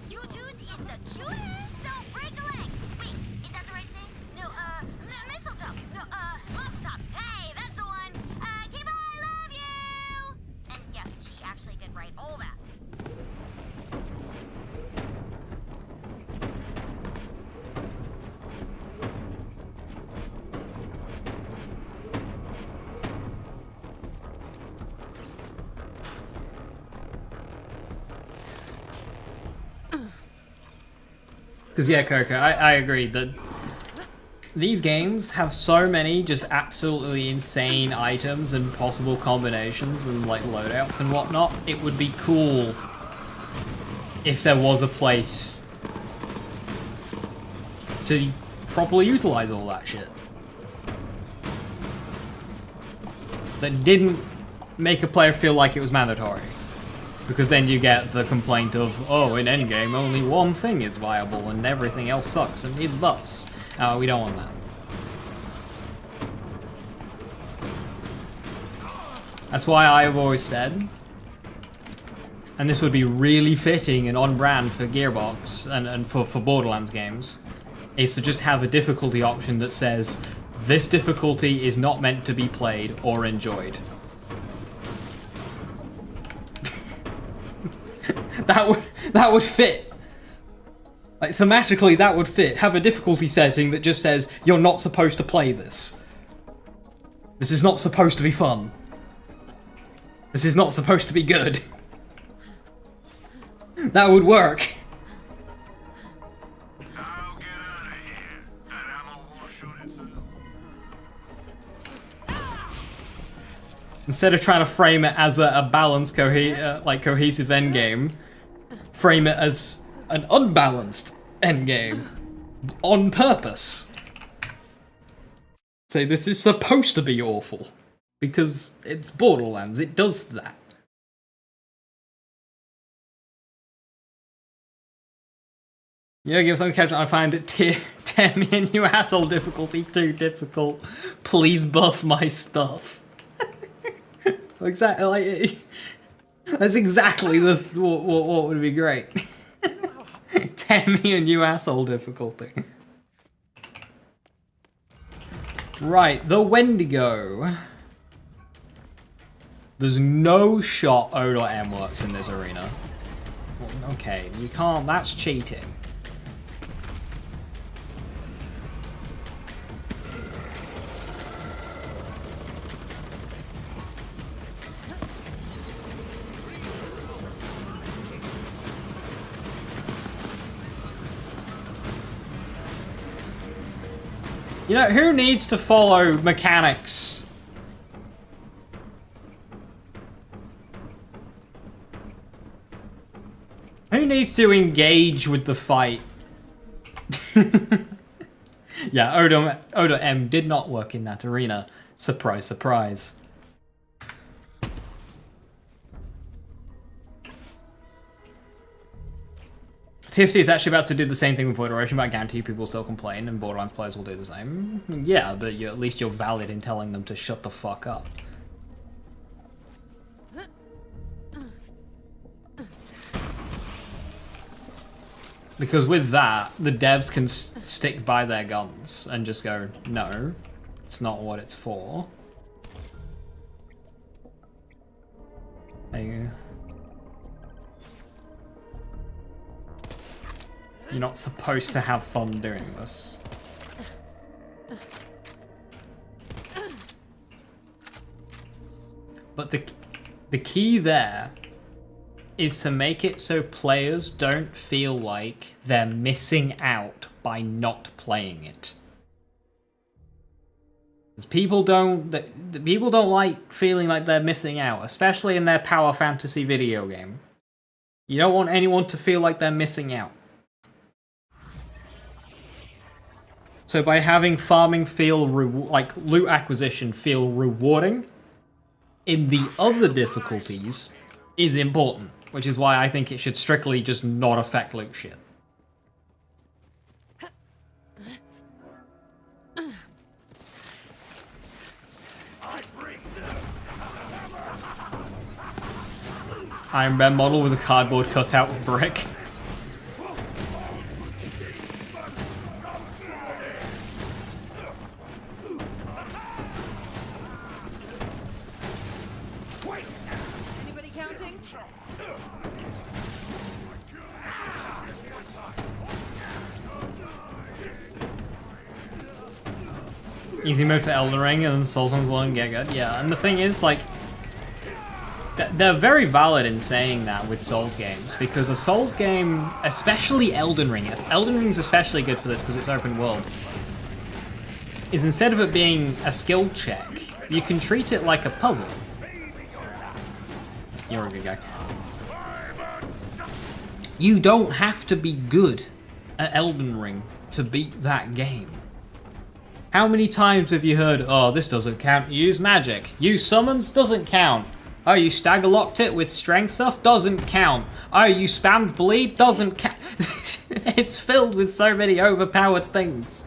You do Because yeah, Coco, I agree that these games have so many just absolutely insane items and possible combinations and like loadouts and whatnot. It would be cool if there was a place to properly utilize all that shit. That didn't make a player feel like it was mandatory. Because then you get the complaint of, oh, in endgame only one thing is viable and everything else sucks and needs buffs. We don't want that. That's why I've always said, and this would be really fitting and on brand for Gearbox and for Borderlands games, is to just have a difficulty option that says, this difficulty is not meant to be played or enjoyed. That would fit. Like, thematically, that would fit. Have a difficulty setting that just says, you're not supposed to play this. This is not supposed to be fun. This is not supposed to be good. That would work. I'll get out of here. That ammo won't shoot itself. Instead of trying to frame it as a balanced, cohesive endgame, frame it as an unbalanced endgame on purpose. Say this is supposed to be awful because it's Borderlands. It does that. Yeah, give some catch. I find it 10 million, you asshole, difficulty too difficult. Please buff my stuff. Exactly, like, that's exactly what would be great. 10 million, you asshole, difficulty. Right, the Wendigo. There's no shot O.M works in this arena. Well, okay, you can't, that's cheating. You know, who needs to follow mechanics? Who needs to engage with the fight? Yeah, O.M did not work in that arena. Surprise, surprise. TFT is actually about to do the same thing with Void Oration, but I guarantee people still complain, and Borderlands players will do the same. Yeah, but at least you're valid in telling them to shut the fuck up. Because with that, the devs can stick by their guns and just go, no, it's not what it's for. There you go. You're not supposed to have fun doing this. But the key there is to make it so players don't feel like they're missing out by not playing it. Because people don't like feeling like they're missing out, especially in their power fantasy video game. You don't want anyone to feel like they're missing out. So by having farming feel, like loot acquisition feel rewarding in the other difficulties is important, which is why I think it should strictly just not affect loot shit. Iron Man model with a cardboard cutout with brick. Easy mode for Elden Ring and then Soul Stone's one get good. Yeah, and the thing is, like, They're very valid in saying that with Souls games, because a Souls game, especially Elden Ring, Elden Ring's especially good for this because it's open world, is instead of it being a skill check, you can treat it like a puzzle. You're a good guy. You don't have to be good at Elden Ring to beat that game. How many times have you heard, oh, this doesn't count, use magic. Use summons, doesn't count. Oh, you stagger locked it with strength stuff, doesn't count. Oh, you spammed bleed, doesn't count. It's filled with so many overpowered things.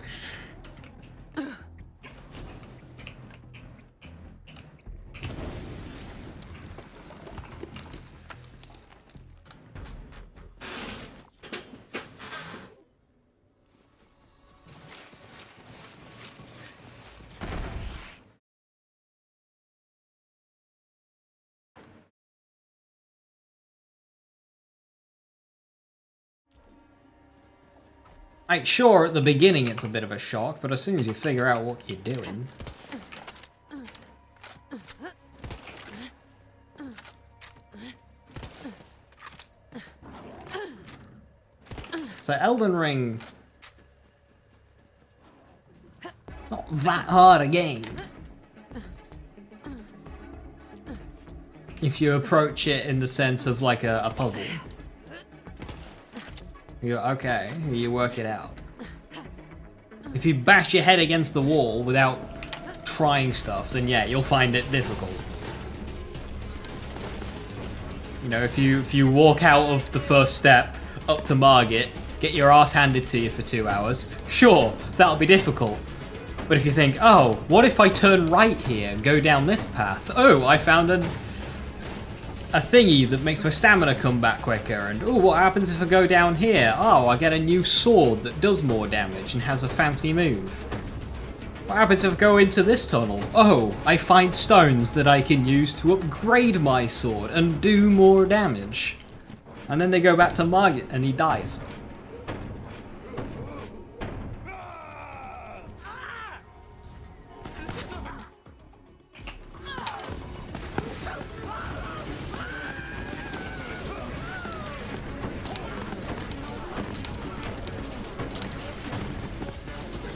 Like, sure, at the beginning it's a bit of a shock, but as soon as you figure out what you're doing... So Elden Ring... It's not that hard a game. If you approach it in the sense of like a puzzle. You go, okay, you work it out. If you bash your head against the wall without trying stuff, then yeah, you'll find it difficult. You know, if you walk out of the first step up to Margit, get your ass handed to you for 2 hours, sure, that'll be difficult. But if you think, oh, what if I turn right here and go down this path? Oh, I found a thingy that makes my stamina come back quicker, and oh, what happens if I go down here? Oh, I get a new sword that does more damage and has a fancy move. What happens if I go into this tunnel? Oh, I find stones that I can use to upgrade my sword and do more damage. And then they go back to Margit and he dies.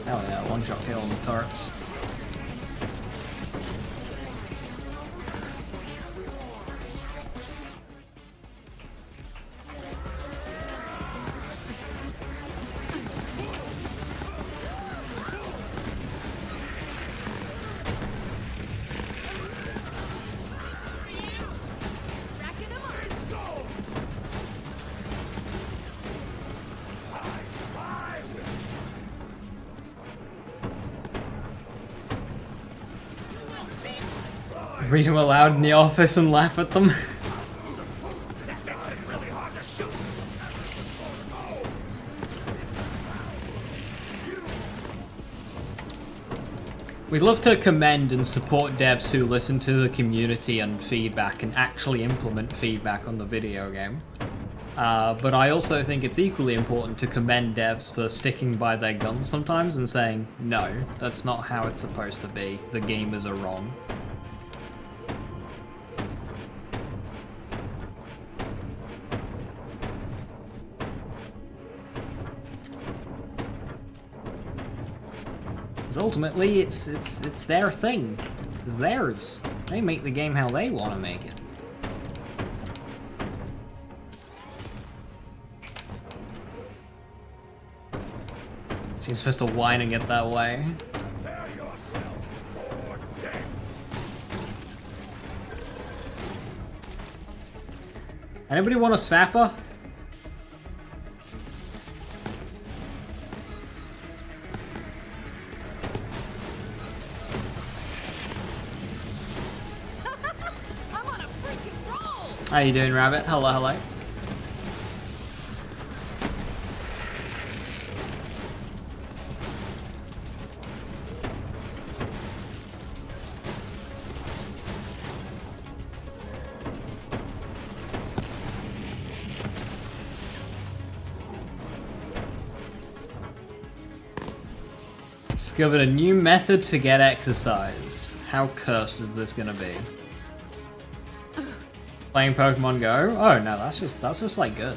Hell yeah, one-shot kill on the turrets. Read them aloud in the office and laugh at them. We'd love to commend and support devs who listen to the community and feedback and actually implement feedback on the video game. But I also think it's equally important to commend devs for sticking by their guns sometimes and saying, no, that's not how it's supposed to be. The gamers are wrong. Ultimately, it's their thing. It's theirs. They make the game how they want to make it. Seems supposed to whining it that way. Anybody want a sapper? How you doing, Rabbit? Hello, hello. Discovered a new method to get exercise. How cursed is this gonna be? Playing Pokemon Go? Oh no, that's just like good.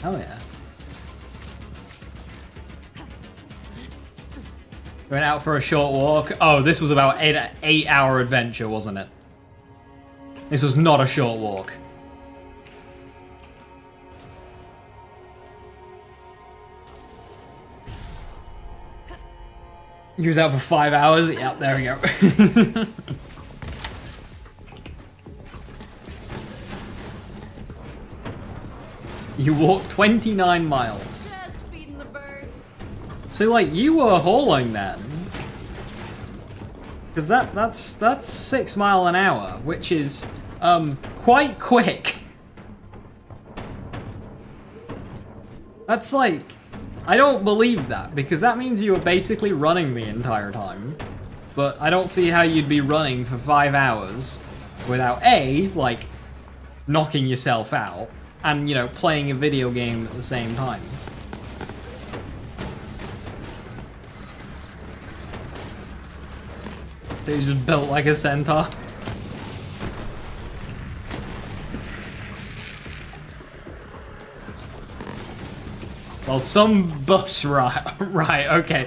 Hell yeah. Went out for a short walk. Oh, this was about 8-hour adventure, wasn't it? This was not a short walk. He was out for 5 hours. Yep, there we go. You walked 29 miles. Just feeding the birds. So like you were hauling then. Because that's 6 miles an hour, which is quite quick. That's like, I don't believe that, because that means you were basically running the entire time. But I don't see how you'd be running for 5 hours without A, like, knocking yourself out, and, you know, playing a video game at the same time. Dude's just built like a centaur. Well, some bus right, okay.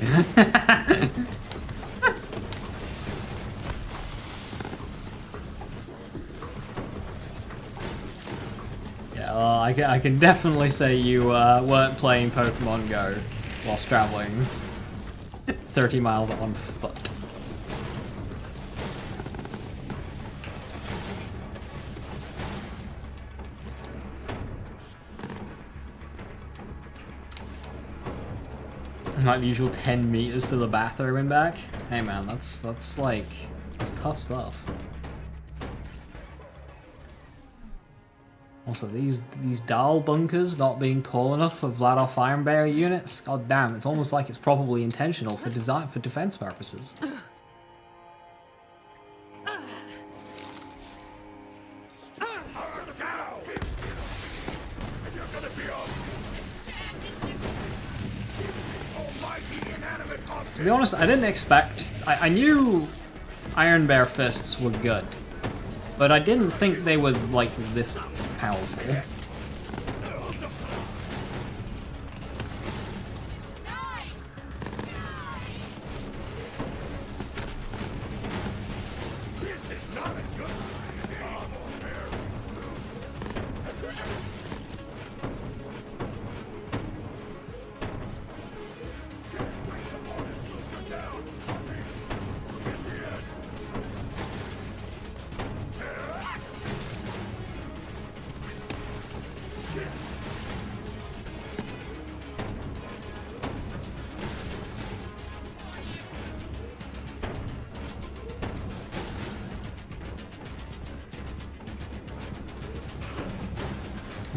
Yeah, well, I can definitely say you weren't playing Pokemon Go whilst traveling 30 miles on foot. Like the usual 10 meters to the bathroom and back. Hey man, that's tough stuff. Also, these Dahl bunkers not being tall enough for Vladoff Ironbearer units. God damn, it's almost like it's probably intentional for defense purposes. To be honest, I didn't expect... I knew Iron Bearfists were good, but I didn't think they were, like, this powerful.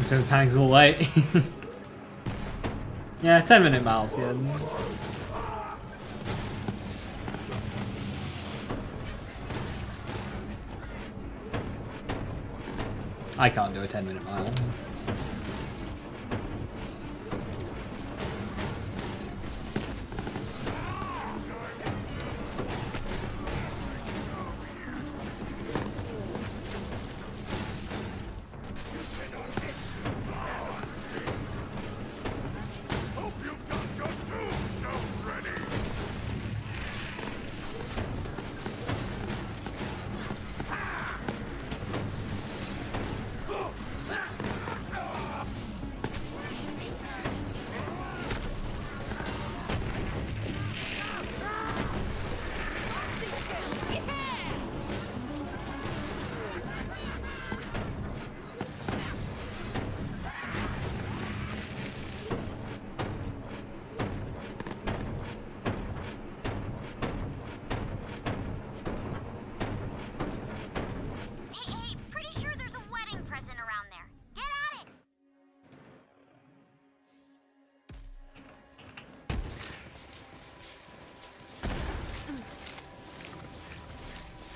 Just panic's a little late. Yeah, 10-minute miles, yeah. I can't do a 10-minute mile.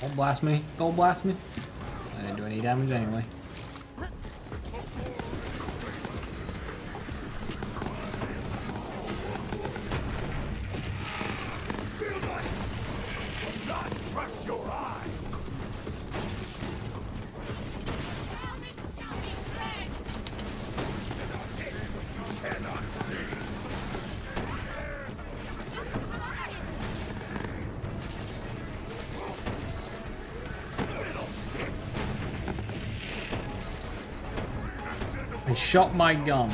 Don't blast me. Don't blast me. I didn't do any damage anyway. I shot my gun.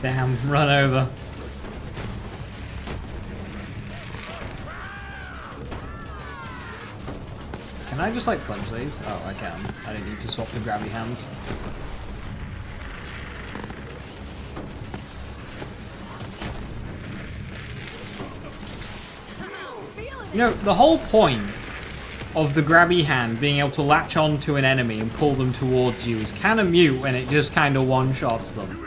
Damn, run over. Can I just like punch these? Oh, I can. I don't need to swap the grabby hands. You know, the whole point of the grabby hand being able to latch on to an enemy and pull them towards you is kind of mute when it just kind of one-shots them.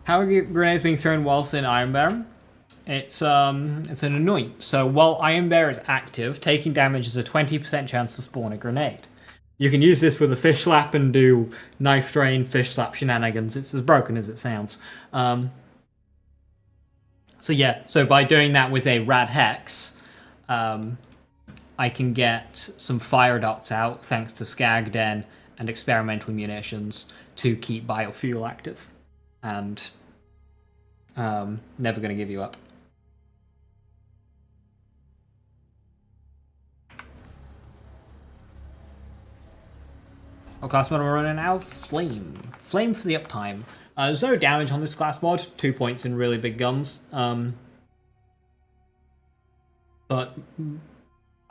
How are grenades being thrown whilst in Iron Bear? It's an anoint. So while Iron Bear is active, taking damage is a 20% chance to spawn a grenade. You can use this with a fish slap and do knife drain, fish slap shenanigans. It's as broken as it sounds. So yeah, so by doing that with a Rad Hex, I can get some fire dots out thanks to Skag Den and experimental munitions to keep biofuel active. And never going to give you up. What class mod am I running now? Flame. Flame for the uptime. There's no damage on this class mod. 2 points in really big guns. But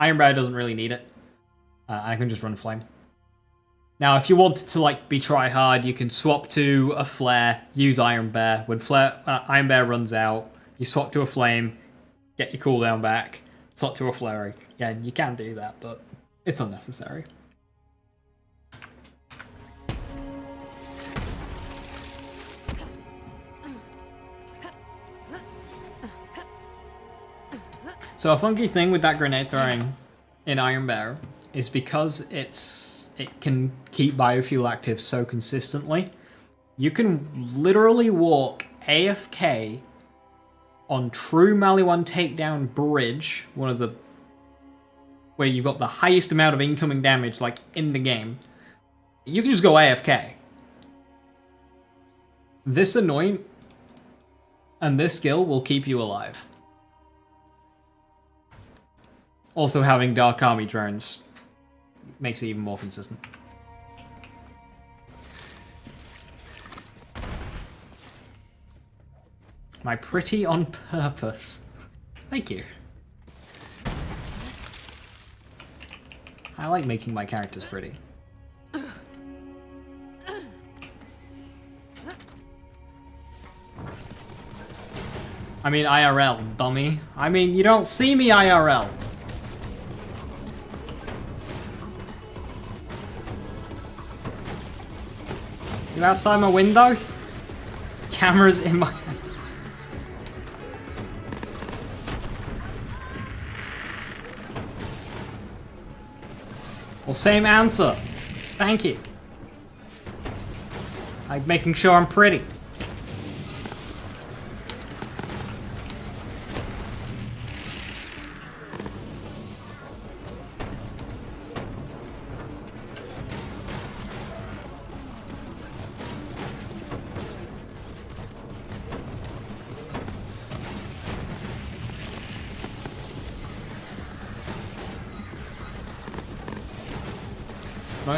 Iron Bear doesn't really need it. I can just run Flame. Now, if you wanted to like be try hard, you can swap to a flare, use Iron Bear. When Iron Bear runs out, you swap to a flame, get your cooldown back, swap to a flurry. Yeah, you can do that, but it's unnecessary. So a funky thing with that grenade throwing in Iron Bear is because it can keep biofuel active so consistently. You can literally walk AFK on true Maliwan takedown bridge, one of the where you've got the highest amount of incoming damage like in the game. You can just go AFK. This anoint and this skill will keep you alive. Also having Dark Army drones makes it even more consistent. Am I pretty on purpose? Thank you. I like making my characters pretty. I mean IRL, dummy. I mean, you don't see me IRL. You outside my window? Camera's in my hands. Well, same answer. Thank you. I'm making sure I'm pretty.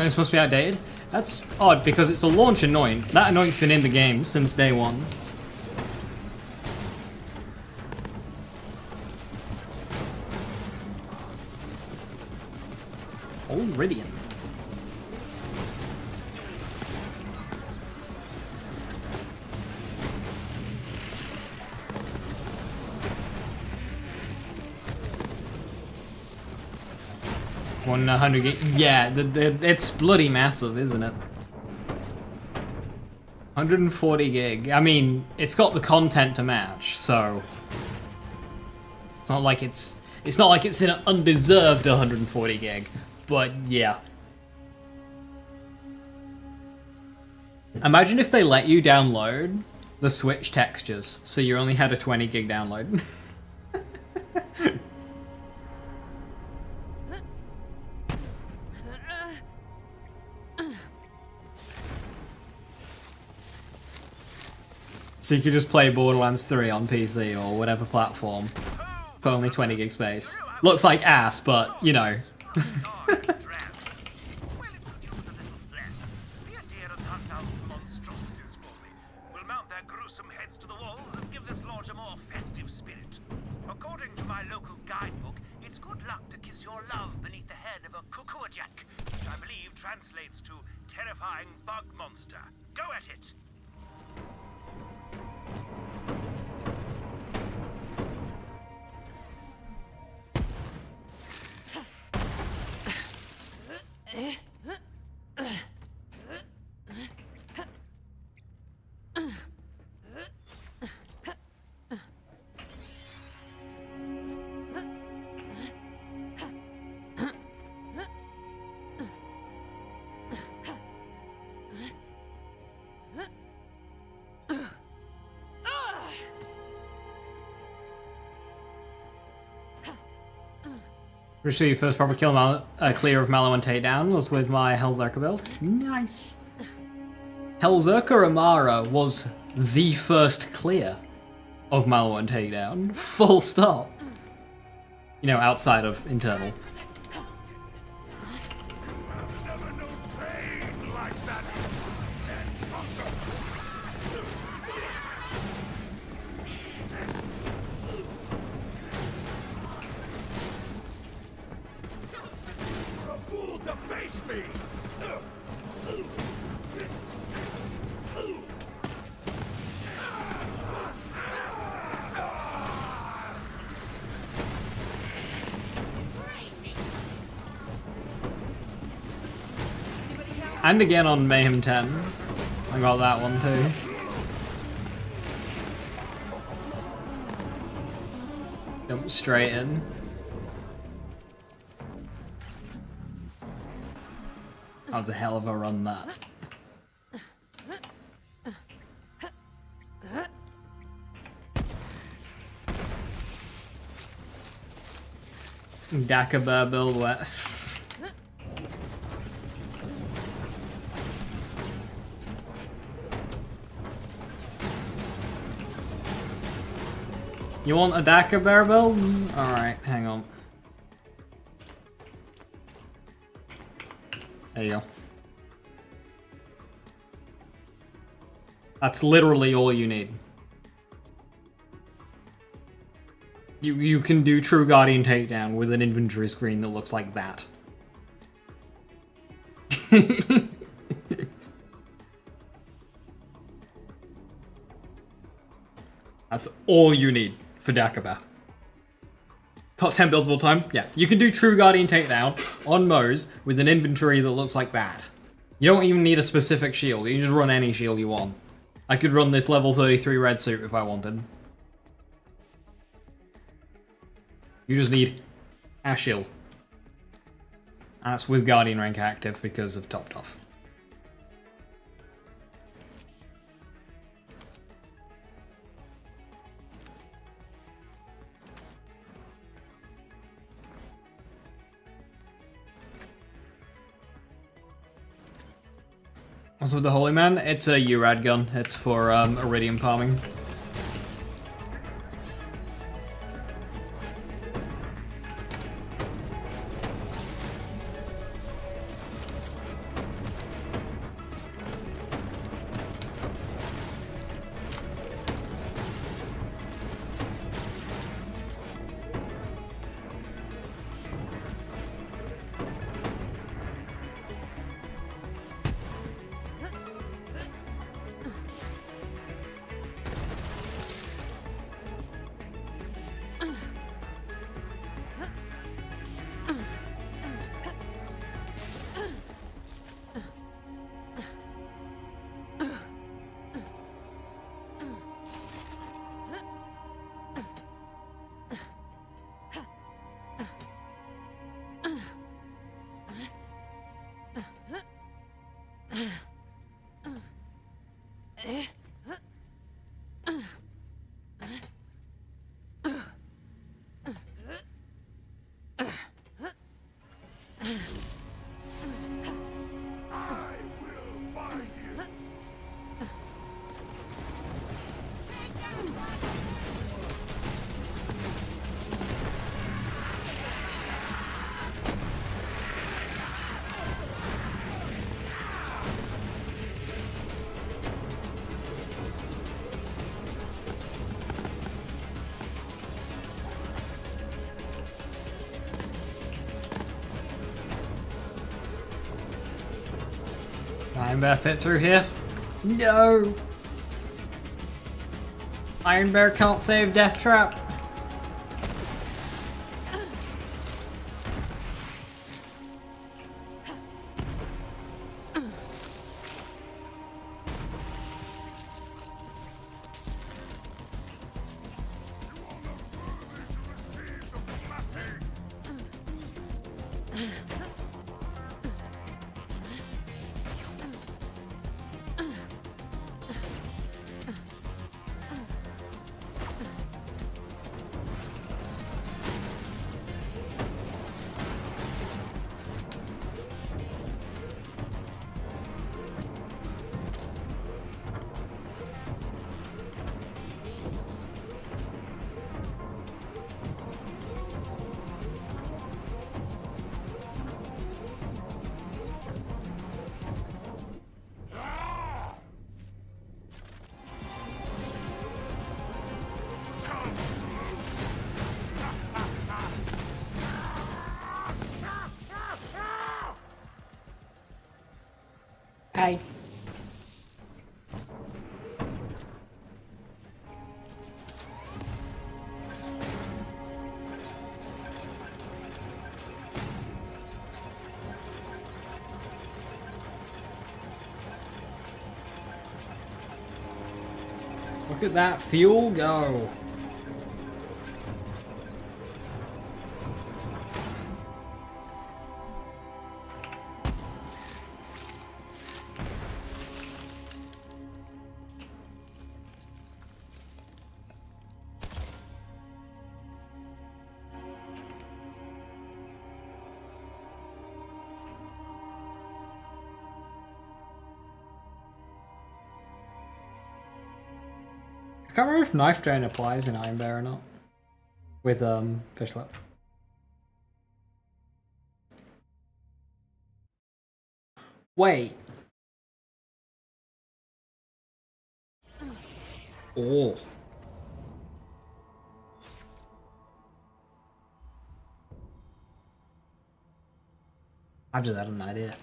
It's supposed to be outdated? That's odd because it's a launch anoint. That anoint's been in the game since day one. Iridium. Yeah, it's bloody massive, isn't it? 140 gig. I mean, it's got the content to match, so it's not like it's an undeserved 140 gig, But yeah. Imagine if they let you download the Switch textures, so you only had a 20 gig download. So you could just play Borderlands 3 on PC or whatever platform for only 20 gig space. Looks like ass, but, you know. According to my local guidebook, it's good luck to kiss your love beneath the head of a cuckoo-jack, which I believe translates to terrifying bug monster. Go at it! Pretty sure your first proper kill clear of Mallow and Takedown was with my Hellzerker build. Nice. Hellzerker Amara was the first clear of Mallow and Takedown. Full stop. You know, outside of internal. And again on Mayhem 10. I got that one too. Jump straight in. That was a hell of a run, that. Dagobah build west. You want a Dagobah build? Alright, hang on. There you go. That's literally all you need. You can do True Guardian Takedown with an inventory screen that looks like that. That's all you need for Dagobah. Top 10 builds of all time? Yeah. You can do True Guardian Takedown on Moze with an inventory that looks like that. You don't even need a specific shield. You can just run any shield you want. I could run this level 33 red suit if I wanted. You just need a shield. That's with Guardian rank active because of topped off. What's with the Holy Man? It's a URAD gun. It's for iridium farming. Iron Bear fit through here? No! Iron Bear can't save Death Trap. Hey. Look at that fuel go. I can't remember if Knife Drain applies in Iron Bear or not. With Fishlet. Wait. Oh. I've just had an idea.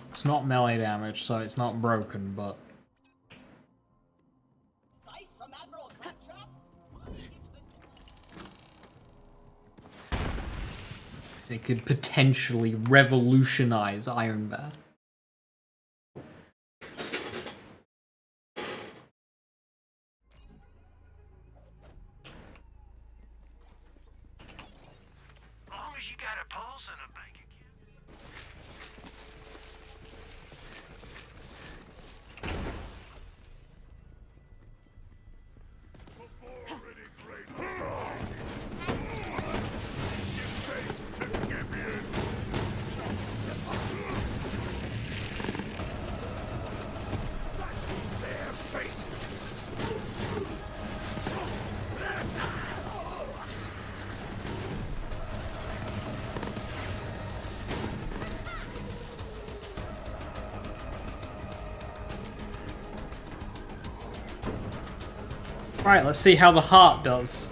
It's not melee damage, so it's not broken, but... It could potentially revolutionize Iron Bear. Right, let's see how the heart does.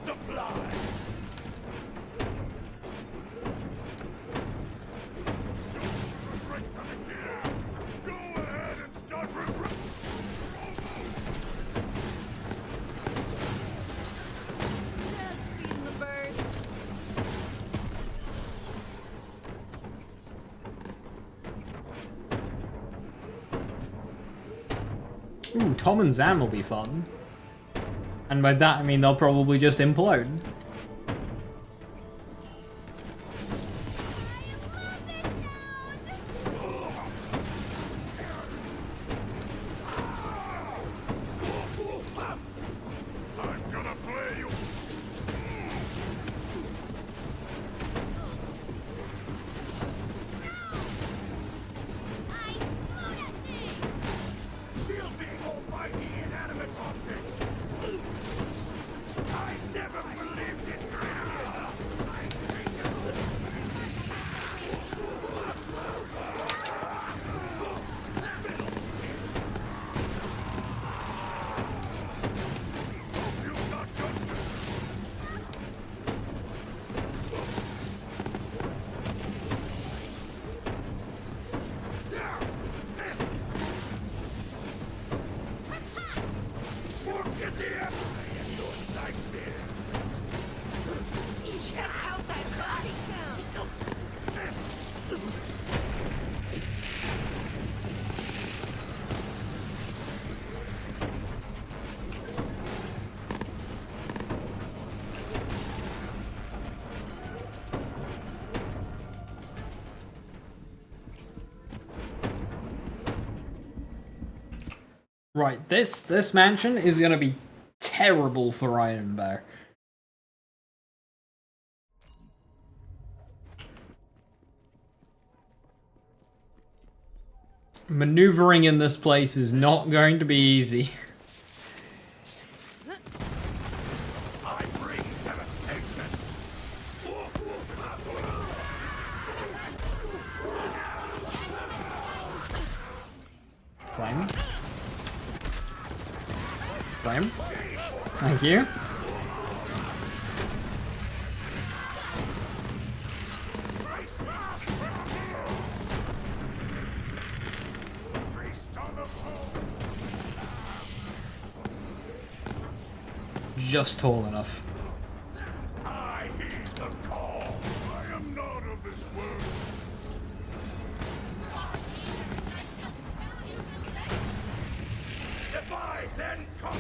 multiply! Go ahead and start Just feeding the birds. Ooh, Tom and Zam will be fun. And by that I mean they'll probably just implode. I'm gonna flay you! Shield the almighty inanimate object! I never believed in you not justice! Forget the appetite and your nightmare! Check out that body count. Right, this mansion is gonna be terrible for Iron Bear. Maneuvering in this place is not going to be easy. I bring devastation! Flame. Flame. Thank you. Just tall enough. I heed the call. I am not of this world. Divide, then conquer.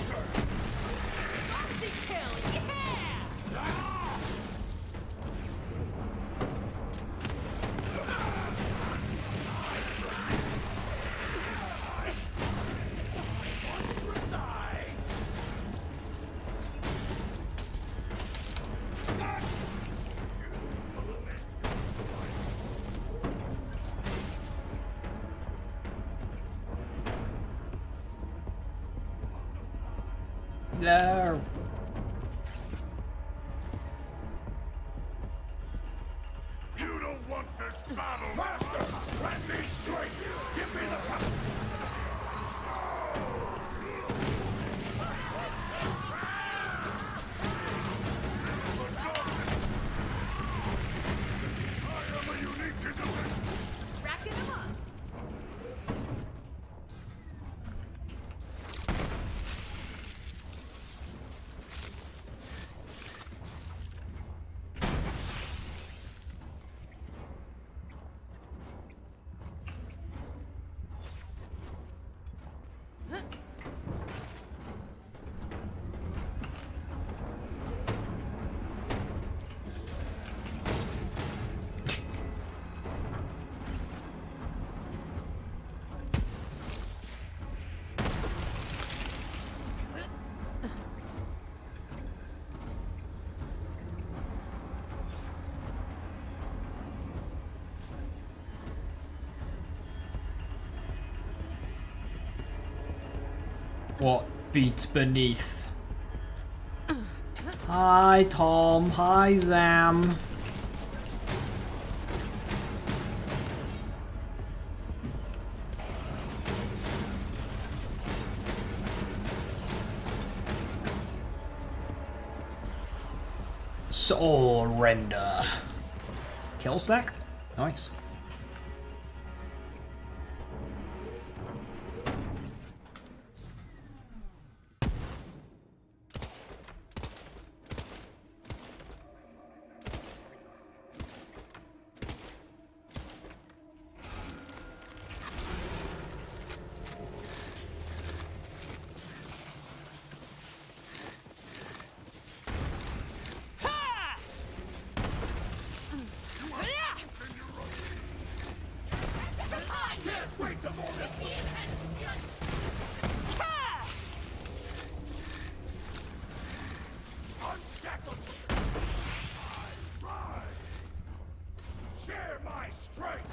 Monstrous eye. No. You don't want this battle, Master! Let me strike! Give me the power! I am a unique individual! Racking them up. What beats beneath? Hi, Tom. Hi, Zam. Surrender. Kill stack? Nice. Share my strength!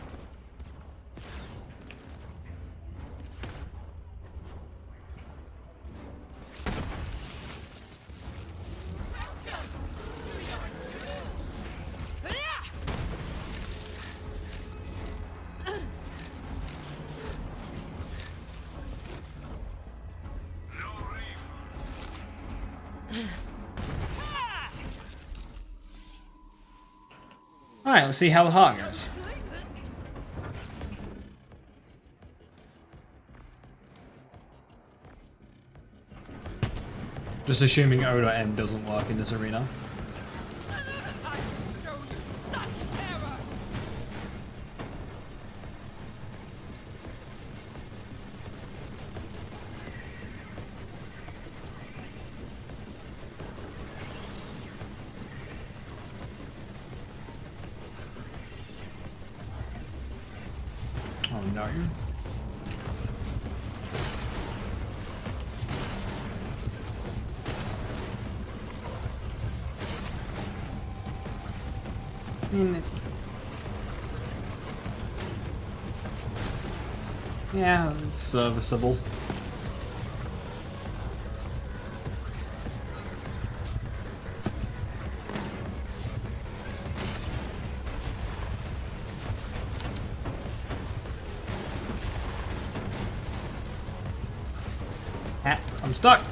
Alright, let's see how the heart goes. Just assuming Oda N doesn't work in this arena. Oh no. Yeah, it's serviceable. Ah, I'm stuck.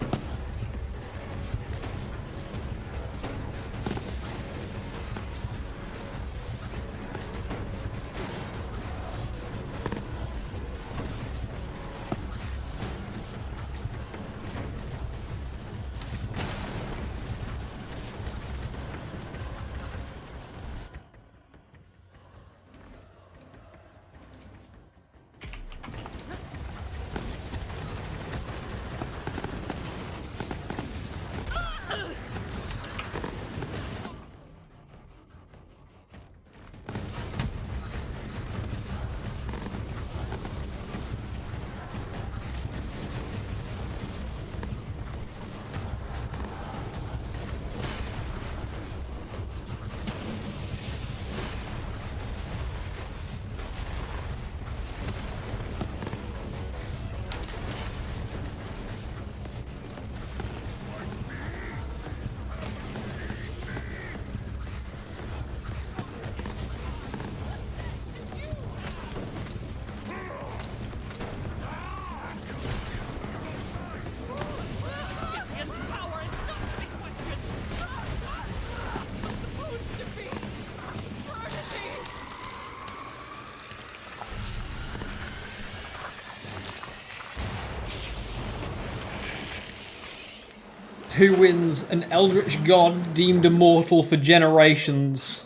Who wins, an eldritch god deemed immortal for generations,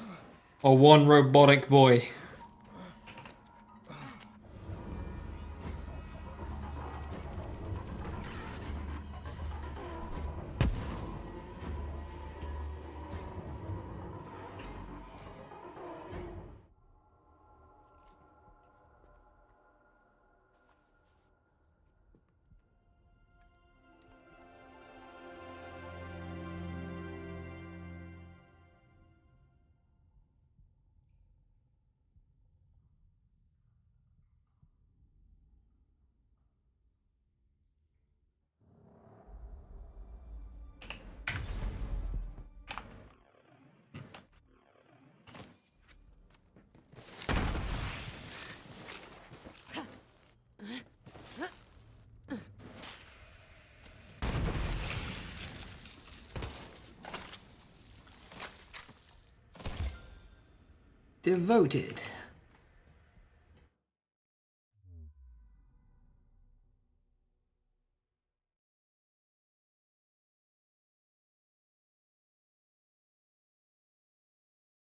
or one robotic boy? devoted.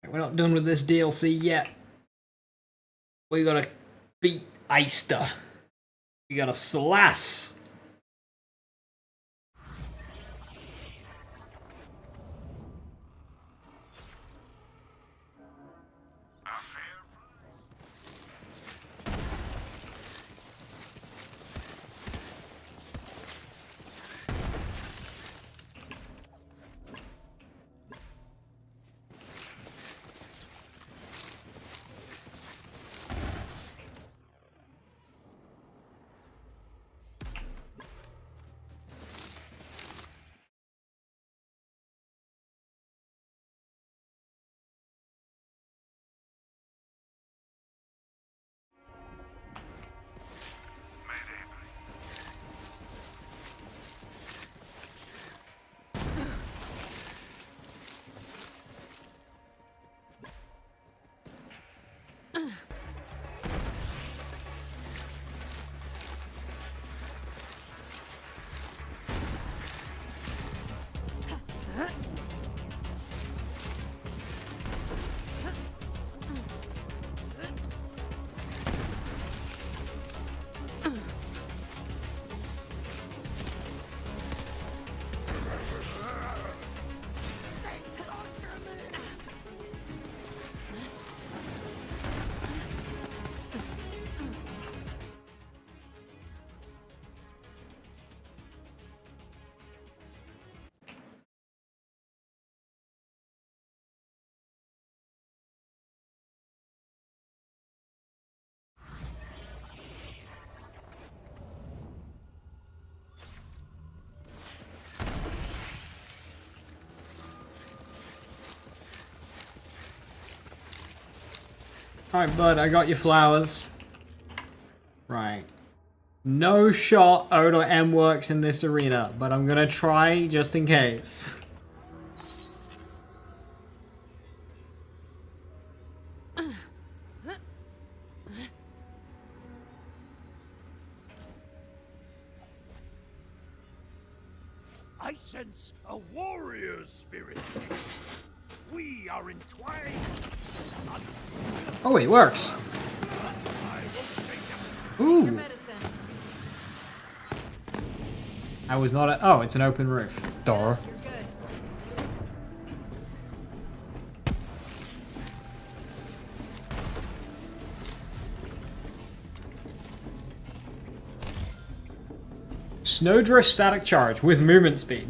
We're not done with this DLC yet. We gotta beat Eister. We gotta slash. Alright, bud, I got your flowers. Right. No shot O to M works in this arena, but I'm gonna try just in case. I sense a warrior's spirit. We are entwined. Oh, it works. Ooh. Medicine. I was not oh, it's an open roof. Door. You're good. Snowdrift static charge with movement speed.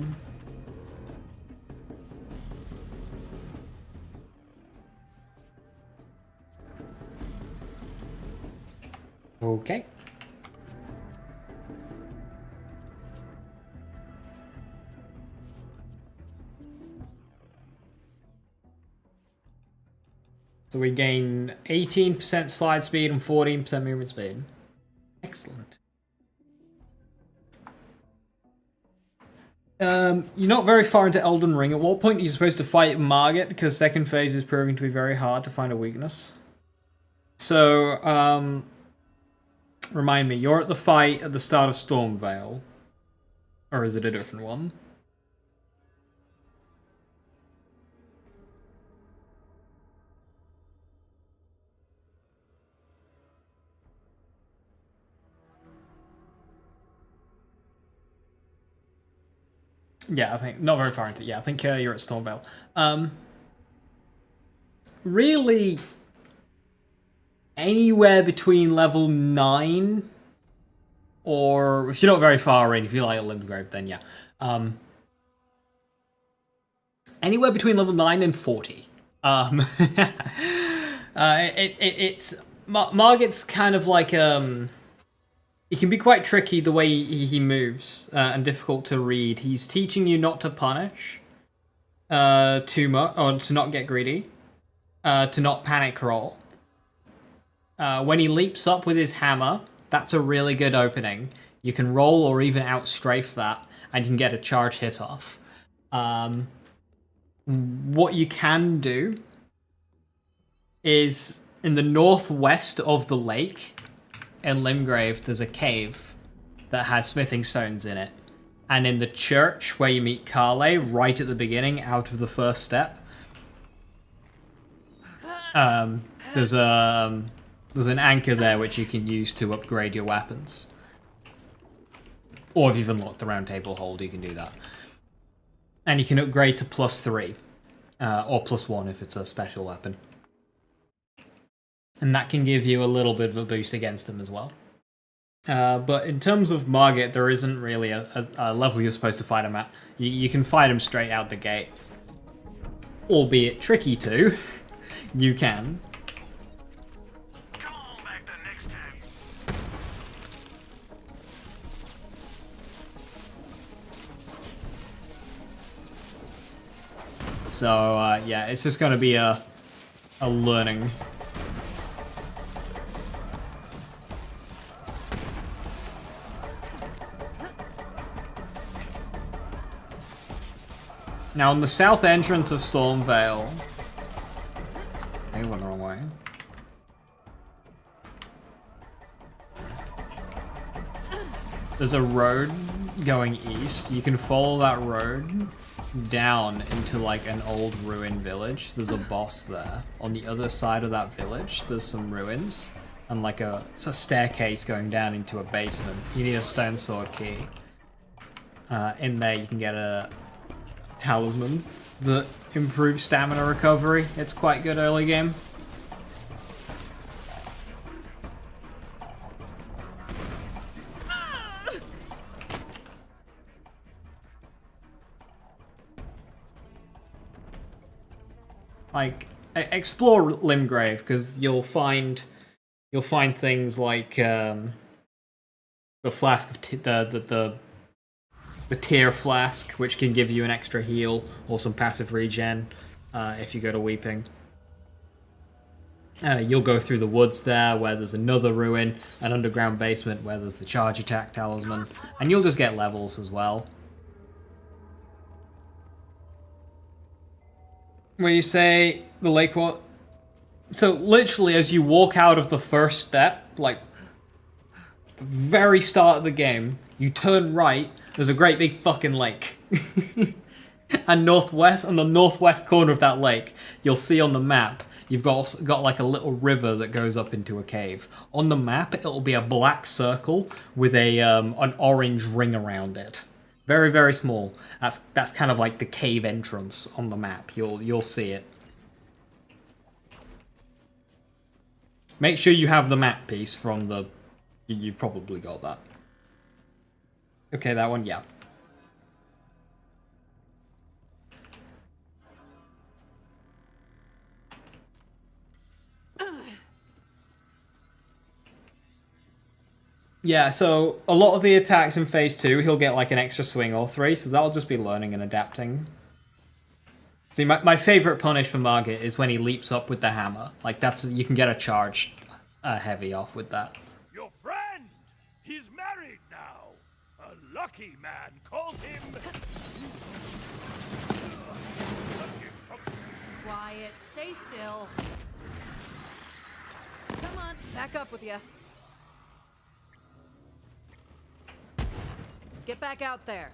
Okay. So we gain 18% slide speed and 14% movement speed. Excellent. You're not very far into Elden Ring. At what point are you supposed to fight Margit? Because second phase is proving to be very hard to find a weakness. So, remind me, you're at the fight at the start of Stormvale. Or is it a different one? Yeah, I think, not very far into, yeah, I think you're at Stormvale. Really, anywhere between level 9, or if you're not very far in, if you like Limgrave, then yeah. Anywhere between level 9 and 40. It's Margit's kind of like he can be quite tricky the way he moves and difficult to read. He's teaching you not to punish too much, or to not get greedy, to not panic roll. When he leaps up with his hammer, that's a really good opening. You can roll or even outstrafe that, and you can get a charge hit off. What you can do is in the northwest of the lake in Limgrave. There's a cave that has smithing stones in it, and in the church where you meet Carle, right at the beginning, out of the first step, there's an anchor there which you can use to upgrade your weapons. Or if you've unlocked the round table hold, you can do that. And you can upgrade to +3, or +1 if it's a special weapon. And that can give you a little bit of a boost against them as well. But in terms of Margit, there isn't really a level you're supposed to fight them at. You can fight them straight out the gate. Albeit tricky to. You can. Come on back the next time. So, yeah, it's just going to be a learning. Now, on the south entrance of Stormvale... I went the wrong way. There's a road going east. You can follow that road down into like an old ruined village. There's a boss there. On the other side of that village, there's some ruins. And like it's a staircase going down into a basement. You need a stone sword key. In there you can get a talisman that improves stamina recovery. It's quite good early game. Like, explore Limgrave, because you'll find things like the flask of the tear flask, which can give you an extra heal or some passive regen if you go to Weeping. You'll go through the woods there, where there's another ruin, an underground basement where there's the charge attack talisman, and you'll just get levels as well. When you say the lake, what? So literally, as you walk out of the first step, like the very start of the game, you turn right. There's a great big fucking lake, and on the northwest corner of that lake, you'll see on the map you've got like a little river that goes up into a cave. On the map, it'll be a black circle with an orange ring around it. Very, very small. That's kind of like the cave entrance on the map. You'll see it. Make sure you have the map piece from the... You've probably got that. Okay, that one, yeah. Yeah, so a lot of the attacks in Phase 2, he'll get like an extra swing or 3, so that'll just be learning and adapting. See, my favourite punish for Margit is when he leaps up with the hammer. Like, you can get a charge heavy off with that. Your friend! He's married now! A lucky man calls him... Quiet, stay still. Come on, back up with you. Get back out there.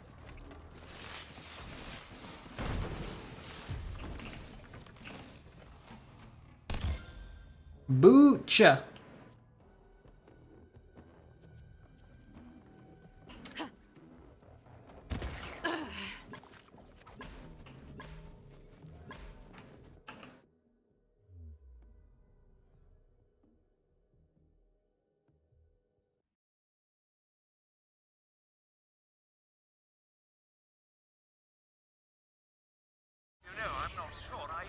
Boocha.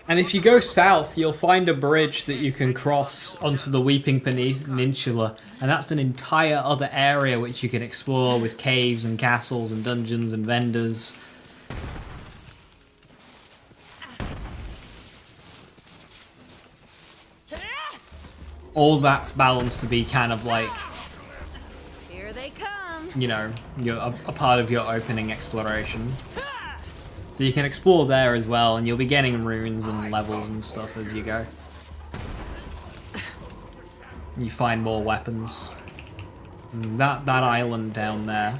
And if you go south, you'll find a bridge that you can cross onto the Weeping Peninsula, and that's an entire other area which you can explore with caves and castles and dungeons and vendors. All that's balanced to be kind of like, Here they come. you know, a part of your opening exploration. So you can explore there as well, and you'll be getting runes and levels and stuff as you go. you find more weapons. And that island down there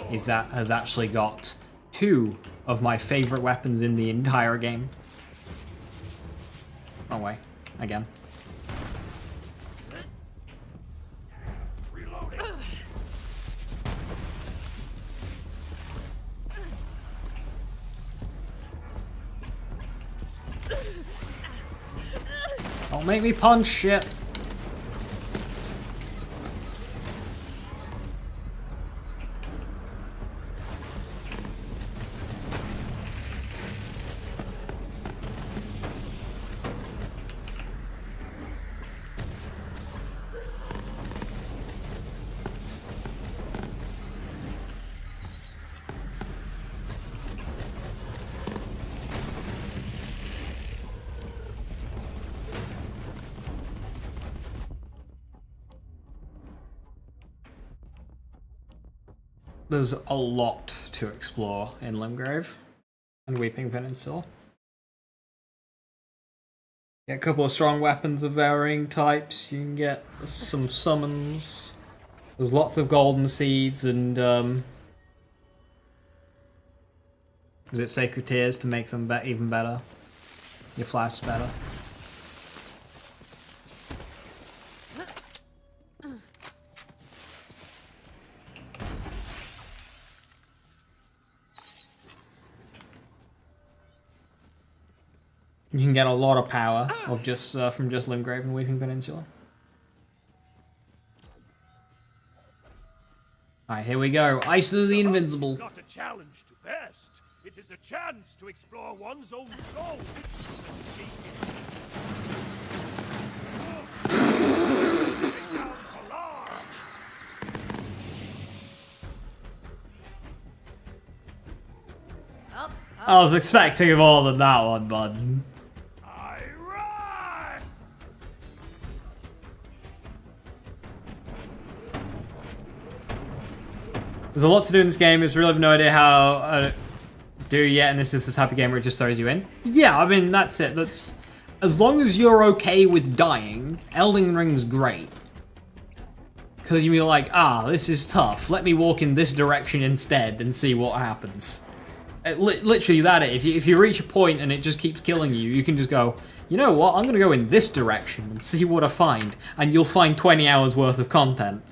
has actually got 2 of my favorite weapons in the entire game. Wrong way. Again. Don't make me punch shit. There's a lot to explore in Limgrave and Weeping Peninsula. Get a couple of strong weapons of varying types. You can get some summons. There's lots of golden seeds and is it sacred tears to make them even better? Your flasks better. You can get a lot of power of just from just Limgrave and Weeping Peninsula. Alright, here we go. Ice of the Invincible. It's not a challenge to best. It is a chance to explore one's own soul. I was expecting more than that one, bud. There's a lot to do in this game. It's really have no idea how to do yet, and this is the type of game where it just throws you in. Yeah, I mean, that's it. That's as long as you're okay with dying, Elden Ring's great. Because you're like, this is tough. Let me walk in this direction instead and see what happens. Literally that it. If you reach a point and it just keeps killing you, you can just go, you know what, I'm going to go in this direction and see what I find. And you'll find 20 hours worth of content.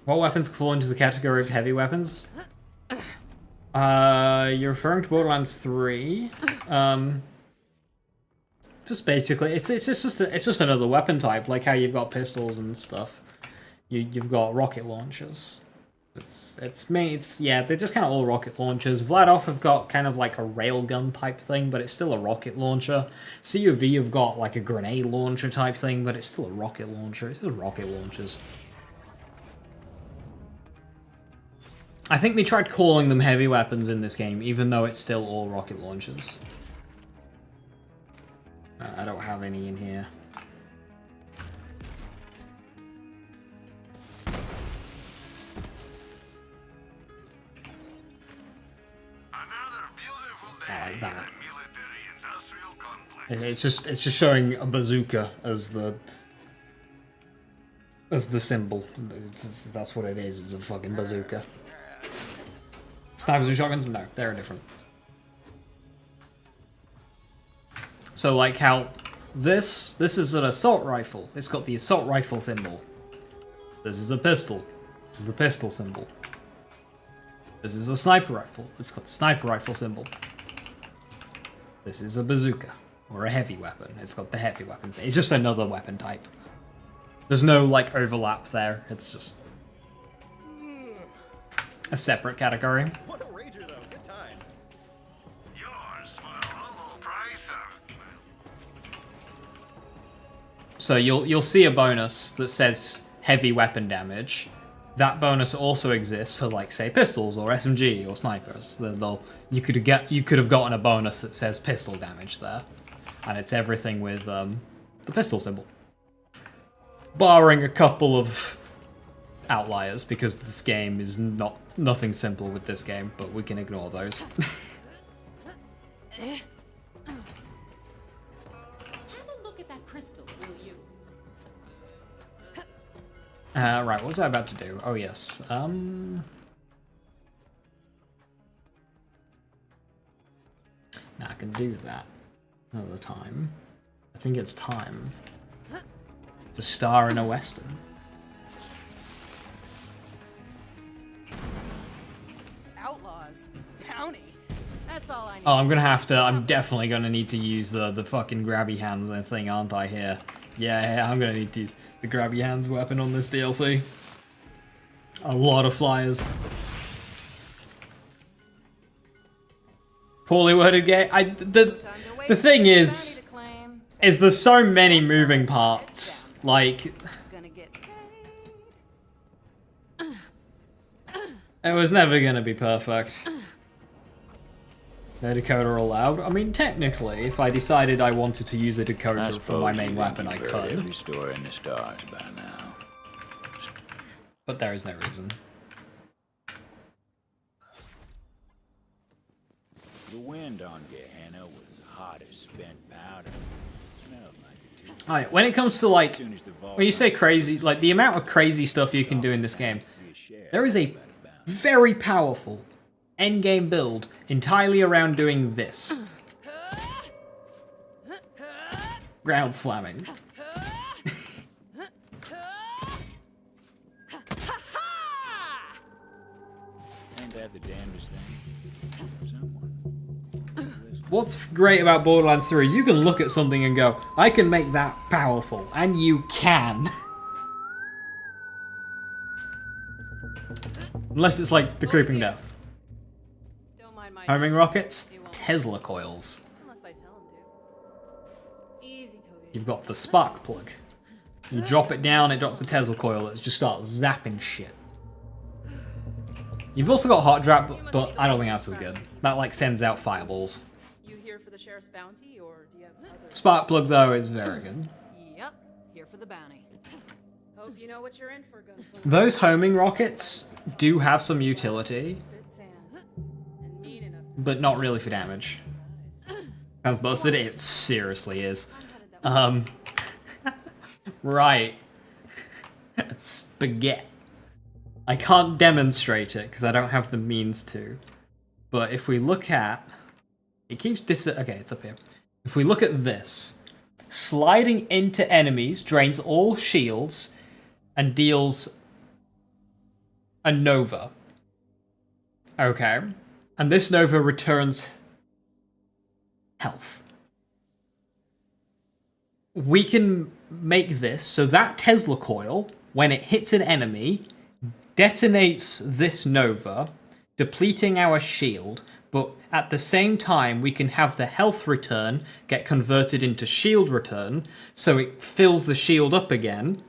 What weapons fall into the category of heavy weapons? You're referring to Borderlands 3. Just basically, it's just another weapon type, like how you've got pistols and stuff. You've got rocket launchers. Yeah, they're just kind of all rocket launchers. Vladov have got kind of like a railgun type thing, but it's still a rocket launcher. CUV have got like a grenade launcher type thing, but it's still a rocket launcher. It's just rocket launchers. I think they tried calling them heavy weapons in this game, even though it's still all rocket launchers. I don't have any in here. I like that. It's just showing a bazooka as the symbol. That's what it is. It's a fucking bazooka. Snipers and shotguns? No, they're different. So like how this is an assault rifle. It's got the assault rifle symbol. This is a pistol. This is the pistol symbol. This is a sniper rifle. It's got the sniper rifle symbol. This is a bazooka. or a heavy weapon. It's got the heavy weapons. It's just another weapon type. There's no like overlap there. It's just a separate category. What a rager, though. Good times. Yours for a humble price of... So you'll see a bonus that says heavy weapon damage. That bonus also exists for like say pistols or SMG or snipers. You could have gotten a bonus that says pistol damage there, and it's everything with the pistol symbol. Barring a couple of outliers, because this game is nothing simple with this game, but we can ignore those. Have a look at that crystal, will you? Right, what was I about to do? Oh yes. Now I can do that another time. I think it's time to star in a western. Outlaws. Bounty. That's all I need. Oh, I'm definitely gonna need to use the fucking grabby hands thing, aren't I, here? Yeah, I'm gonna need to use the grabby hands weapon on this DLC. A lot of flyers. Poorly worded game. The thing is there's so many moving parts. Like, Gonna get it was never gonna be perfect. No decoder allowed. I mean, technically, if I decided I wanted to use a decoder for my main weapon, I could. Every story in the stars by now. But there is no reason. The wind on Gehenna was hot as spent powder. Smelled like it too. Alright, when it comes to like, when you say crazy, like the amount of crazy stuff you can do in this game, there is a very powerful endgame build entirely around doing this. Ground slamming. Ain't that the damnedest thing? Someone. What's great about Borderlands 3 is you can look at something and go, I can make that powerful, and you can. Unless it's like the creeping death. Don't mind my Homing rockets, Tesla coils. unless I tell him to. Easy, Toby. You've got the spark plug. You drop it down, it drops the Tesla coil, it just starts zapping shit. You've also got hot drop, but I don't think that's as good. That like sends out fireballs. You here for the sheriff's bounty, or do you have other? Spark plug though is very good. Yep, here for the bounty. Hope you know what you're in for, gunslinger. Those homing rockets do have some utility, Spit sand. And mean enough to but not really for damage. Sounds busted. It seriously is. Right. Spaghetti. I can't demonstrate it because I don't have the means to. But if we look at... It keeps okay, it's up here. If we look at this, sliding into enemies drains all shields and deals a Nova. Okay. And this Nova returns health. We can make this so that Tesla coil, when it hits an enemy, detonates this Nova, depleting our shield, but at the same time we can have the health return get converted into shield return, so it fills the shield up again,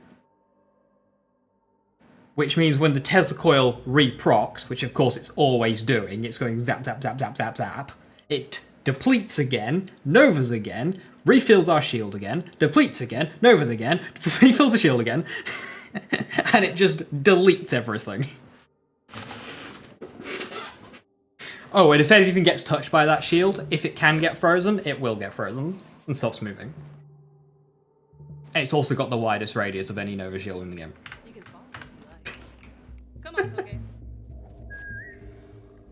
which means when the Tesla coil reprocs, which of course it's always doing, it's going zap, zap, zap, zap, zap, zap, it depletes again, Novas again, refills our shield again, depletes again, Novas again, refills the shield again, and it just deletes everything. Oh, and if anything gets touched by that shield, if it can get frozen, it will get frozen and stops moving. And it's also got the widest radius of any Nova shield in the game. You can follow me if you like. Come on, Toge.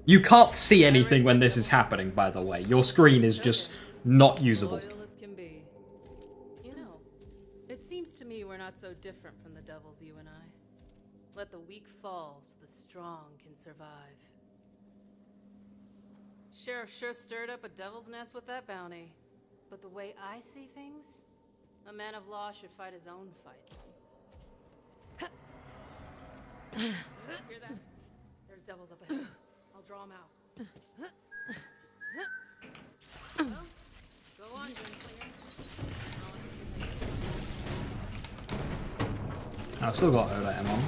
You can't see anything when this is happening, by the way. Your screen is just not usable. Loyal as can be. You know, it seems to me we're not so different from the devils, you and I. Let the weak fall so the strong can survive. Sheriff sure stirred up a devil's nest with that bounty. But the way I see things, a man of law should fight his own fights. Hear that? There's devils up ahead. I'll draw them out. Well, go on, Gunslinger. I've still got OLEM on.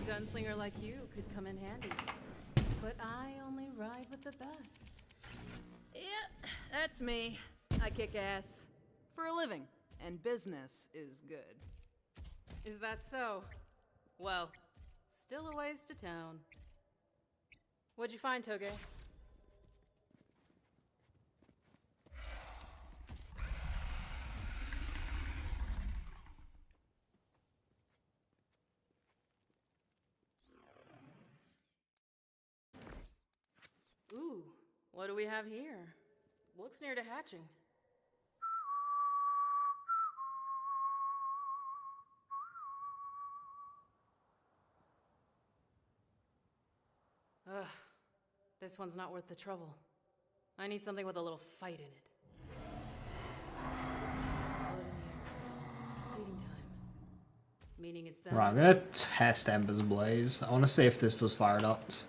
Gunslinger like you could come in handy. But I only ride with the best. Yeah, that's me. I kick ass. For a living. And business is good. Is that so? Well, still a ways to town. What'd you find, Toge? Ooh, what do we have here? Looks near to hatching. Ugh, this one's not worth the trouble. I need something with a little fight in it. Load in the air. Feeding time. Meaning it's that. Right, I'm gonna test Ember's Blaze. I want to see if this does fire dots.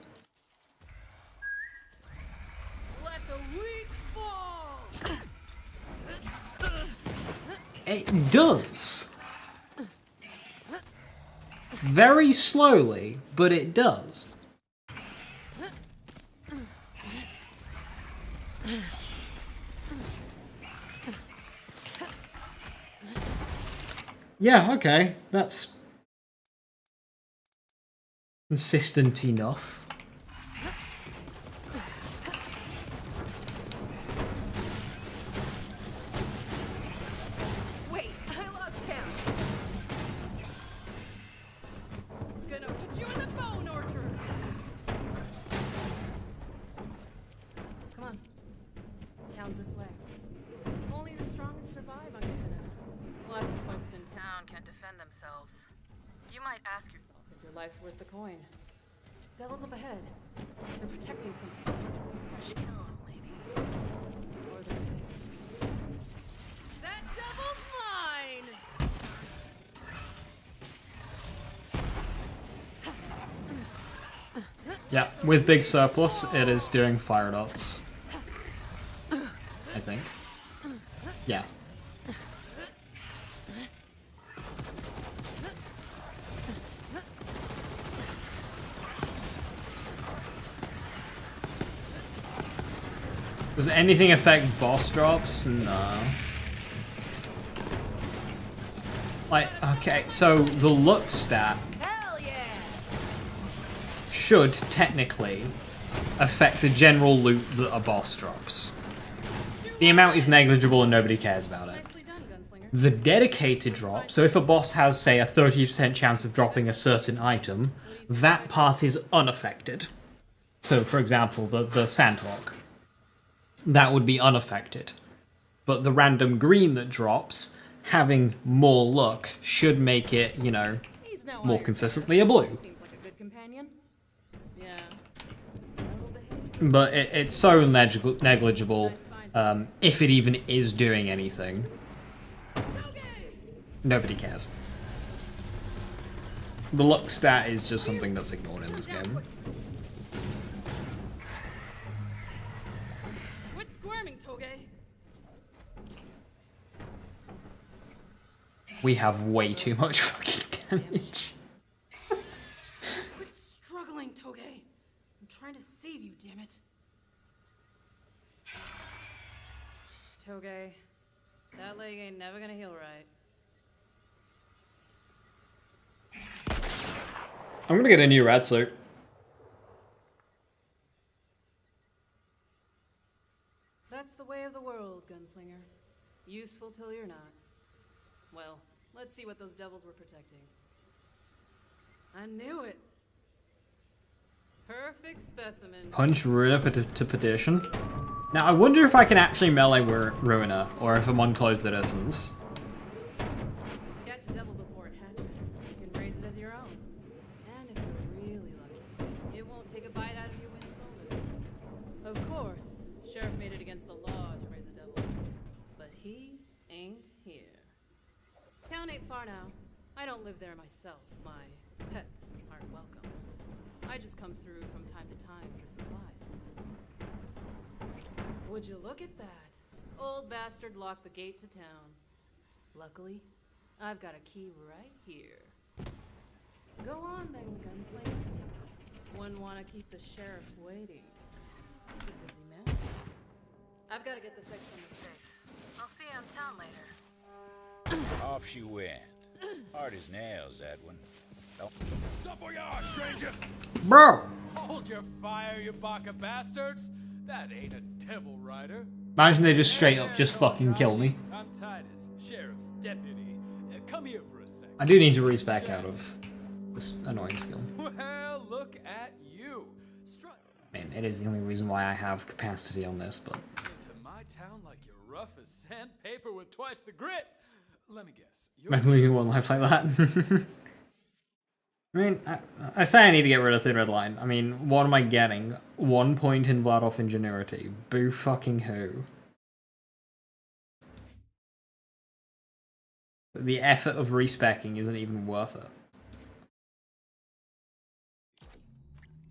Let the weak fall! It does. Very slowly, but it does. Yeah, okay. That's consistent enough. Wait, I lost count. Gonna put you in the bone orchard. Come on. Town's this way. Only the strongest survive on Gehenna. Lots of folks in town can't defend themselves. You might ask yourself if your life's worth the coin. Devil's up ahead. They're protecting something. Fresh kill, maybe. Or they're dead. That devil's mine! Yeah, with big surplus, it is doing fire dots. I think. Yeah. Does anything affect boss drops? No. Like, okay, so the luck stat should technically affect the general loot that a boss drops. The amount is negligible and nobody cares about it. The dedicated drop, so if a boss has, say, a 30% chance of dropping a certain item, that part is unaffected. So, for example, the Sandhawk. That would be unaffected. But the random green that drops, having more luck, should make it, you know, more consistently a blue. Seems like a good companion. Yeah. But it's so negligible, if it even is doing anything. Nobody cares. The luck stat is just something that's ignored in this game. Quit squirming, Toge! We have way too much fucking damage. Quit struggling, Toge! I'm trying to save you, damn it. Toge, that leg ain't never gonna heal right. I'm gonna get a new rat suit. That That's the way of the world, gunslinger. Useful till you're not. Well, let's see what those devils were protecting. I knew it. Perfect specimen. Punch Ruiner to perdition. Now, I wonder if I can actually melee Ruiner, or if I'm unclosed that isn't. Catch a devil before it hatches. You can raise it as your own. And if you're really lucky, it won't take a bite out of you when it's older. Of course, Sheriff made it against the law to raise a devil. But he ain't here. Town ain't far now. I don't live there myself. My pets aren't welcome. I just come through from time to time for supplies. Would you look at that? Old bastard locked the gate to town. Luckily, I've got a key right here. Go on then, gunslinger. Wouldn't want to keep the sheriff waiting. He's a busy man. I've got to get the sex from the safe. I'll see you in town later. Off she went. Hard as nails, that one. Oh. Stop where you are, stranger! Bro! Hold your fire, you baka bastards! That ain't a devil rider. Imagine they just straight up just fucking kill me. I'm Titus, sheriff's deputy. Come here for a sec. I do need to respec out of this annoying skill. Well, look at you. I mean, it is the only reason why I have capacity on this, but... Into my town like you're rough as sandpaper with twice the grit. Let me guess. Imagine living one life like that. I mean, I say I need to get rid of Thin Red Line. I mean, what am I getting? 1 point in Blood off Ingenuity. Boo fucking who. The effort of respecking isn't even worth it.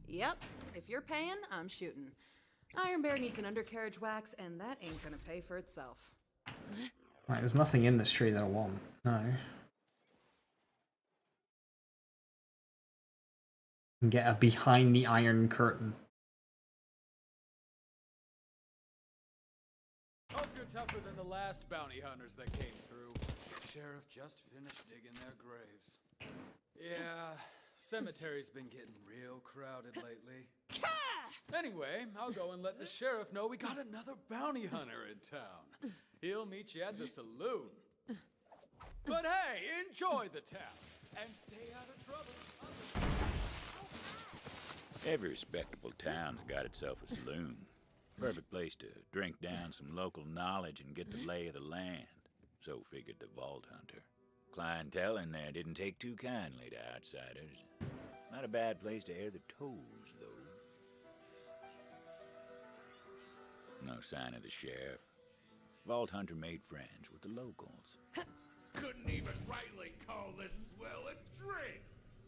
Yep, if you're paying, I'm shooting. Iron Bear needs an undercarriage wax, and that ain't gonna pay for itself. Right, there's nothing in this tree that I want. No. And get a behind the iron curtain. Hope you're tougher than the last bounty hunters that came through. The sheriff just finished digging their graves. Yeah, cemetery's been getting real crowded lately. Anyway, I'll go and let the sheriff know we got another bounty hunter in town. He'll meet you at the saloon. But hey, enjoy the town and stay out of trouble. Every respectable town's got itself a saloon. Perfect place to drink down some local knowledge and get the lay of the land. So figured the Vault Hunter. Clientele in there didn't take too kindly to outsiders. Not a bad place to air the toes, though. No sign of the sheriff. Vault Hunter made friends with the locals. Couldn't even rightly call this swell a drink.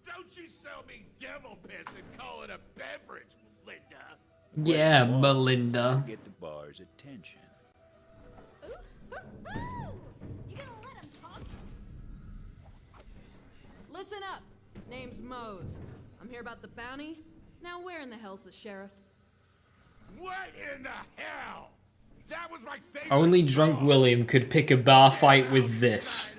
Don't you sell me devil piss and call it a beverage, Linda. Yeah, Belinda. Get the bar's attention. You gonna let him talk? Listen up. Name's Moze. I'm here about the bounty. Now where in the hell's the sheriff? What in the hell? That was my favorite. Only drunk William could pick a bar fight with this.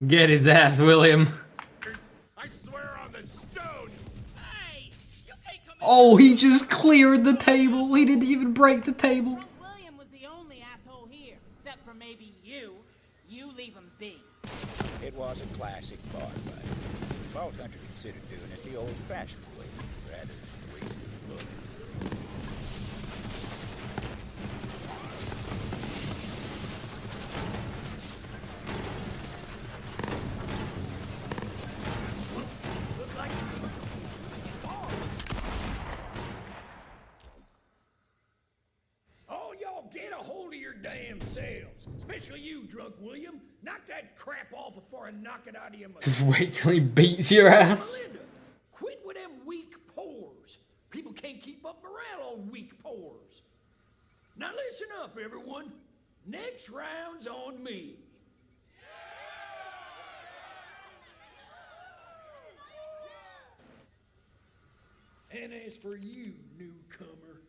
Get his ass, William. I swear on the stone. Hey, you can't come Oh, he just cleared the table. He didn't even break the table. William was the only asshole here, except for maybe you. You leave him be. It was a classic bar fight. Vault Hunter considered doing it the old-fashioned way, rather than wasting bullets. All y'all get a hold of your damn selves. Especially you, drunk William. Knock that crap off before I knock it out of your mouth. Just wait till he beats your ass. Melinda, quit with them weak pores. People can't keep up morale on weak pores. Now listen up, everyone. Next round's on me. And as for you, newcomer,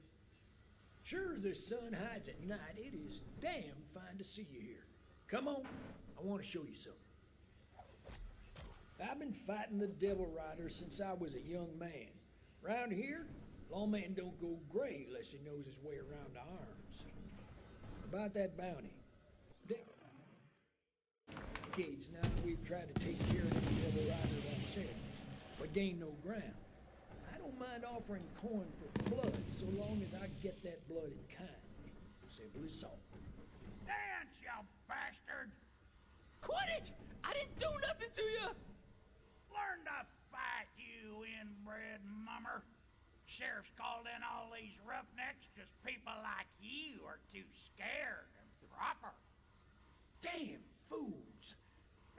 sure as the sun hides at night, it is damn fine to see you here. Come on, I want to show you something. I've been fighting the Devil Rider since I was a young man. Round here, lawman don't go gray unless he knows his way around the arms. About that bounty. Decades now we've tried to take care of the Devil Rider ourselves, but gain no ground. I don't mind offering coin for blood so long as I get that blood in kind. Simple as salt. Dance, you bastard! Quit it! I didn't do nothing to you! Learn to fight, you inbred mummer. Sheriff's called in all these roughnecks because people like you are too scared and proper. Damn fools!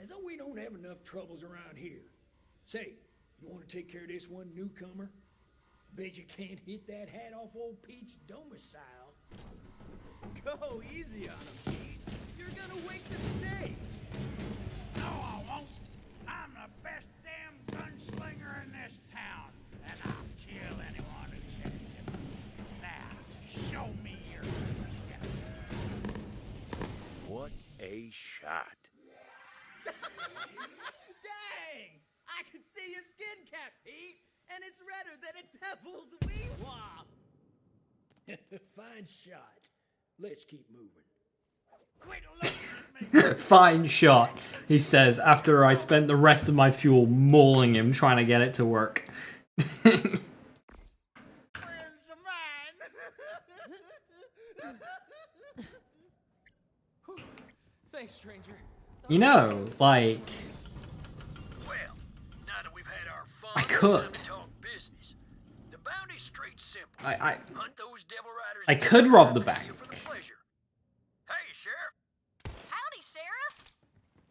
As though we don't have enough troubles around here. Say, you want to take care of this one newcomer? Bet you can't hit that hat off old Pete's domicile. Go easy on him, Pete. You're gonna wake the snakes. No, I won't. I'm the best damn gunslinger in this town, and I'll kill anyone who checks it. Now, show me your What a shot. Dang! I can see your skin cap, Pete, and it's redder than a devil's wee-wah. Fine shot. Let's keep moving. Quit looking at me! Fine shot, he says after I spent the rest of my fuel mauling him trying to get it to work. Thanks, stranger. You know, like, Well, now that we've had our fun, I could. it's time to talk business. The bounty's straight simple. I Hunt those devil riders. I could rob the bank. For the pleasure. Hey, Sheriff. Howdy, Sheriff.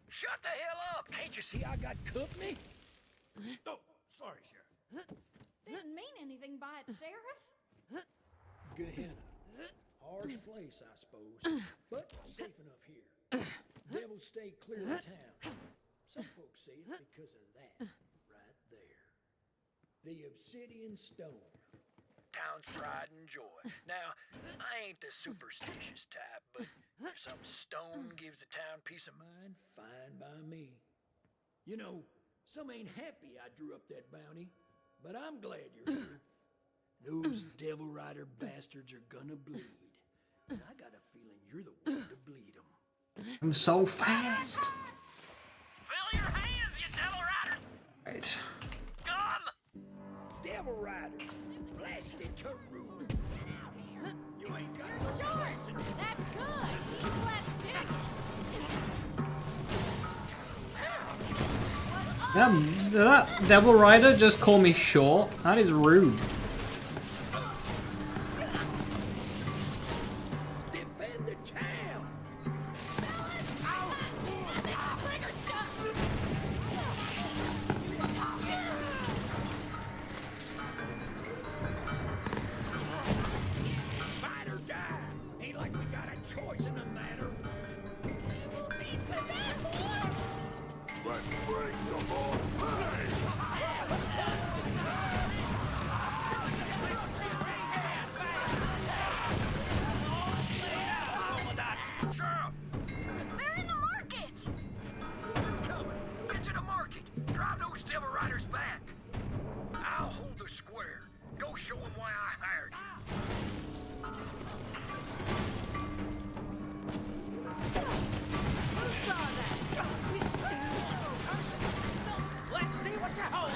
Shut the hell up. Can't you see I got company? Oh, sorry, Sheriff. Didn't mean anything by it, Sheriff. Gehenna. Harsh place, I suppose, but safe enough here. Devils stay clear of town. Some folks say it's because of that, right there. The obsidian stone. Town's pride and joy. Now, I ain't the superstitious type, but if some stone gives the town peace of mind, Fine by me. You know, some ain't happy I drew up that bounty, but I'm glad you're here. Those Devil Rider bastards are gonna bleed. And I got a feeling you're the one to bleed them. I'm so fast. fill your hands, you devil riders! Right. Come! Devil Riders, blasted to ruin. You ain't got You're short. That's good. Keep left dick. Did that Devil Rider just call me short? That is rude. defend the town. Fight or die. Ain't like we got a choice in the matter. Let's break the ball. Sheriff! They're in the market. Coming! Get to the market! Drive those devil riders back! I'll hold the square. Go show them why I hired you. Who saw that? Let's see what you're holding.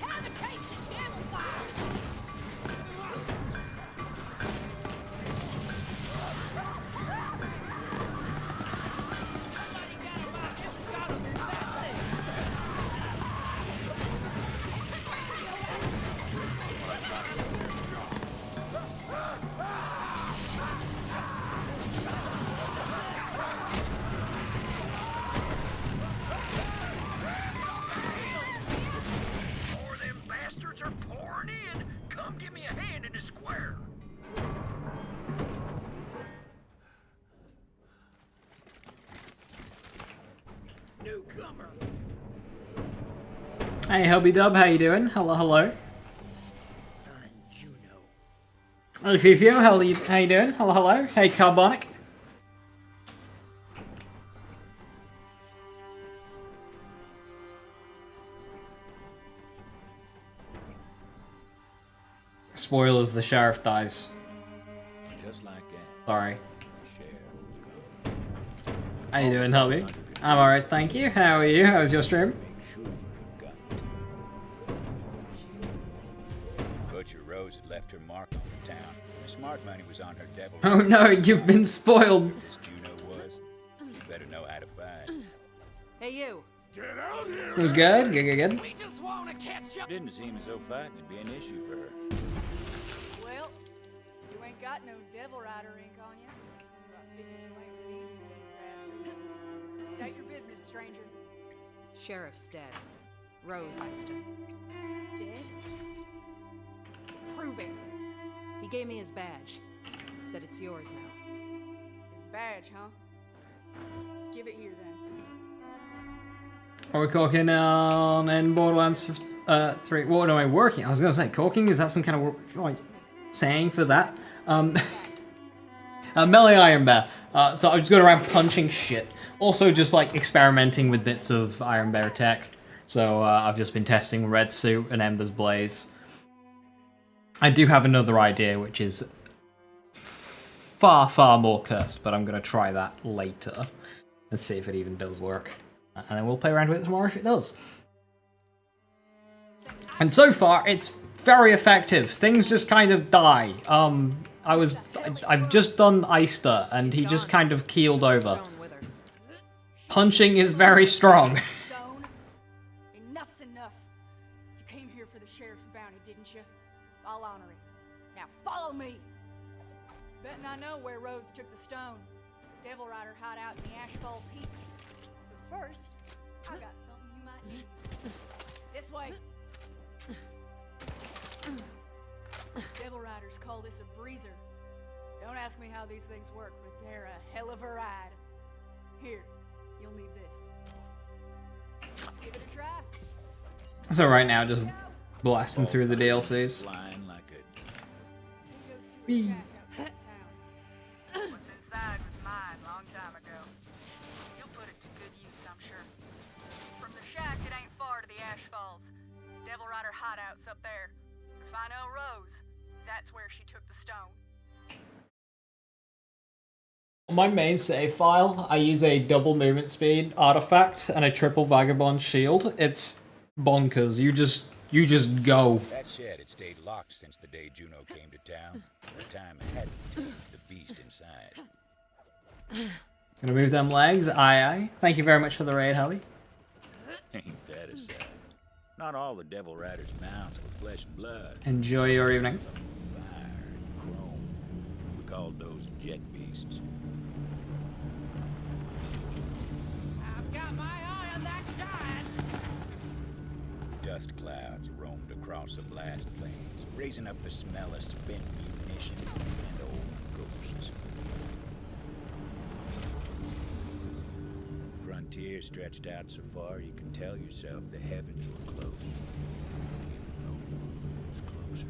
Have a taste of devil fire. More of them bastards are pouring in. Come give me a hand in the square. Newcomer. Hey, Hubby Dub, how you doing? Hello, hello. Hey, Fifio, how you doing? Hello, hello. Hey, Carbonic. Spoilers, the sheriff dies. Just like that. Sorry. How you doing, Hubby? I'm alright, thank you. How are you? How was your stream? Butcher Rose had left her mark on the town. The smart money was on her devil. Oh no, you've been spoiled. This Juno was. You better know how to fight. Hey, you. Get out here! It was good, good. We just want to catch up. Didn't seem as though fighting would be an issue for her. Well, you ain't got no Devil Rider ink on you, so I figured you ain't with these bastards. State your business, stranger. Sheriff's dead. Rose iced him. Dead? Prove it. He gave me his badge. Said it's yours now. His badge, huh? Give it here then. Are we corking on in Borderlands 3? What am I working? I was gonna say, corking? Is that some kind of like saying for that? Melee Iron Bear. So I just go around punching shit. Also just like experimenting with bits of Iron Bear tech. So I've just been testing Red Suit and Ember's Blaze. I do have another idea, which is far, far more cursed, but I'm gonna try that later and see if it even does work. And then we'll play around with it tomorrow if it does. And so far, it's very effective. Things just kind of die. I've just done Eister, and he just kind of keeled over. Punching is very strong. Stone, enough's enough. You came here for the sheriff's bounty, didn't you? I'll honor it. Now follow me. Betting I know where Rose took the stone. Devil Rider hideout in the Ashfall Peaks. But first, I've got something you might need. This way. Devil Riders call this a breezer. Don't ask me how these things work, but they're a hell of a ride. Here, you'll need this. Give it a try. So right now, just blasting through the DLCs. Flying like a... What's inside was mine long time ago. You'll put it to good use, I'm sure. From the shack, it ain't far to the Ash Falls. Devil Rider hideouts up there. If I know Rose, that's where she took the stone. On my main save file, I use a double movement speed artifact and a triple vagabond shield. It's bonkers. You just go. That shed had stayed locked since the day Juno came to town. The time had to take the beast inside. Gonna move them legs. Aye, aye. Thank you very much for the raid, Hubby. Ain't that a sight? Not all the Devil Riders' mounts were flesh and blood. Enjoy your evening. Fire and chrome. We called those jet beasts. I've got my eye on that giant. Dust clouds roamed across the blast plains, raising up the smell of spent munitions and old ghosts. Frontier stretched out so far you can tell yourself the heavens were close. Even though it was closer.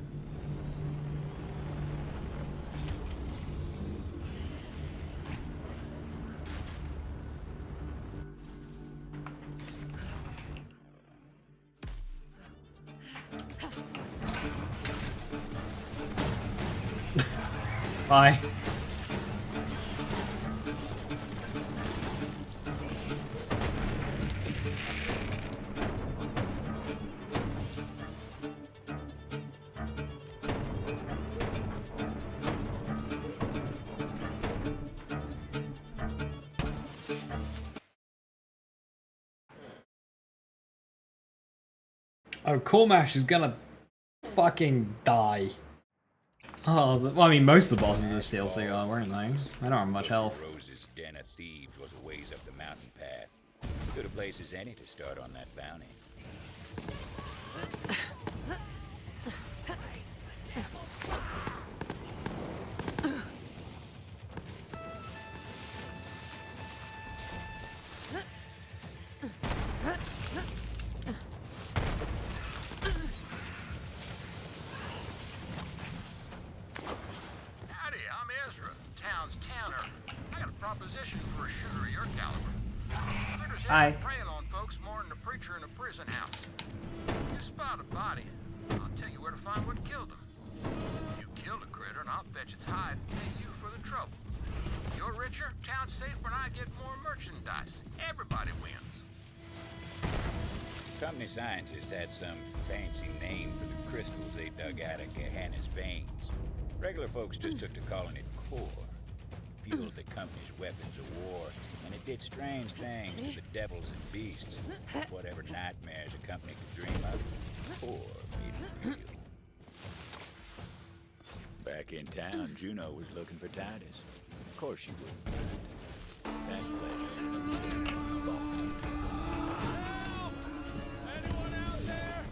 Bye. Oh, Cormash is gonna fucking die. Oh, well, I mean, most of the bosses in this DLC are, weren't they? I don't have much health. Rose's den of thieves was a ways up the mountain path. Good a place as any to start on that bounty. Hi. Preying on folks more than the preacher in a prison house. You spot a body, I'll tell you where to find what killed him. You killed a critter, and I'll fetch its hide and pay you for the trouble. You're richer, town's safer, and I get more merchandise. Everybody wins. Company scientists had some fancy name for the crystals they dug out of Gehenna's veins. Regular folks just took to calling it core. Fueled the company's weapons of war, and it did strange things to the devils and beasts. Whatever nightmares a company could dream of, core made it real. Back in town, Juno was looking for Titus. Of course she would. That pleasure. Anyone out there?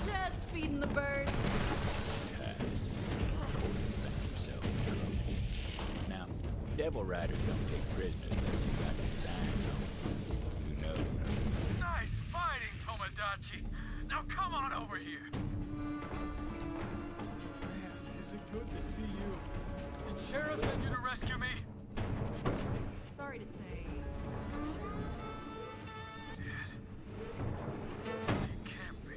Just feeding the birds. Titus. Found himself in trouble. Now, devil riders don't take prisoners unless they got designs on them. Who knows? Nice fighting, Tomodachi. Now come on over here. Man, is it good to see you? Did Sheriff send you to rescue me? Sorry to say. Did. He can't be.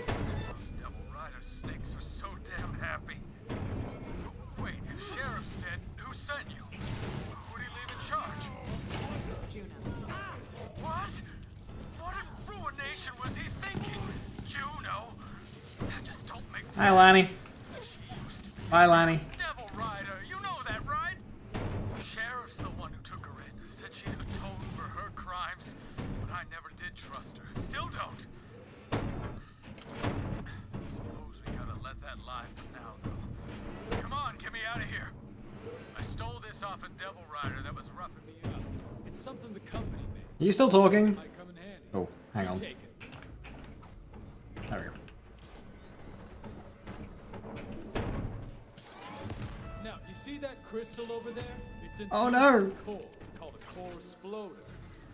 Those Devil Rider snakes are so damn happy. Wait, if Sheriff's dead, who sent you? Who'd he leave in charge? Juno. What? What in ruination was he thinking? Juno? That just don't make sense. Hi, Lanny. She used to be Bye, Lanny. Devil Rider, you know that, right? Sheriff's the one who took her in. Said she'd atone for her crimes. But I never did trust her. Still don't. Suppose we gotta let that lie for now, though. Come on, get me out of here. I stole this off a Devil Rider that was roughing me up. It's something the company made. Are you still talking? Might come in handy. Oh, hang on. Take it. There we go. Now, you see that crystal over there? It's an Oh, no. core called a core exploder.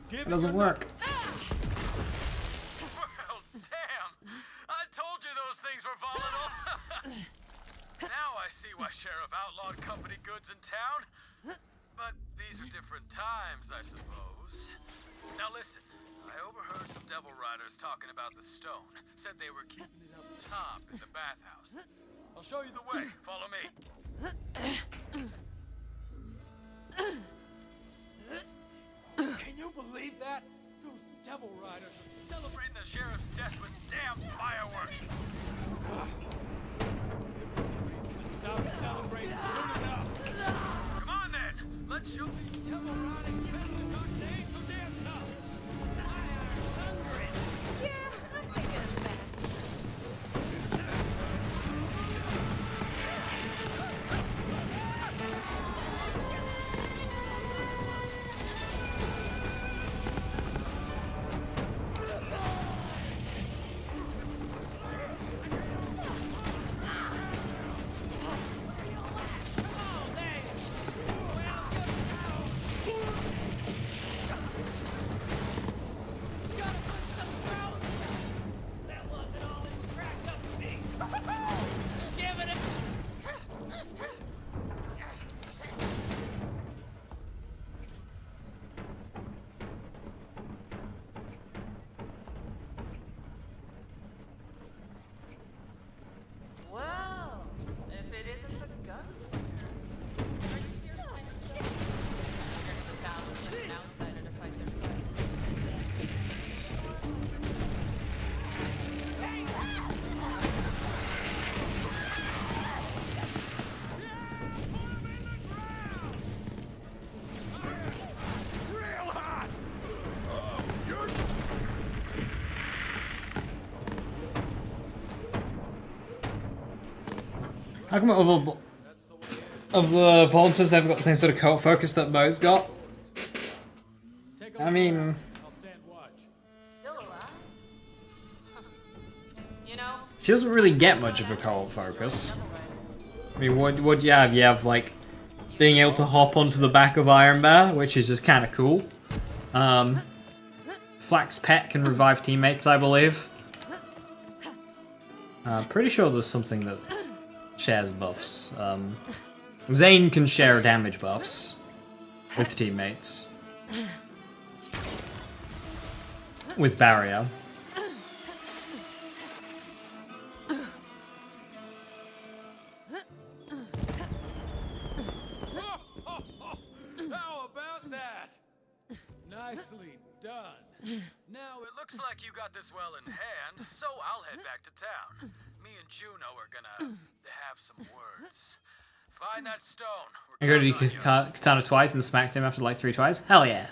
Give It doesn't your work. Well, damn! I told you those things were volatile. Now I see why Sheriff outlawed company goods in town. But these are different times, I suppose. Now listen, I overheard some Devil Riders talking about the stone. Said they were keeping it up top in the bathhouse. I'll show you the way. Follow me. Can you believe that? Those Devil Riders are celebrating the Sheriff's death with damn fireworks. reason to stop celebrating soon enough. Come on then, let's show these Devil Riding peasants our ain't so damn tough. Yeah, I'm thinking of that. Well, if it isn't the guns. There's a thousand an outsider to fight their fight. Real hot! Oh, you're... How come of the volunteers haven't got the same sort of cult focus that Moze got? I mean, I'll stand watch. Still alive? You know, she doesn't really get much of a cult focus. Devil Riders. I mean, what do you have? You have, like, being able to hop onto the back of Iron Bear, which is just kind of cool. Flax Pet can revive teammates, I believe. Pretty sure there's something that shares buffs. Zane can share damage buffs with teammates. With Barrier. How about that? Nicely done. Now it looks like you got this well in hand, so I'll head back to town. Me and Juno are gonna have some words. Find that stone. I go to do Katana twice and smacked him after like 3 tries. Hell yeah.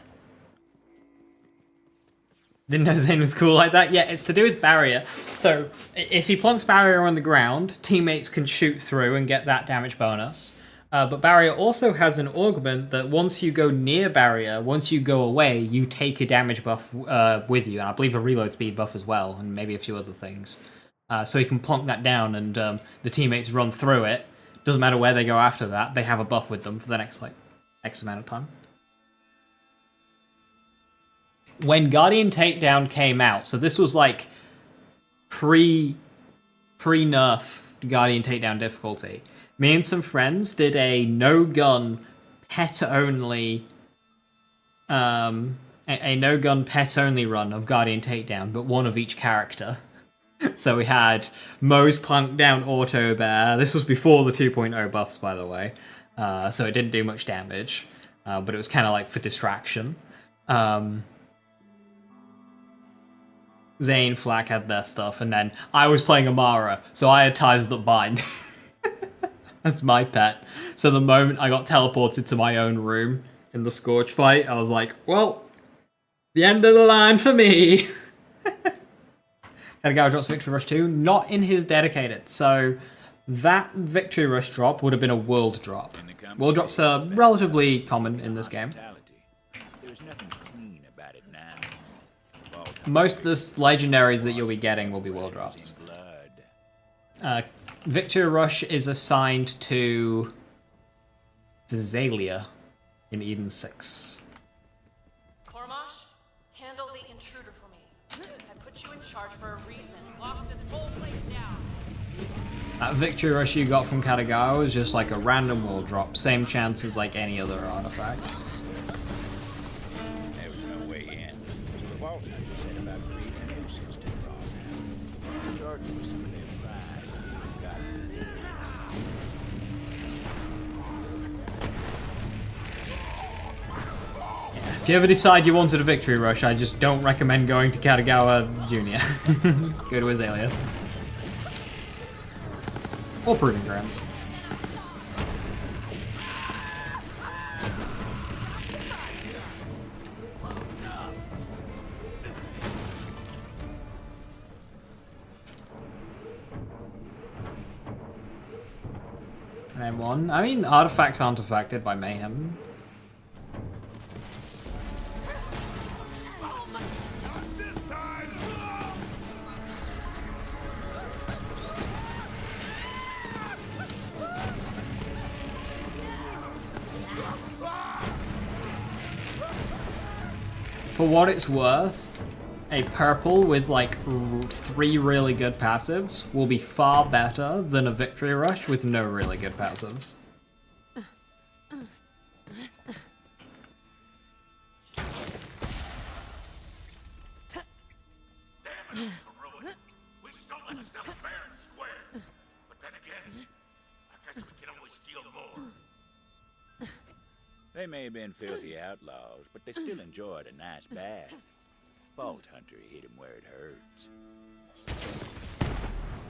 Didn't know Zane was cool like that. Yeah, it's to do with Barrier. So if he plonks Barrier on the ground, teammates can shoot through and get that damage bonus. But Barrier also has an augment that once you go near Barrier, once you go away, you take a damage buff with you. And I believe a reload speed buff as well, and maybe a few other things. So he can plonk that down and the teammates run through it. Doesn't matter where they go after that, they have a buff with them for the next, like, X amount of time. When Guardian Takedown came out, so this was, like, pre-nerf Guardian Takedown difficulty, me and some friends did a no-gun, pet-only, a no-gun, pet-only run of Guardian Takedown, but one of each character. So we had Moze plunk down Auto Bear. This was before the 2.0 buffs, by the way. So it didn't do much damage. But it was kind of like for distraction. Zane, Flack had their stuff. And then I was playing Amara. So I had Ties That Bind. That's my pet. So the moment I got teleported to my own room in the Scorch fight, I was like, well, the end of the line for me. Katagawa drops Victory Rush 2, not in his dedicated. So that Victory Rush drop would have been a world drop. World drops are relatively common in this game. Most of the legendaries that you'll be getting will be world drops. Victory Rush is assigned to Zalia in Eden 6. Cormash, handle the intruder for me. I put you in charge for a reason. Lock this whole place down. That Victory Rush you got from Katagawa is just like a random world drop. Same chance as like any other artifact. There was no way in. So the Vault Hunter said about creating a new system now. Starting with some of their prize. Got it. If you ever decide you wanted a Victory Rush, I just don't recommend going to Katagawa Jr. Go to Azalea. Or Proving Grounds. And then one. I mean, artifacts aren't affected by Mayhem. For what it's worth, a purple with like 3 really good passives will be far better than a Victory Rush with no really good passives. We stole that stuff fair and square. But then again, I guess we can always steal more. They may have been filthy outlaws, but they still enjoyed a nice bath. Vault Hunter hit him where it hurts.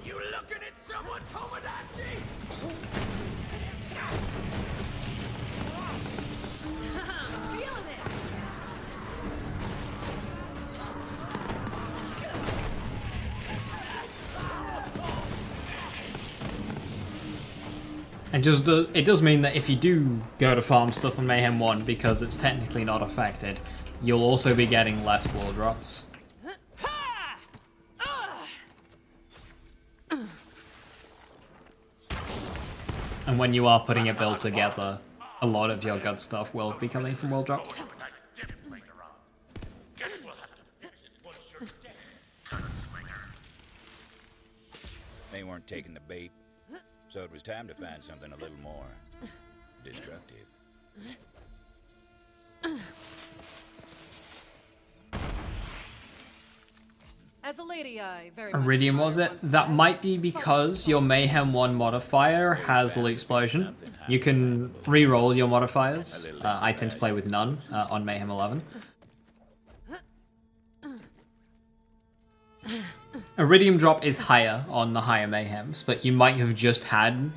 You looking at someone, Tomodachi? Feeling it. And just it does mean that if you do go to farm stuff on Mayhem 1, because it's technically not affected, you'll also be getting less wall drops. And when you are putting a build together, a lot of your good stuff will be coming from world drops. They weren't taking the bait, so it was time to find something a little more destructive. As a lady, I very much Iridium, was admire it? one's That style. might be because your Mayhem 1 modifier has Loot Explosion. You can re-roll your modifiers. I tend to play with none on Mayhem 11. Iridium drop is higher on the higher Mayhems, but you might have just had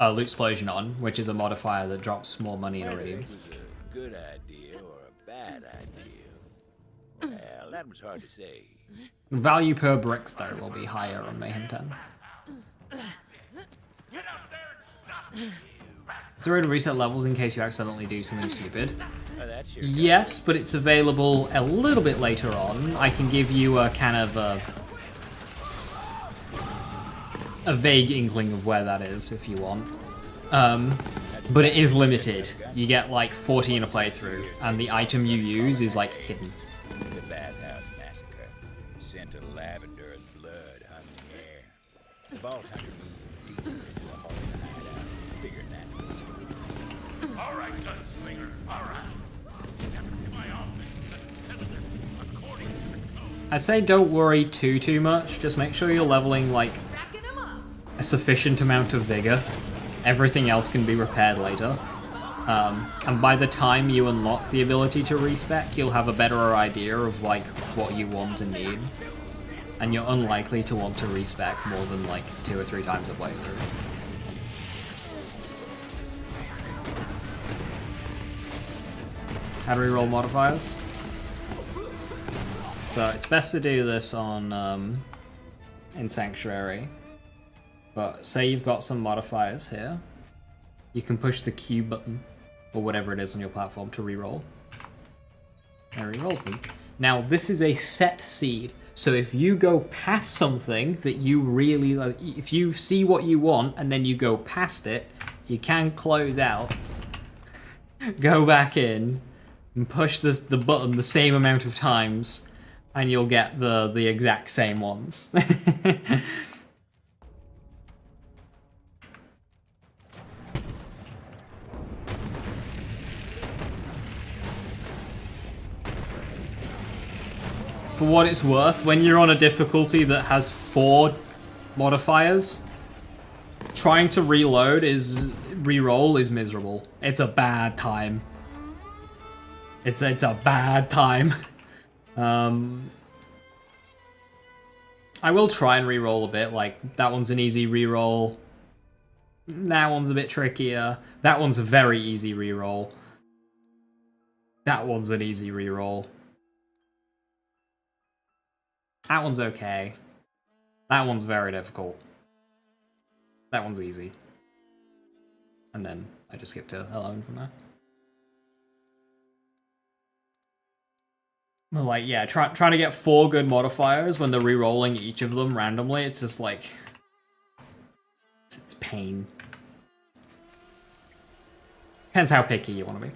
a Loot Explosion on, which is a modifier that drops more money in Whether Iridium. it was a good idea or a bad idea, well, that was hard to say. Value per brick, though, will be higher on Mayhem 10. Is there a way to reset levels in case you accidentally do something stupid? Yes, but it's available a little bit later on. I can give you a kind of a vague inkling of where that is if you want. But it is limited. You get like 40 in a playthrough, and the item you use is like hidden. The Bathhouse Massacre. Scent of lavender and blood hung in the air. The Vault Hunter moved deeper into a Morton hideout, figuring that was the All right, gunslinger. All right. Step into my office and settle this according to the code. I'd say don't worry too much. Just make sure you're leveling like a sufficient amount of vigor. Everything else can be repaired later. And by the time you unlock the ability to respec, you'll have a better idea of like what you want and need. And you're unlikely to want to respec more than like 2 or 3 times a playthrough. How to reroll modifiers? So it's best to do this on in Sanctuary. But say you've got some modifiers here. You can push the Q button, or whatever it is on your platform, to reroll. And it rerolls them. Now, this is a set seed, so if you go past something that you really like, if you see what you want and then you go past it, you can close out, go back in, and push the button the same amount of times, and you'll get the exact same ones. For what it's worth, when you're on a difficulty that has 4 modifiers, trying to reload reroll is miserable. It's a bad time. It's a bad time. I will try and reroll a bit. Like that one's an easy reroll. That one's a bit trickier. That one's a very easy reroll. That one's an easy reroll. That one's okay. That one's very difficult. That one's easy. And then I just skip to 11 from there. But like, yeah, trying to get 4 good modifiers when they're re-rolling each of them randomly, it's just like... It's pain. Depends how picky you want to be.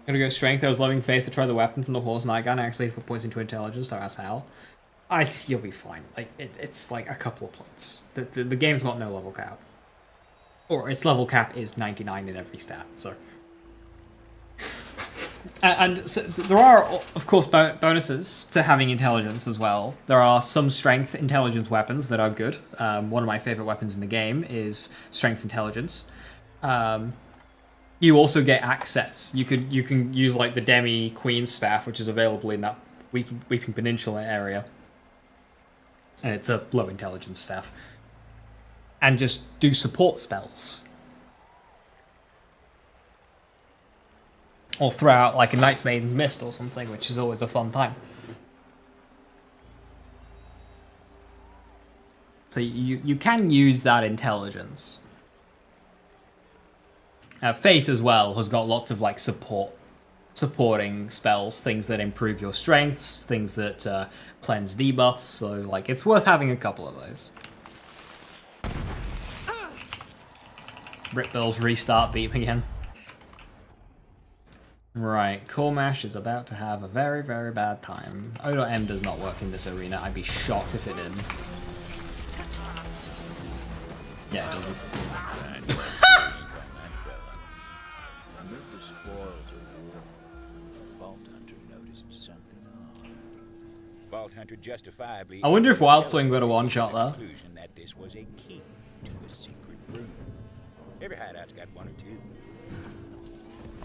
Gonna go strength. I was loving faith to try the weapon from the horse nightgun. I actually put points into intelligence. Don't ask how. You'll be fine. Like it's like a couple of points. The game's got no level cap, or its level cap is 99 in every stat. So, and so there are of course bonuses to having intelligence as well. There are some strength intelligence weapons that are good. One of my favorite weapons in the game is strength intelligence. You also get access. You can use like the Demi Queen staff, which is available in that Weeping Peninsula area, and it's a low intelligence staff, and just do support spells, or throw out like a Knight's Maiden's Mist or something, which is always a fun time. So you can use that intelligence. Faith as well has got lots of like supporting spells, things that improve your strengths, things that cleanse debuffs, so like it's worth having a couple of those. Rip Bill's restart beep again. Right, Cormash is about to have a very, very bad time. O.M does not work in this arena. I'd be shocked if it did. Yeah, it doesn't. Vault Hunter justifiably. I wonder if Wild Swing got a one-shot though. Conclusion that this was a key to a secret room. Every hideout's got one or two.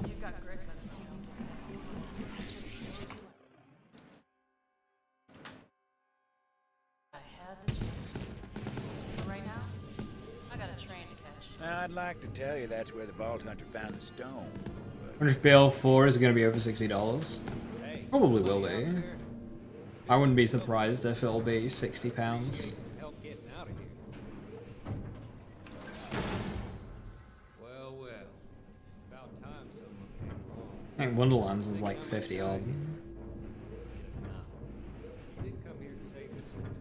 You've got great medicine. I had the chance. But right now, I got a train to catch. I'd like to tell you that's where the Vault Hunter found the stone. I wonder if BL4 is going to be over $60. Probably will be. I wouldn't be surprised if it'll be £60. Well, it's about time someone came along. I think Wonderlands was like 50 odd. Guess not. You didn't come here to save this one.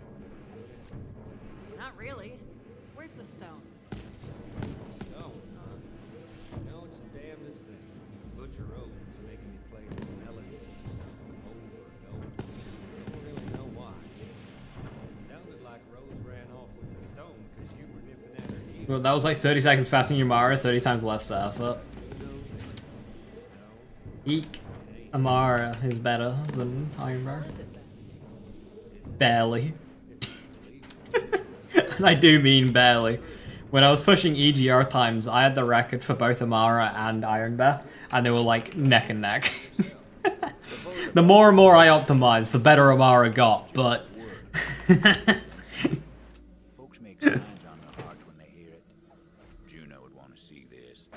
Not really. Where's the stone? Stone, huh? You know, it's the damnedest thing. Butcher Rose was making me play this melody to the stone over and over. Don't really know why. It sounded like Rose ran off with the stone because you were nipping at her heels. Well, that was like 30 seconds faster than Amara, 30 times left effort. Eek. Amara is better than Ironbar. Barely. And I do mean barely. When I was pushing EGR times, I had the record for both Amara and Iron Bear, and they were like neck and neck. The more and more I optimized, the better Amara got, but... Folks make signs on their hearts when they hear it. Juno would want to see this.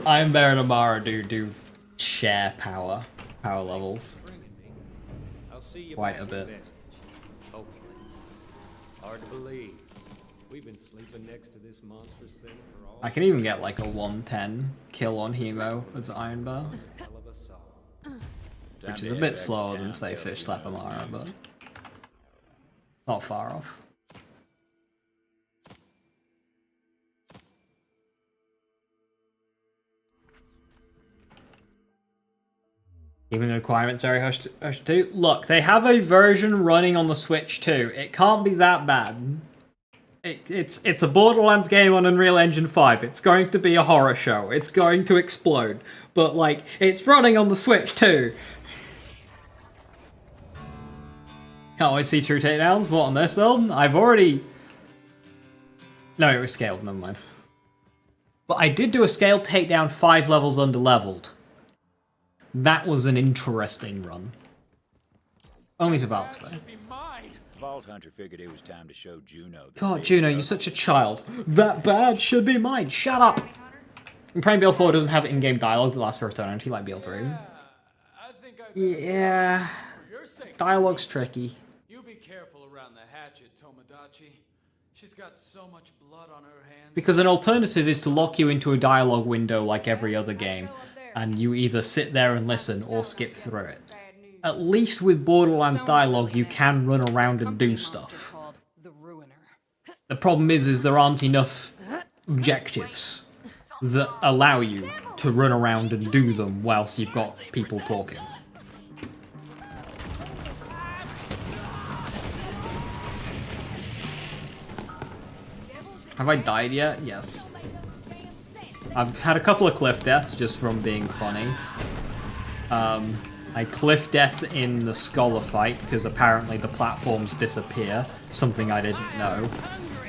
Iron Bear and Amara do share power levels. I'll see you Quite back a in bit. Vestige. Hopefully. Hard to believe. We've been sleeping next to this monstrous thing for all. I can even get like a 110 kill on Hemo as Iron Bear, hell of a song. which is a bit slower than say Fish Slap Amara, but not far off. Even the requirements very hushed too. Look, they have a version running on the Switch too. It can't be that bad. It's a Borderlands game on Unreal Engine 5. It's going to be a horror show. It's going to explode. But like, it's running on the Switch too. Can't wait to see true takedowns. What, on this build? I've already... No, it was scaled, never mind. But I did do a scaled takedown 5 levels under leveled. That was an interesting run. Only to Valks though. Vault Hunter figured it was time to show Juno. God, Juno, you're such a child. That bad should be mine. Shut up! I'm praying BL4 doesn't have in-game dialogue that lasts for eternity like BL3. Yeah. Dialogue's tricky. You be careful around the hatchet, Tomodachi. She's got so much blood on her hands. Because an alternative is to lock you into a dialogue window like every other game, and you either sit there and listen or skip through it. At least with Borderlands dialogue, you can run around and do stuff. The problem is there aren't enough objectives that allow you to run around and do them whilst you've got people talking. Have I died yet? Yes. I've had a couple of cliff deaths just from being funny. I cliff death in the Scholar fight because apparently the platforms disappear, something I didn't know.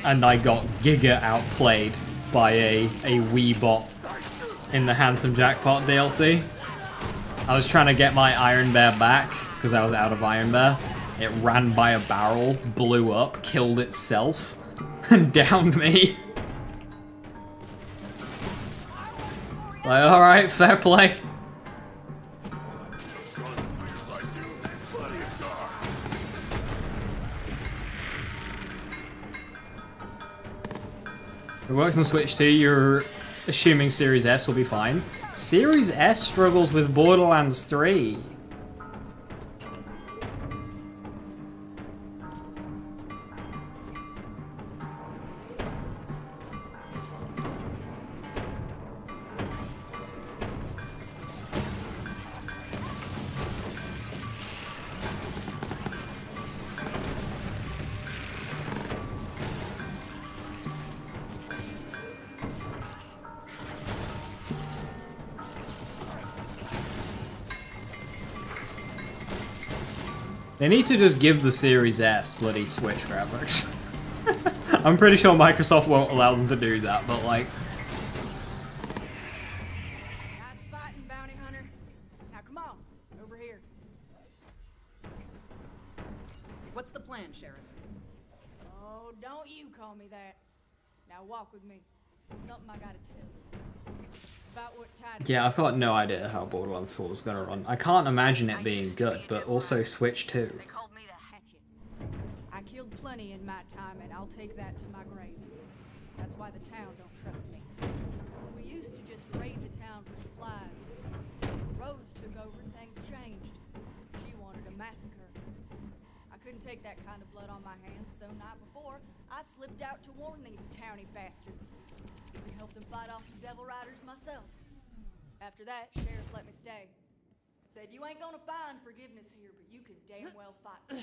And I got Giga outplayed by a Wii bot in the Handsome Jackpot DLC. I was trying to get my Iron Bear back because I was out of Iron Bear. It ran by a barrel, blew up, killed itself, and downed me. Like, alright, fair play. It works on Switch too, you're assuming Series S will be fine. Series S struggles with Borderlands 3. They need to just give the Series S bloody Switch graphics. I'm pretty sure Microsoft won't allow them to do that, but like... Nice fighting, bounty hunter. Now come on, over here. What's the plan, Sheriff? Oh, don't you call me that. Now walk with me. Something I gotta tell you. About what Titus... Yeah, I've got no idea how Borderlands 4 is gonna run. I can't imagine it being good, but also Switch 2. They called me the Hatchet. I killed plenty in my time, and I'll take that to my grave. That's why the town don't trust me. We used to just raid the town for supplies. Rose took over and things changed. She wanted a massacre. I couldn't take that kind of blood on my hands, so night before, I slipped out to warn these towny bastards. We helped them fight off the Devil Riders myself. After that, Sheriff let me stay. Said, you ain't gonna find forgiveness here, but you can damn well fight for it.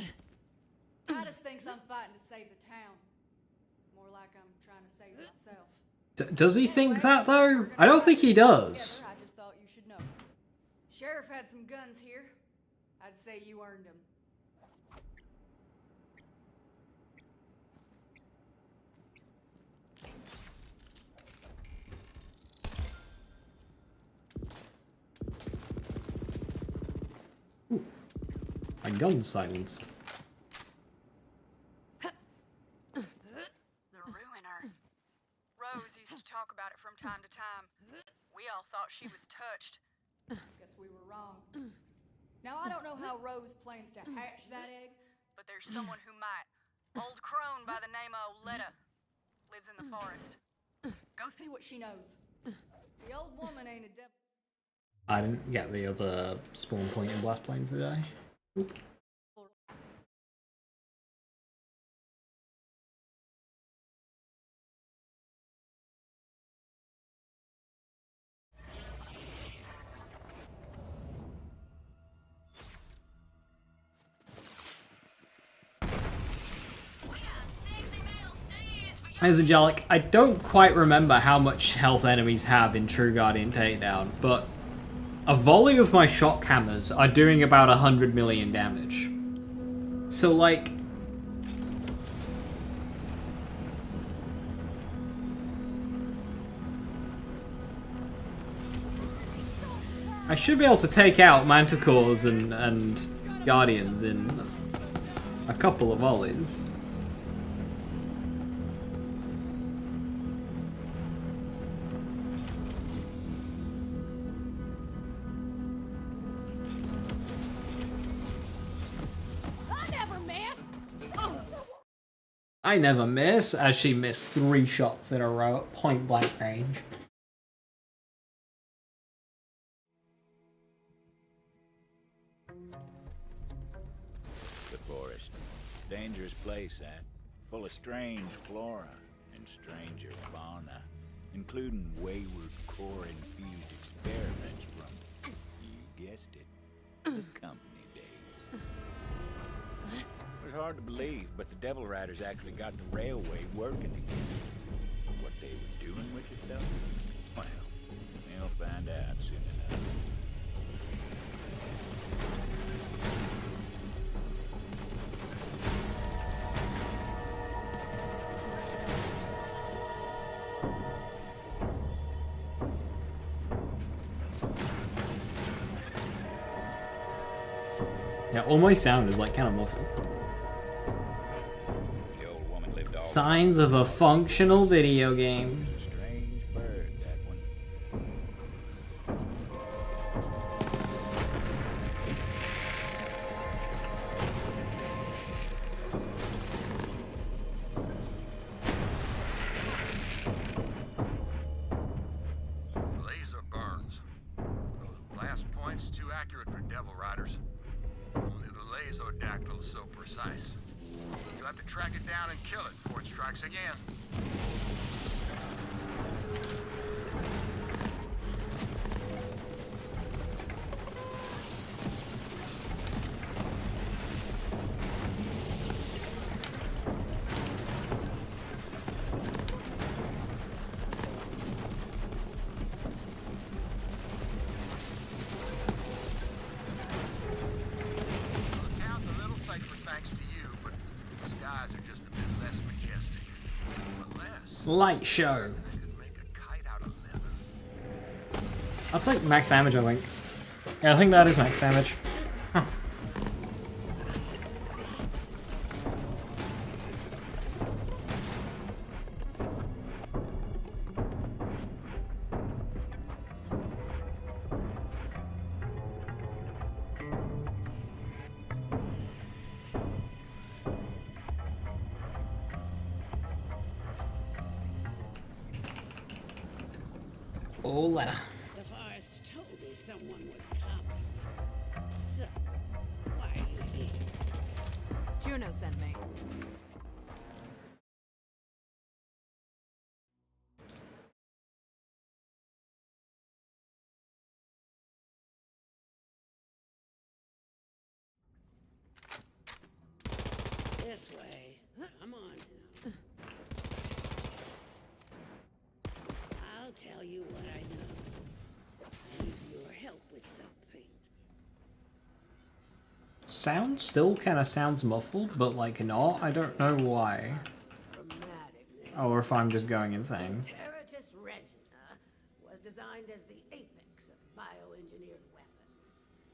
Titus thinks I'm fighting to save the town. More like I'm trying to save myself. Does he think that, though? I don't think he does. I just thought you should know. Sheriff had some guns here. I'd say you earned them. My gun's silenced. The Ruiner. Rose used to talk about it from time to time. We all thought she was touched. Guess we were wrong. Now, I don't know how Rose plans to hatch that egg, but there's someone who might. Old crone by the name of Oletta. Lives in the forest. Go see what she knows. The old woman ain't a devil. I didn't get the other spawn point in Blast Plains today. Oop. As Angelic, I don't quite remember how much health enemies have in True Guardian Takedown, but a volley of my shock hammers are doing about 100 million damage. So, like... I should be able to take out Manticores and Guardians in a couple of volleys. I never miss, as she missed 3 shots in a row at point blank range. The forest. Dangerous place, that. Full of strange flora and stranger fauna, including wayward core-infused experiments from, you guessed it, the company days. It was hard to believe, but the Devil Riders actually got the railway working again. What they were doing with it, though? Well, we'll find out soon enough. Yeah, all my sound is like kind of muffled. Signs of a functional video game. Strange bird, that one. Laser burns. Those blast points too accurate for Devil Riders. Only the Laserdactyl is so precise. You'll have to track it down and kill it before it strikes again. The town's a little Light show. That's like max damage, I think. Yeah, I think that is max damage. Huh. Oh, letter. The forest told me someone was coming. So, why are you here? Juno sent me. This way. Come on now. I'll tell you what I know. I need your help with something. Sound still kind of sounds muffled, but like not. I don't know why. Or if I'm just going insane. Terratus Regina was designed as the apex of bioengineered weapons.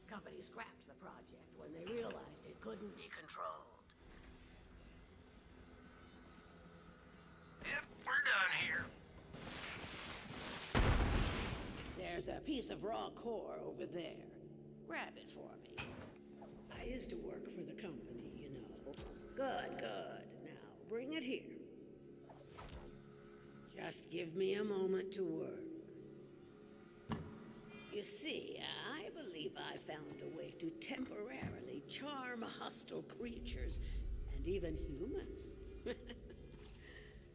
Company scrapped the project when they realized it couldn't be controlled. Yep, we're done here. There's a piece of raw core over there. Grab it for me. I used to work for the company, you know. Good, good. Now, bring it here. Just give me a moment to work. You see, I believe I found a way to temporarily charm hostile creatures, and even humans.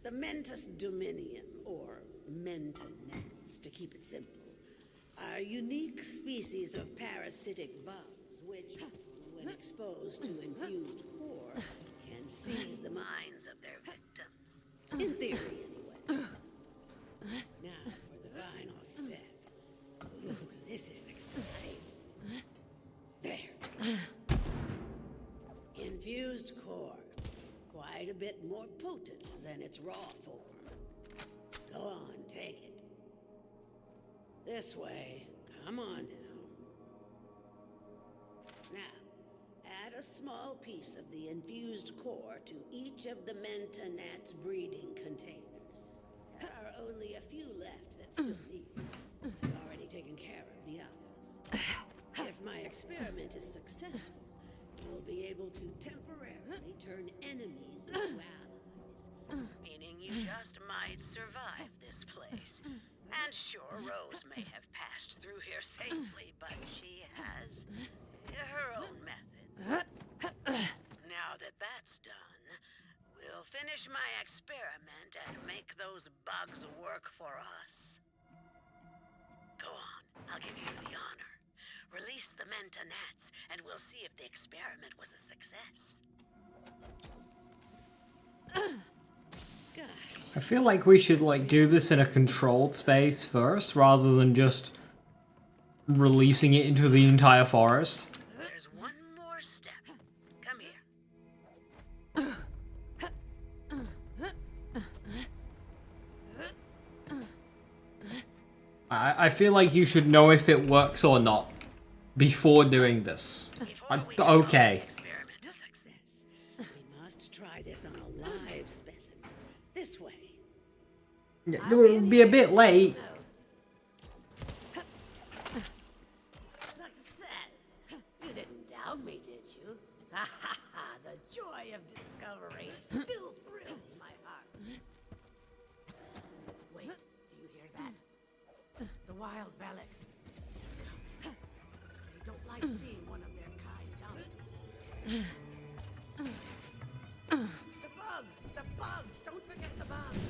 The Mentus Dominion, or Mentonats, to keep it simple, are unique species of parasitic bugs which, when exposed to infused core, can seize the minds of their victims. In theory, anyway. Now for the final step. Ooh, this is exciting. There. Infused core. Quite a bit more potent than its raw form. Go on, take it. This way. Come on now. Now, add a small piece of the infused core to each of the Mentonats' breeding containers. There are only a few left that still need it. I've already taken care of the others. If my experiment is successful, you'll be able to temporarily turn enemies into allies. Meaning you just might survive this place. And sure, Rose may have passed through here safely, but she has her own methods. Now that that's done, we'll finish my experiment and make those bugs work for us. Go on, I'll give you the honor. Release the Mentonats, and we'll see if the experiment was a success. I feel like we should like do this in a controlled space first, rather than just releasing it into the entire forest. There's one more step. Come here. I feel like you should know if it works or not before doing this. Okay. Experiment a success. We must try this on a live specimen. This way. Yeah, it will be a bit late. Success! You didn't doubt me, did you? Ha ha ha! The joy of discovery still thrills my heart. Wait, do you hear that? The wild Balex. They don't like seeing one of their kind dominated this way. The bugs! The bugs! Don't forget the bugs!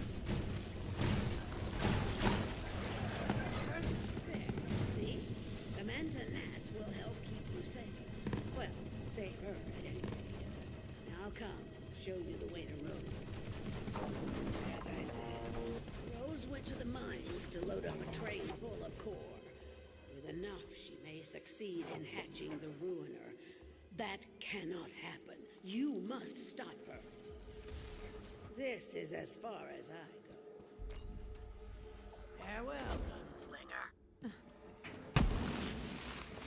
There, see? The Mentonats will help keep you safe. Well, safer at any rate. Now come, I'll show you the way to Rose. As I said, Rose went to the mines to load up a train full of core. With enough, she may succeed in hatching the Ruiner. That cannot happen. You must stop her. This is as far as I go. Farewell, gunslinger.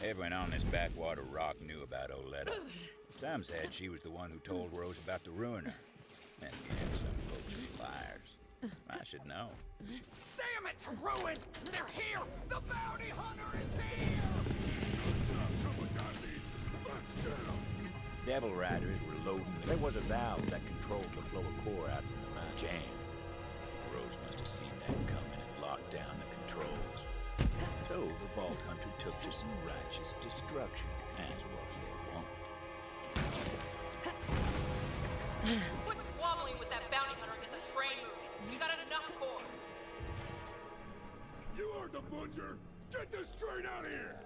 Everyone on this backwater rock knew about Oletta. Some said she was the one who told Rose about the ruiner. And again, some folks are liars. I should know. Damn it, Ruin! They're here! The bounty hunter is here! Devil Riders were loading. There was a valve that controlled the flow of core out from the mine jam. Rose must have seen that coming and locked down the controls. So the Vault Hunter took to some righteous destruction, as was their wont. Quit squabbling with that bounty hunter and get the train moving. You got enough core. You heard the butcher! Get this train out of here!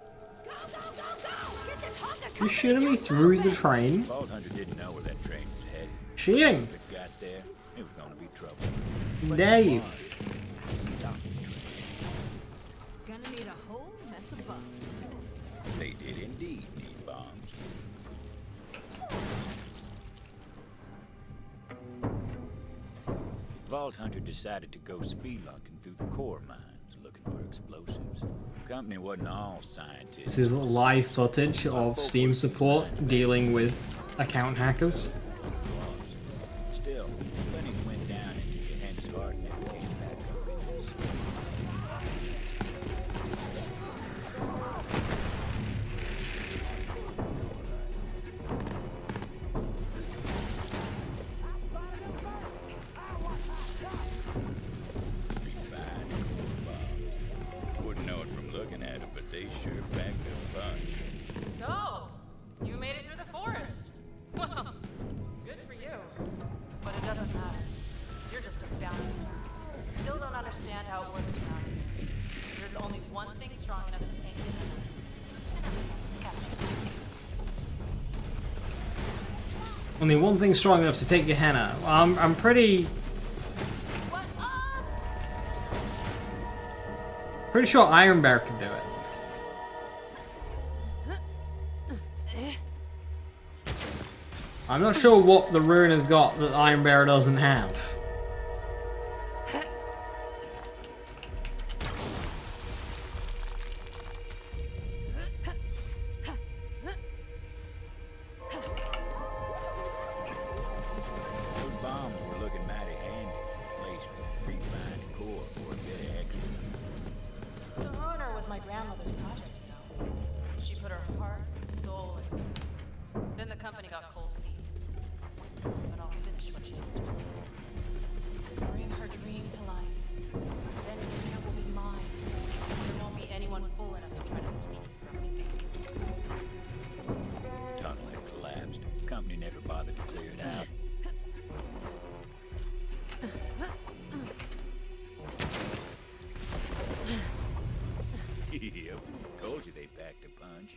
Go, go, go, go! Get this hunk of You shooting me through the train? Vault Hunter didn't know where that train was headed. Cheating. If it got there, it was gonna be trouble. Dare you? Gonna need a whole mess of bombs. They did indeed need bombs. Vault Hunter decided to go spelunking through the core mines, looking for explosives. Company wasn't all scientists. This is live footage of Steam support dealing with account hackers. Still, plenty went down into Gehenna's heart and never came back up in this. Wouldn't know it from looking at it, but they sure packed a punch. So, you made it through the forest. Well, good for you. But it doesn't matter. You're just a bounty hunter. Still don't understand how it works around here. There's only one thing strong enough to take it. Only one thing strong enough to take Gehenna. I'm pretty sure Iron Bear can do it. I'm not sure what the rune has got that Iron Bear doesn't have. Those bombs were looking mighty handy, laced with refined core for a bit of extra. The ruiner was my grandmother's project, you know. She put her heart and soul into it. Then the company got cold feet. But I'll finish what she started. Bring her dream to life. Then Gehenna will be mine. There won't be anyone fool enough to try to take it from me. Tunnel had collapsed. Company never bothered to clear it out. Yep, told you they packed a punch.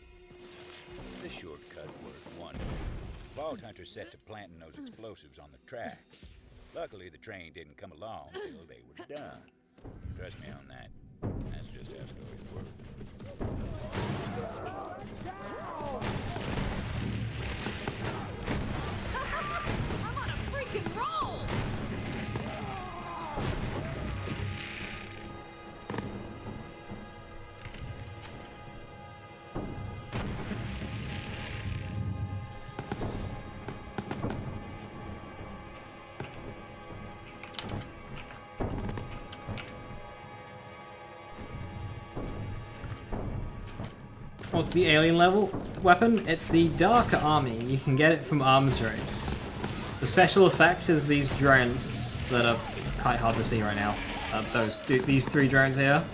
The shortcut worked wonders. Vault Hunter set to planting those explosives on the tracks. Luckily, the train didn't come along till they were done. Trust me on that. That's just how stories work. I'm on a freaking roll! What's the alien level weapon? It's the Darker Army. You can get it from Arms Race. The special effect is these drones that are quite hard to see right now. These three drones here.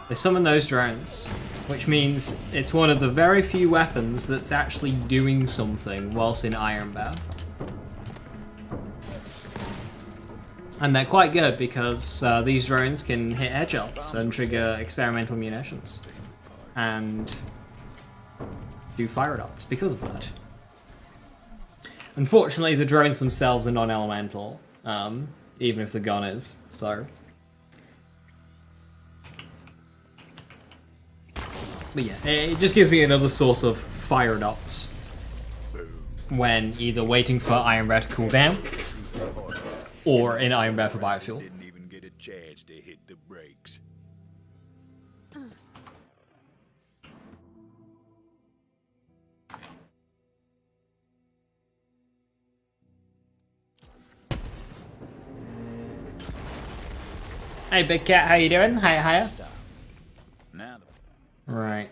They summon those drones, which means it's one of the very few weapons that's actually doing something whilst in Iron Bear. And they're quite good because these drones can hit headshots and trigger experimental munitions. And do fire dots because of that. Unfortunately, the drones themselves are non-elemental, even if the gun is, so. But yeah, it just gives me another source of fire dots when either waiting for Iron Bear to cool down, or in Iron Bear for biofuel. Didn't even get a chance to hit the brakes. Hey, Big Cat, how you doing? Hiya. Now Right.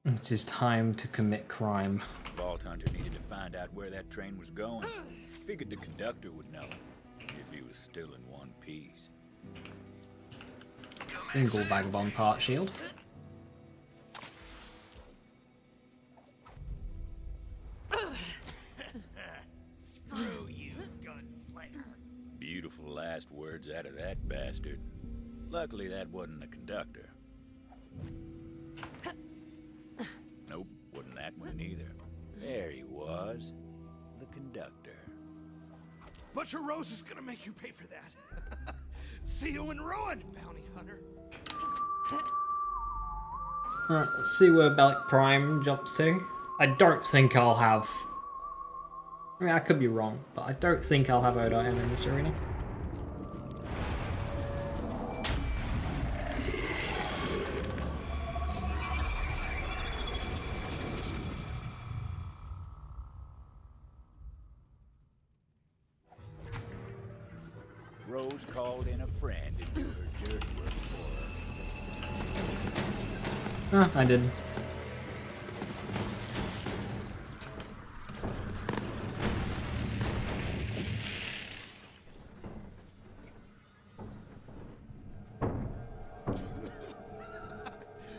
It is time to commit crime. the Vault Hunter needed to find out where that train was going. Figured the conductor would know if he was still in one piece. Single vagabond part shield. Screw you, gunslinger. Beautiful last words out of that bastard. Luckily, that wasn't the conductor. Nope, wasn't that one either. There he was, the conductor. Butcher Rose is gonna make you pay for that. See you in ruin, bounty hunter. Alright, let's see where Bellic Prime jumps to. I don't think I'll have... I mean, I could be wrong, but I don't think I'll have ODM in this arena. Rose called in a friend to do her dirty work for her. I didn't.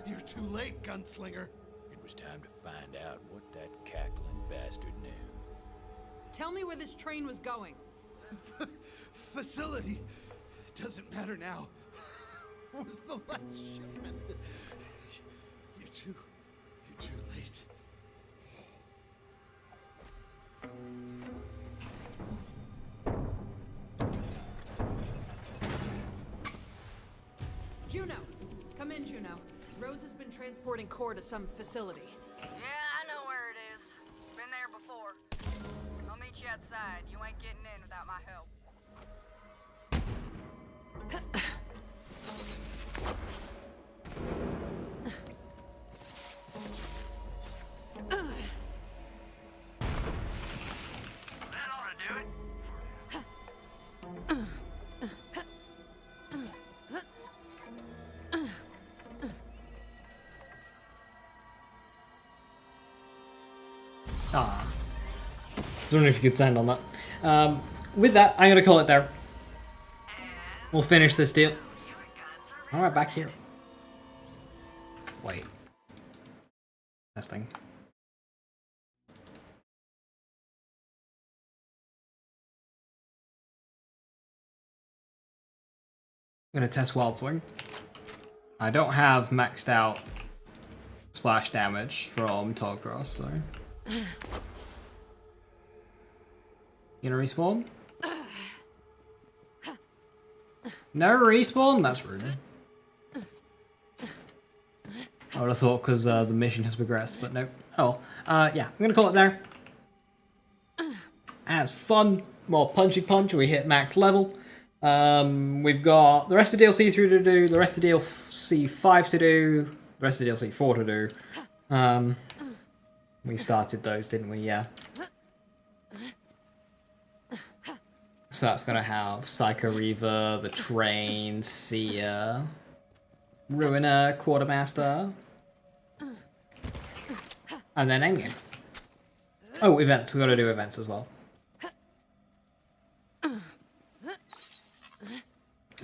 You're too late, gunslinger. It was time to find out what that cackling bastard knew. Tell me where this train was going. Facility. Doesn't matter now. Was the last shipment. You're too late. Juno! Come in, Juno. Rose has been transporting core to some facility. Yeah, I know where it is. Been there before. I'll meet you outside. You ain't getting in without my help. That ought to do it. Ah. I don't know if you could stand on that. With that, I'm gonna call it there. We'll finish this deal. Alright, back here. Wait. Testing. I'm gonna test Wild Swing. I don't have maxed out splash damage from Togcross, so... You gonna respawn? No respawn? That's rude. I would have thought because the mission has progressed, but nope. Oh, yeah, I'm gonna call it there. As fun, more punchy punch, we hit max level. We've got the rest of DLC 3 to do, the rest of DLC 5 to do, the rest of DLC 4 to do. We started those, didn't we? Yeah. So that's gonna have Psycho Reaver, the Train, Seer, Ruiner, Quartermaster, and then Endgame. Oh, events. We gotta do events as well.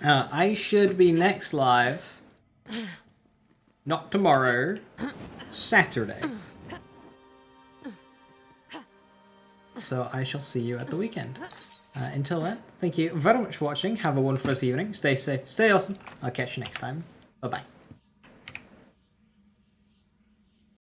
I should be next live, not tomorrow, Saturday. So I shall see you at the weekend. Until then, thank you very much for watching. Have a wonderful evening. Stay safe, stay awesome. I'll catch you next time. Bye-bye.